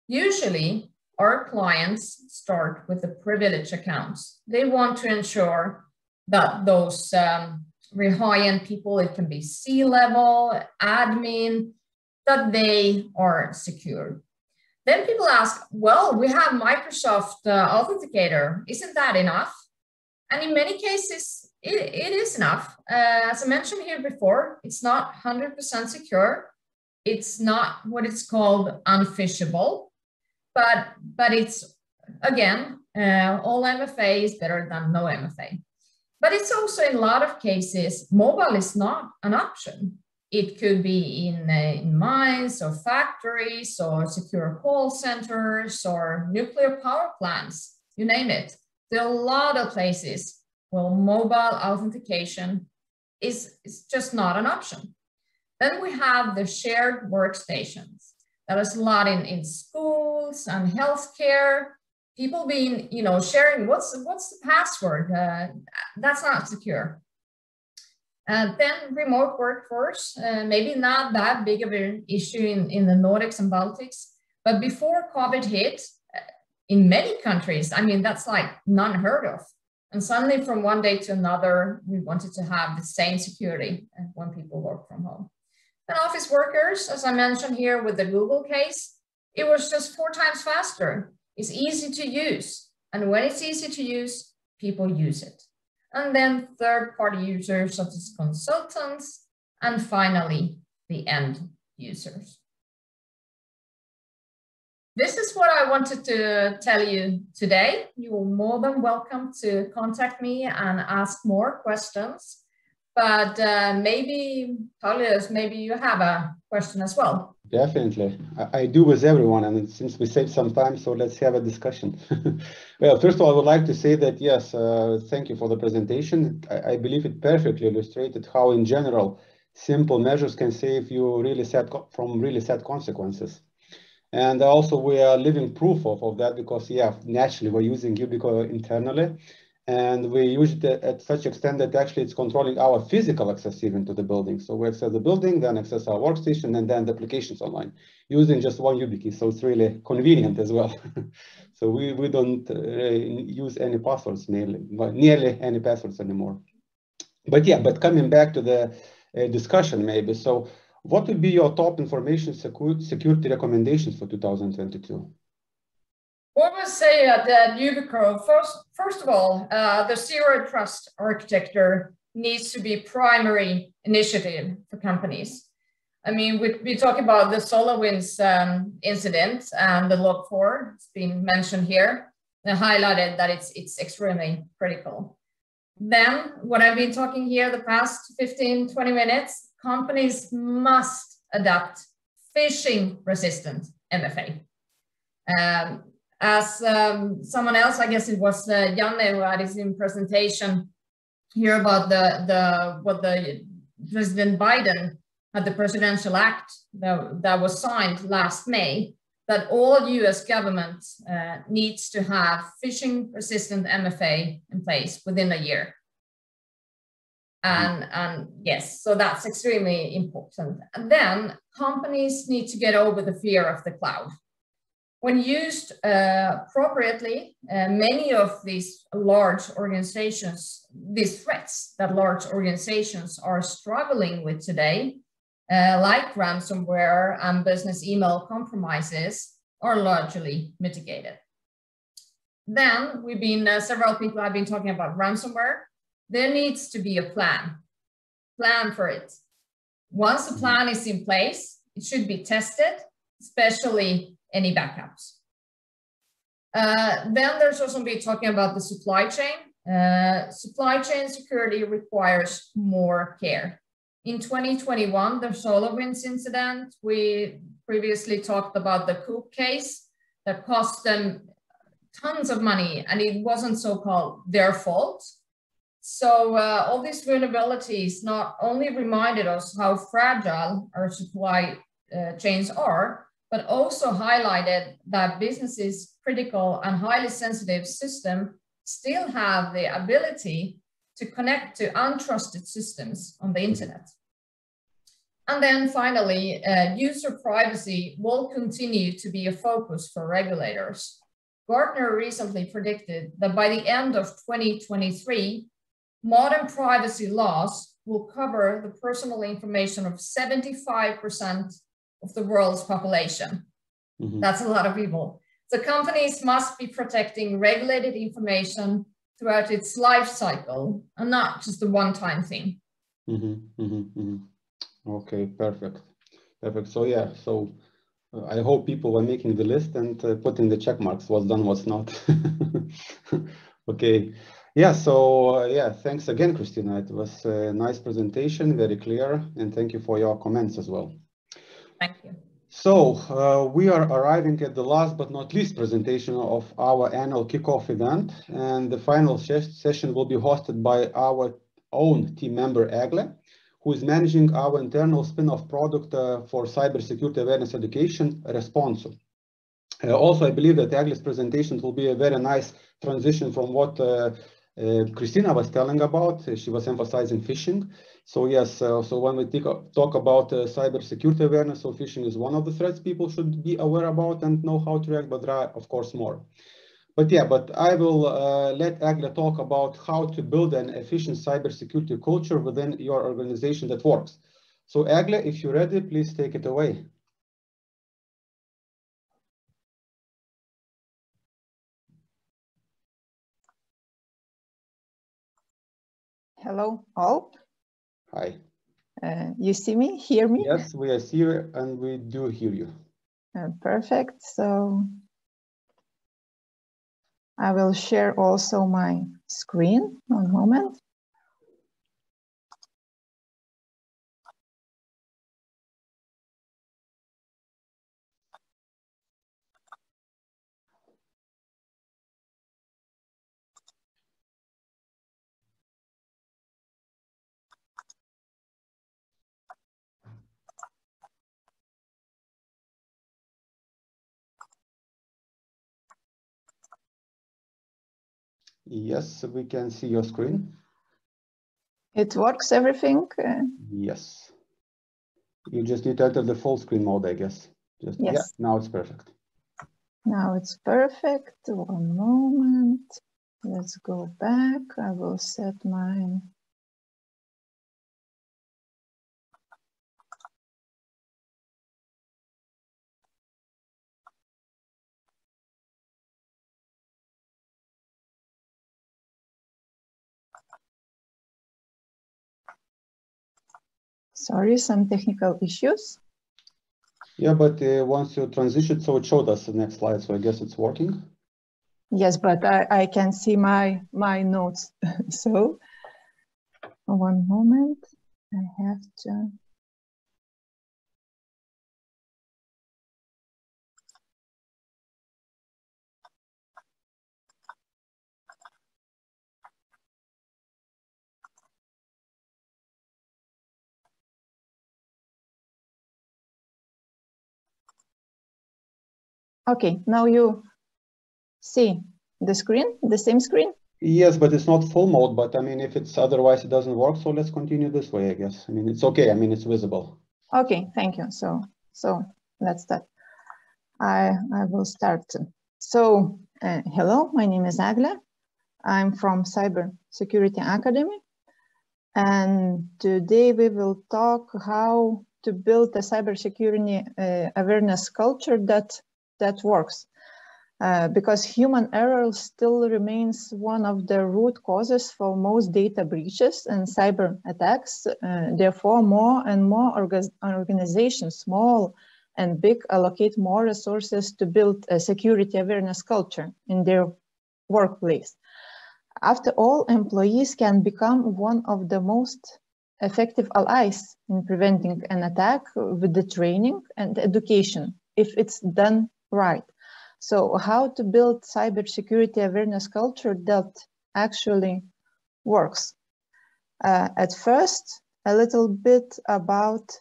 Usually, our clients start with the privileged accounts. They want to ensure that those very high-end people, it can be C-level, admin, that they are secure. Then people ask, well, we have Microsoft Authenticator. Isn't that enough? And in many cases, it is enough. As I mentioned here before, it's not 100% secure. It's not what it's called unphishable, but it's, again, all MFA is better than no MFA. But it's also in a lot of cases, mobile is not an option. It could be in mines or factories or secure call centers or nuclear power plants, you name it. There are a lot of places where mobile authentication is just not an option. Then we have the shared workstations. That is a lot in schools and healthcare. People being, sharing what's the password? That's not secure. Then remote workforce, maybe not that big of an issue in the Nordics and Baltics, but before COVID hit, in many countries, I mean, that's like none heard of. And suddenly from one day to another, we wanted to have the same security when people work from home. And office workers, as I mentioned here with the Google case, it was just 4 times faster. It's easy to use. And when it's easy to use, people use it. And then third-party users such as consultants, and finally, the end users. This is what I wanted to tell you today. You're more than welcome to contact me and ask more questions. But maybe, Paulius, maybe you have a question as well. Definitely. I do with everyone, and since we saved some time, so let's have a discussion. Well, first of all, I would like to say that, yes, thank you for the presentation. I believe it perfectly illustrated how, in general, simple measures can save you from really sad consequences. And also, we are living proof of that because, yeah, naturally, we're using Yubico internally. And we use it at such extent that actually it's controlling our physical access even to the building. So we access the building, then access our workstation, and then the applications online using just one YubiKey. So it's really convenient as well. So we don't use any passwords, nearly any passwords anymore. But yeah, coming back to the discussion maybe. So what would be your top information security recommendations for 2022? What we say at Yubico, first of all, the zero trust architecture needs to be primary initiative for companies. I mean, we talk about the SolarWinds incident and the Log4, it's been mentioned here, and highlighted that it's extremely critical. Then, what I've been talking here the past 15, 20 minutes, companies must adapt phishing resistant MFA. As someone else, I guess it was Janne who had his presentation here about what the President Biden had, the presidential act that was signed last May, that all US government needs to have phishing resistant MFA in place within a year. And yes, so that's extremely important. And then companies need to get over the fear of the cloud. When used appropriately, many of these large organizations, these threats that large organizations are struggling with today, like ransomware and business email compromises, are largely mitigated. Then several people have been talking about ransomware. There needs to be a plan for it. Once the plan is in place, it should be tested, especially any backups. Then there's also been talking about the supply chain. Supply chain security requires more care. In 2021, the SolarWinds incident, we previously talked about the Coop case that cost them tons of money, and it wasn't so-called their fault. So all these vulnerabilities not only reminded us how fragile our supply chains are, but also highlighted that businesses' critical and highly sensitive system still have the ability to connect to untrusted systems on the internet. And then finally, user privacy will continue to be a focus for regulators. Gartner recently predicted that by the end of 2023, modern privacy laws will cover the personal information of 75% of the world's population. Mm-hmm. That's a lot of people. So companies must be protecting regulated information throughout its life cycle and not just a one-time thing. Mm-hmm, mm-hmm, mm-hmm. Okay, perfect. Perfect. So yeah, so I hope people are making the list and putting the check marks, what's done, what's not. Okay. Yeah, so yeah, thanks again, Christina. It was a nice presentation, very clear, and thank you for your comments as well. Thank you. So we are arriving at the last but not least presentation of our annual kickoff event, and the final session will be hosted by our own team member, Egle, who is managing our internal spin-off product for cybersecurity awareness education, Responsu. Also, I believe that Egle's presentation will be a very nice transition from what Christina was telling about. She was emphasizing phishing. So yes, so when we talk about cybersecurity awareness, so phishing is one of the threats people should be aware about and know how to react, but there are, of course, more. But yeah, but I will let Egle talk about how to build an efficient cybersecurity culture within your organization that works. So Egle, if you're ready, please take it away. Hello, all. Hi. You see me, hear me? Yes, we see you and we do hear you. Perfect. So I will share also my screen. One moment. Yes, we can see your screen. It works, everything? Yes. You just need to enter the full screen mode, I guess. Yes. Yeah, now it's perfect. Now it's perfect. One moment. Let's go back. I will set mine. Sorry, some technical issues. Yeah, but once you transition, so it showed us the next slide, so I guess it's working. Yes, but I can see my notes. So, one moment, I have to. Okay, now you see the screen, the same screen? Yes, but it's not full mode, but I mean, if it's otherwise it doesn't work, so let's continue this way, I guess. I mean, it's okay. I mean, it's visible. Okay, thank you. So let's start. I will start. So, hello, my name is Egle. I'm from Cybersecurity Academy. And today we will talk how to build a cybersecurity awareness culture that works. Because human error still remains one of the root causes for most data breaches and cyber attacks. Therefore, more and more organizations, small and big, allocate more resources to build a security awareness culture in their workplace. After all, employees can become one of the most effective allies in preventing an attack with the training and education, if it's done right. So how to build cybersecurity awareness culture that actually works? At first, a little bit about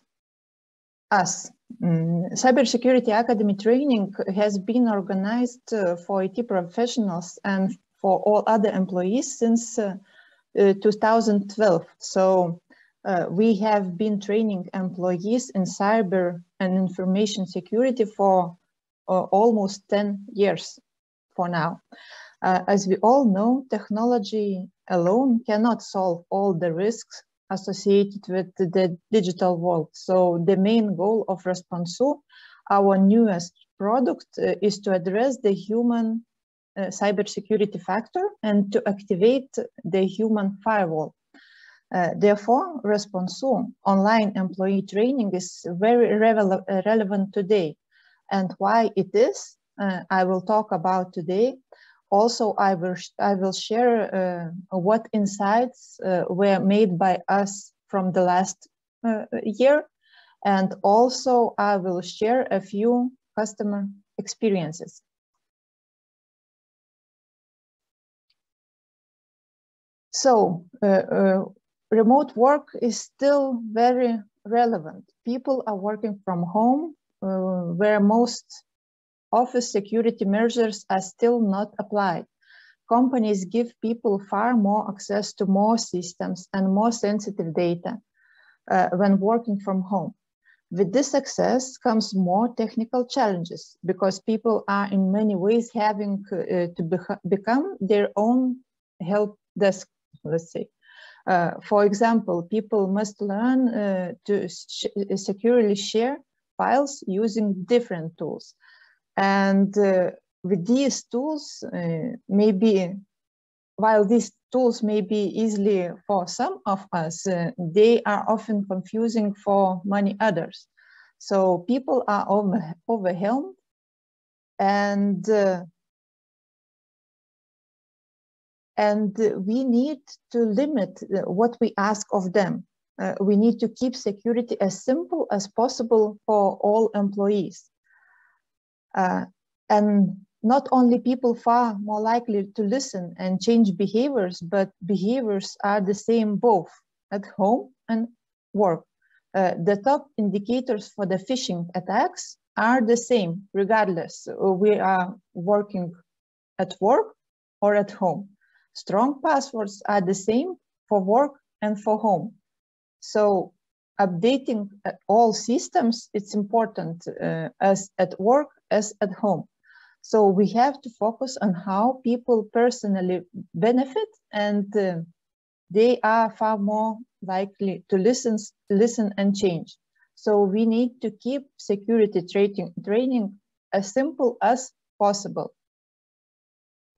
us. Cybersecurity Academy training has been organized for IT professionals and for all other employees since 2012. So we have been training employees in cyber and information security for almost 10 years for now. As we all know, technology alone cannot solve all the risks associated with the digital world. So the main goal of Responsu, our newest product, is to address the human cybersecurity factor and to activate the human firewall. Therefore, Responsu online employee training is very relevant today. And why it is, I will talk about today. Also, I will share what insights were made by us from the last year. And also, I will share a few customer experiences. So, remote work is still very relevant. People are working from home, where most office security measures are still not applied. Companies give people far more access to more systems and more sensitive data when working from home. With this access comes more technical challenges because people are in many ways having to become their own help desk, let's say. For example, people must learn to securely share files using different tools. And with these tools, while these tools may be easily for some of us, they are often confusing for many others. So people are overwhelmed, and we need to limit what we ask of them. We need to keep security as simple as possible for all employees. And not only people far more likely to listen and change behaviors, but behaviors are the same both at home and work. The top indicators for the phishing attacks are the same, regardless we are working at work or at home. Strong passwords are the same for work and for home. So updating all systems, it's important as at work as at home. So we have to focus on how people personally benefit, and they are far more likely to listen and change. So we need to keep security training as simple as possible.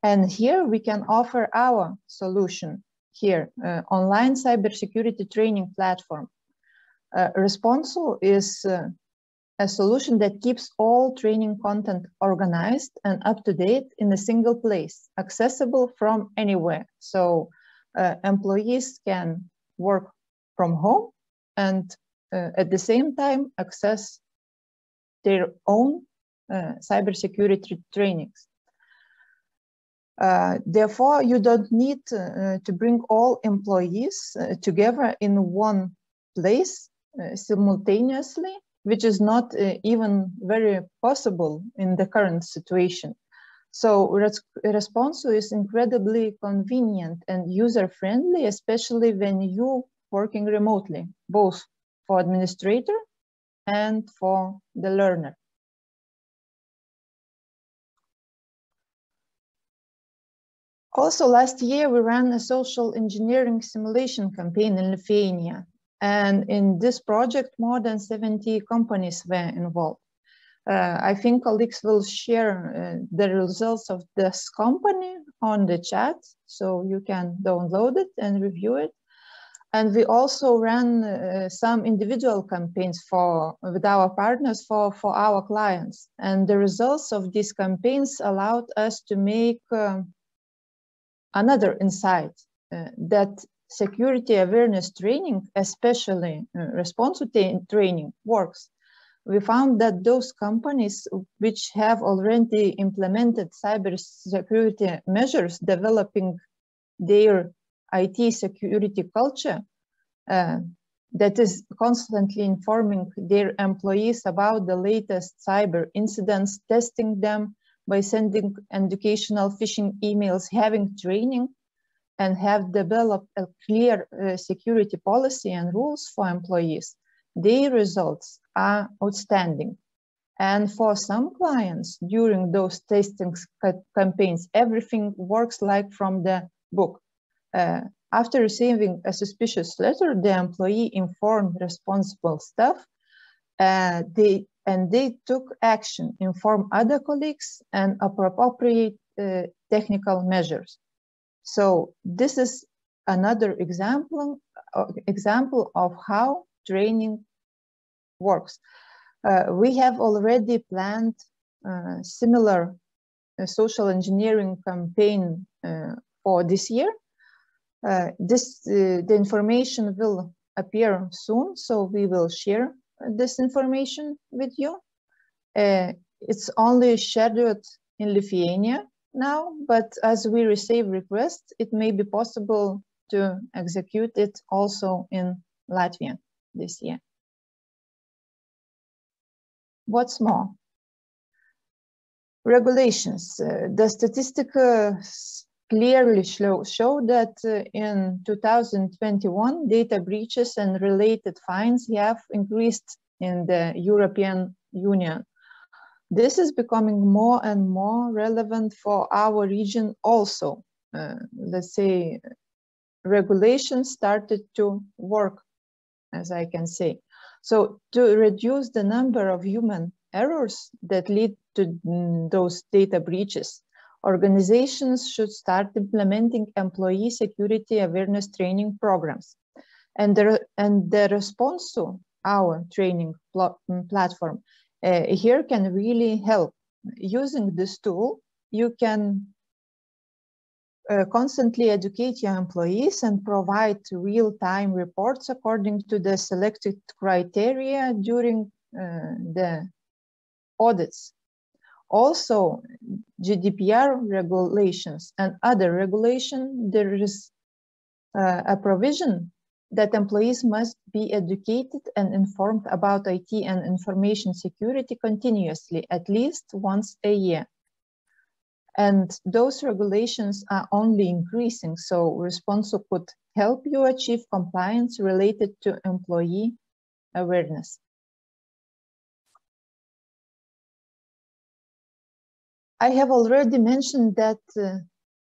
And here we can offer our solution here, online cybersecurity training platform. Responsu is a solution that keeps all training content organized and up to date in a single place, accessible from anywhere. So employees can work from home and at the same time access their own cybersecurity trainings. Therefore, you don't need to bring all employees together in one place simultaneously, which is not even very possible in the current situation. So Responsu is incredibly convenient and user-friendly, especially when you're working remotely, both for administrator and for the learner. Also, last year, we ran a social engineering simulation campaign in Lithuania. And in this project, more than 70 companies were involved. I think colleagues will share the results of this company on the chat, so you can download it and review it. And we also ran some individual campaigns with our partners for our clients. And the results of these campaigns allowed us to make another insight, that security awareness training, especially Responsu training, works. We found that those companies which have already implemented cybersecurity measures, developing their IT security culture, that is constantly informing their employees about the latest cyber incidents, testing them by sending educational phishing emails, having training, and have developed a clear security policy and rules for employees. Their results are outstanding. And for some clients, during those testing campaigns, everything works like from the book. After receiving a suspicious letter, the employee informed responsible staff. They took action, informed other colleagues, and appropriate technical measures. So this is another example of how training works. We have already planned similar social engineering campaign for this year. The information will appear soon, so we will share this information with you. It's only scheduled in Lithuania now, but as we receive requests, it may be possible to execute it also in Latvia this year. What's more? Regulations. The statistics clearly show that in 2021, data breaches and related fines have increased in the European Union. This is becoming more and more relevant for our region also. Let's say regulations started to work, as I can say. So to reduce the number of human errors that lead to those data breaches, organizations should start implementing employee security awareness training programs. And the Responsu, our training platform, here can really help. Using this tool, you can constantly educate your employees and provide real-time reports according to the selected criteria during the audits. Also, GDPR regulations and other regulation, there is a provision that employees must be educated and informed about IT and information security continuously, at least once a year. And those regulations are only increasing, so Responsu could help you achieve compliance related to employee awareness. I have already mentioned that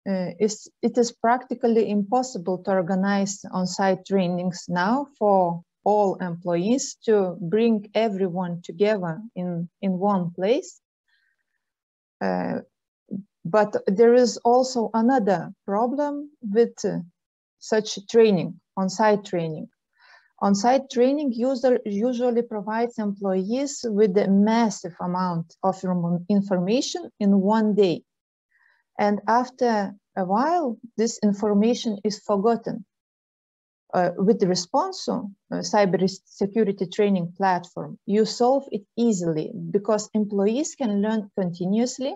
it is practically impossible to organize on-site trainings now for all employees to bring everyone together in one place. But there is also another problem with such training, on-site training. On-site training usually provides employees with a massive amount of information in one day. And after a while, this information is forgotten. With the Responsu cybersecurity training platform, you solve it easily because employees can learn continuously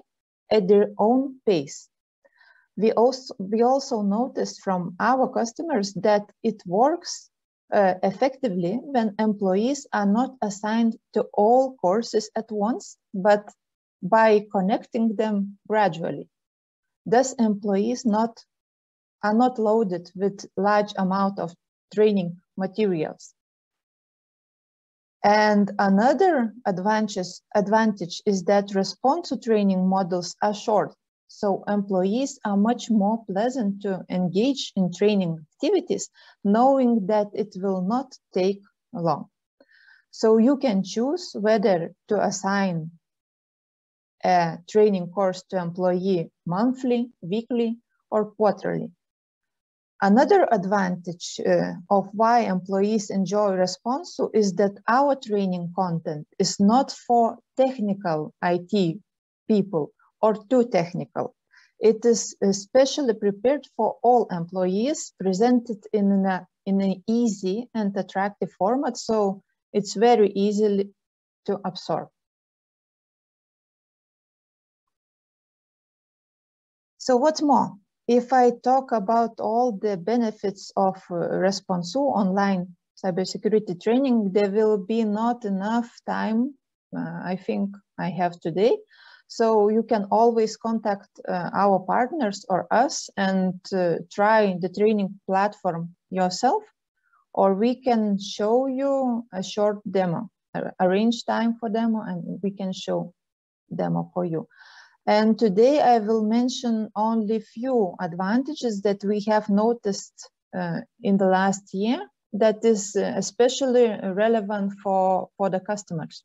at their own pace. We also noticed from our customers that it works effectively when employees are not assigned to all courses at once, but by connecting them gradually. Thus, employees are not loaded with large amount of training materials. And another advantage is that Responsu training models are short, so employees are much more pleasant to engage in training activities, knowing that it will not take long. So you can choose whether to assign a training course to employee monthly, weekly, or quarterly. Another advantage of why employees enjoy Responsu is that our training content is not for technical IT people or too technical. It is especially prepared for all employees, presented in an easy and attractive format, so it's very easy to absorb. So what's more? If I talk about all the benefits of Responsu online cybersecurity training, there will be not enough time, I think I have today. So you can always contact our partners or us and try the training platform yourself, or we can show you a short demo. arrange time for demo, and we can show demo for you. And today I will mention only few advantages that we have noticed in the last year that is especially relevant for the customers.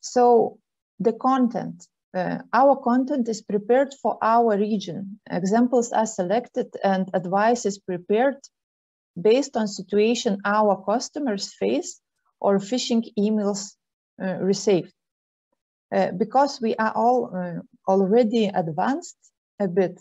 So the content, our content is prepared for our region. Examples are selected and advice is prepared based on situation our customers face or phishing emails received. Because we are all already advanced a bit,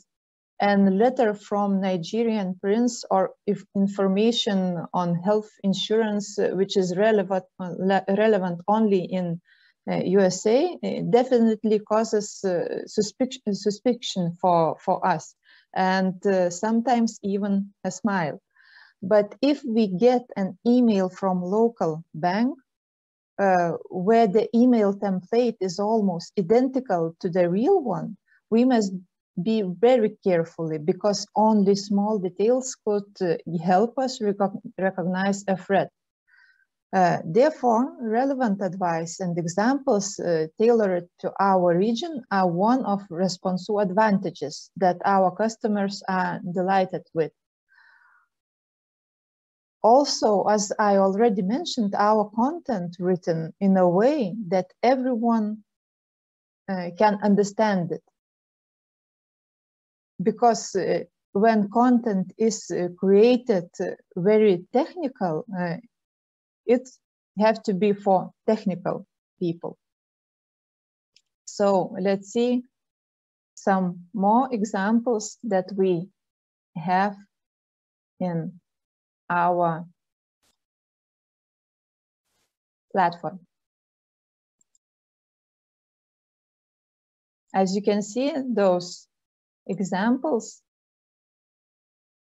and letter from Nigerian prince or if information on health insurance, which is relevant only in USA, definitely causes suspicion for us, and sometimes even a smile. But if we get an email from local bank where the email template is almost identical to the real one, we must be very carefully, because only small details could help us recognize a threat. Therefore, relevant advice and examples tailored to our region are one of Responsu advantages that our customers are delighted with. Also, as I already mentioned, our content written in a way that everyone can understand it. Because when content is created very technical, it has to be for technical people. So let's see some more examples that we have in our platform. As you can see, those examples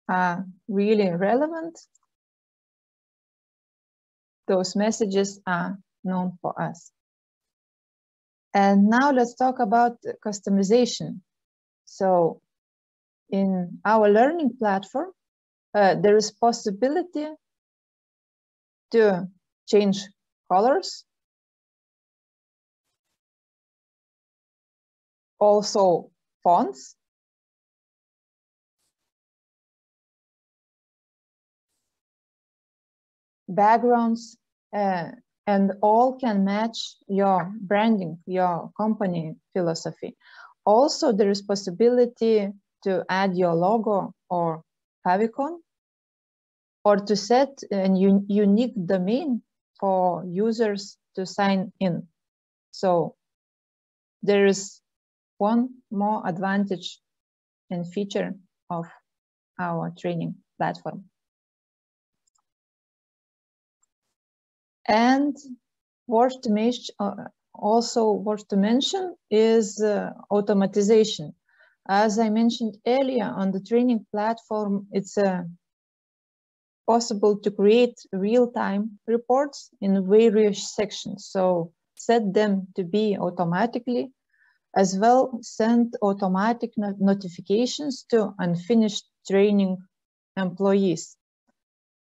are really relevant. Those messages are known for us. And now let's talk about customization. So in our learning platform, there is possibility to change colors, also fonts, backgrounds, and all can match your branding, your company philosophy. Also, there is possibility to add your logo or favicon, or to set a unique domain for users to sign in. So there is one more advantage and feature of our training platform. And also worth to mention is automatization. As I mentioned earlier, on the training platform, it's possible to create real-time reports in various sections. So set them to be automatically, as well send automatic notifications to unfinished training employees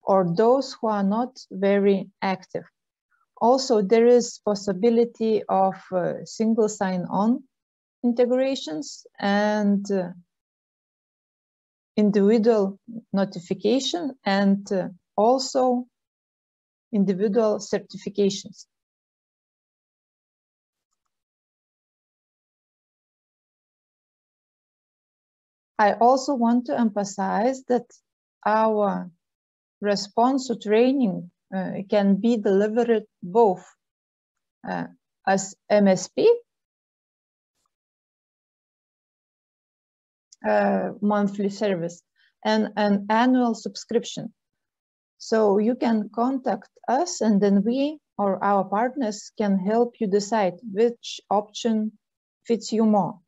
or those who are not very active. Also, there is possibility of single sign-on integrations and individual notification and also individual certifications. I also want to emphasize that our Responsu training can be delivered both as MSP, monthly service, and an annual subscription. So you can contact us, and then we or our partners can help you decide which option fits you more.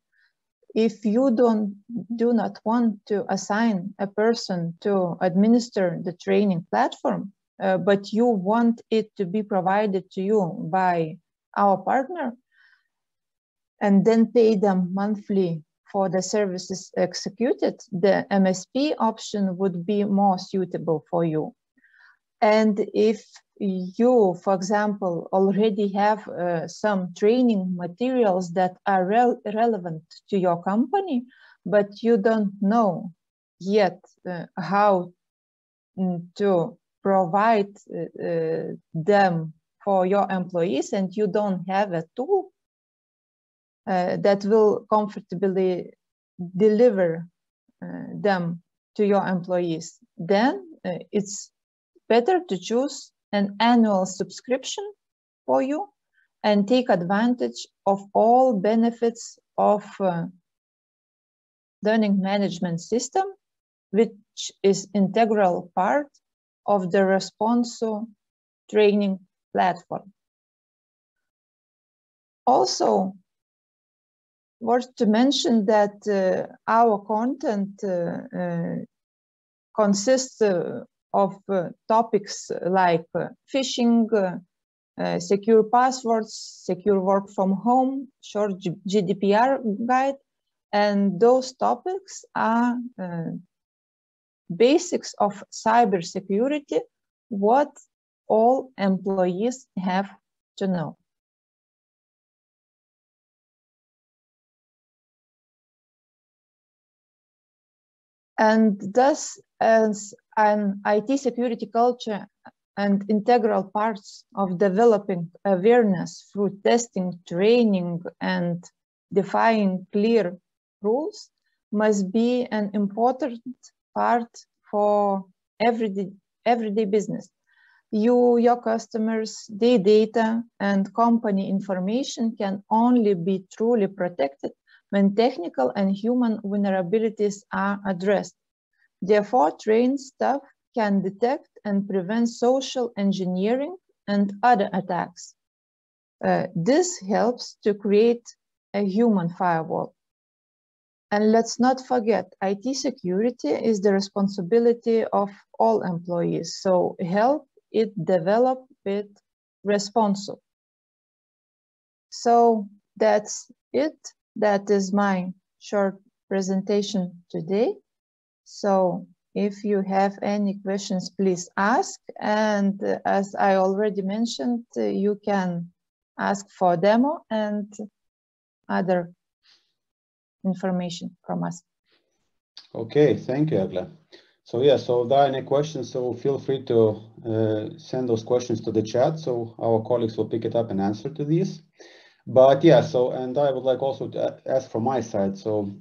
If you do not want to assign a person to administer the training platform, but you want it to be provided to you by our partner, and then pay them monthly for the services executed, the MSP option would be more suitable for you. And if you, for example, already have some training materials that are relevant to your company, but you don't know yet how to provide them for your employees, and you don't have a tool that will comfortably deliver them to your employees, then it's better to choose an annual subscription for you and take advantage of all benefits of learning management system, which is integral part of the Responsu training platform. Also, worth to mention that our content consists of topics like phishing, secure passwords, secure work from home, short GDPR guide, and those topics are basics of cybersecurity, what all employees have to know. And thus, as an IT security culture and integral parts of developing awareness through testing, training, and defining clear rules must be an important part for everyday business. You, your customers, their data, and company information can only be truly protected when technical and human vulnerabilities are addressed. Therefore, trained staff can detect and prevent social engineering and other attacks. This helps to create a human firewall. And let's not forget, IT security is the responsibility of all employees. So help it develop with Responsu. So that's it. That is my short presentation today. So if you have any questions, please ask. And as I already mentioned, you can ask for demo and other information from us. Okay, thank you, Egle. So yeah, so if there are any questions, so feel free to send those questions to the chat, so our colleagues will pick it up and answer to these. But yeah, so, and I would like also to ask from my side, so,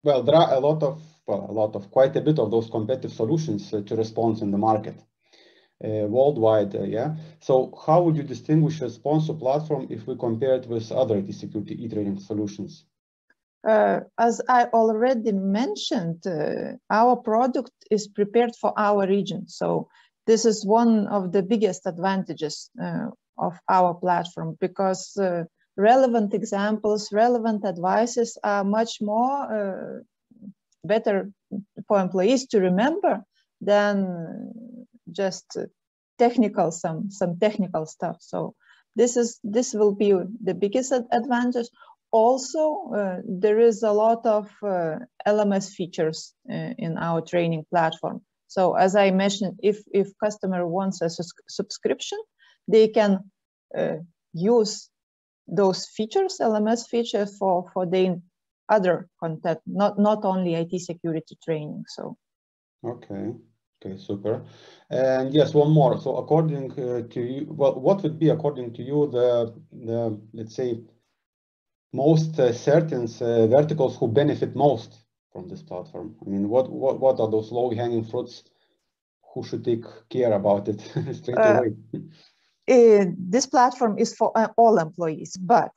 well, there are quite a bit of those competitive solutions to Responsu in the market worldwide, yeah. So how would you distinguish Responsu platform if we compare it with other IT security e-training solutions? As I already mentioned, our product is prepared for our region. So this is one of the biggest advantages of our platform, because relevant examples, relevant advices are much more better for employees to remember than just technical, some technical stuff. So this will be the biggest advantage. Also, there is a lot of LMS features in our training platform. So as I mentioned, if customer wants a subscription, they can use those features, LMS features, for their other content, not only IT security training. So okay, super. And yes, one more. So according to you, well, what would be, according to you, the let's say most certain verticals who benefit most from this platform? I mean, what are those low-hanging fruits? Who should take care about it straight away? This platform is for all employees, but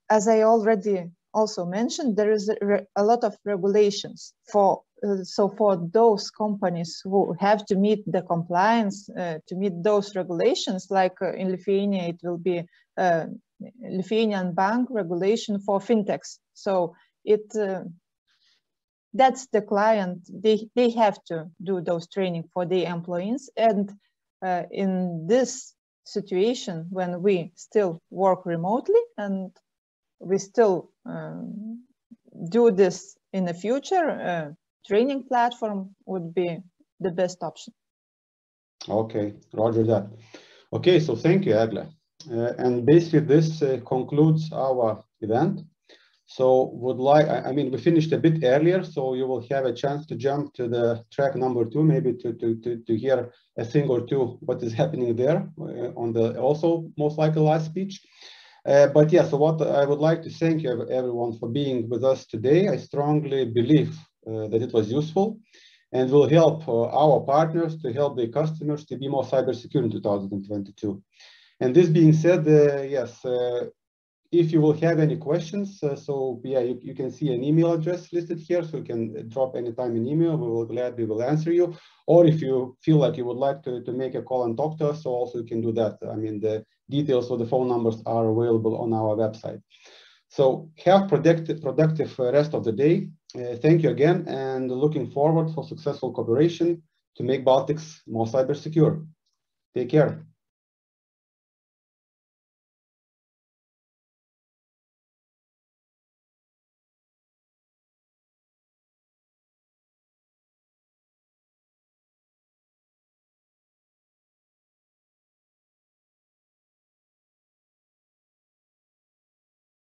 as I already also mentioned, there is a lot of regulations for those companies who have to meet the compliance, to meet those regulations, like in Lithuania, it will be Lithuanian bank regulation for fintechs. So that's the client, they have to do those training for their employees. And in this situation, when we still work remotely and we still do this in the future, training platform would be the best option. Okay, roger that. Okay, so thank you, Agla. And basically this concludes our event. So I mean, we finished a bit earlier, so you will have a chance to jump to the track number 2, maybe to hear a thing or two what is happening there on the also most likely last speech. But yeah, so what I would like to thank you everyone for being with us today. I strongly believe that it was useful and will help our partners to help their customers to be more cyber secure in 2022. And this being said, yes, if you will have any questions, so yeah, you can see an email address listed here, so you can drop anytime an email. We will gladly answer you. Or if you feel like you would like to make a call and talk to us, so also you can do that. I mean, the details of the phone numbers are available on our website. So have productive rest of the day. Thank you again, and looking forward for successful cooperation to make Baltics more cyber secure. Take care.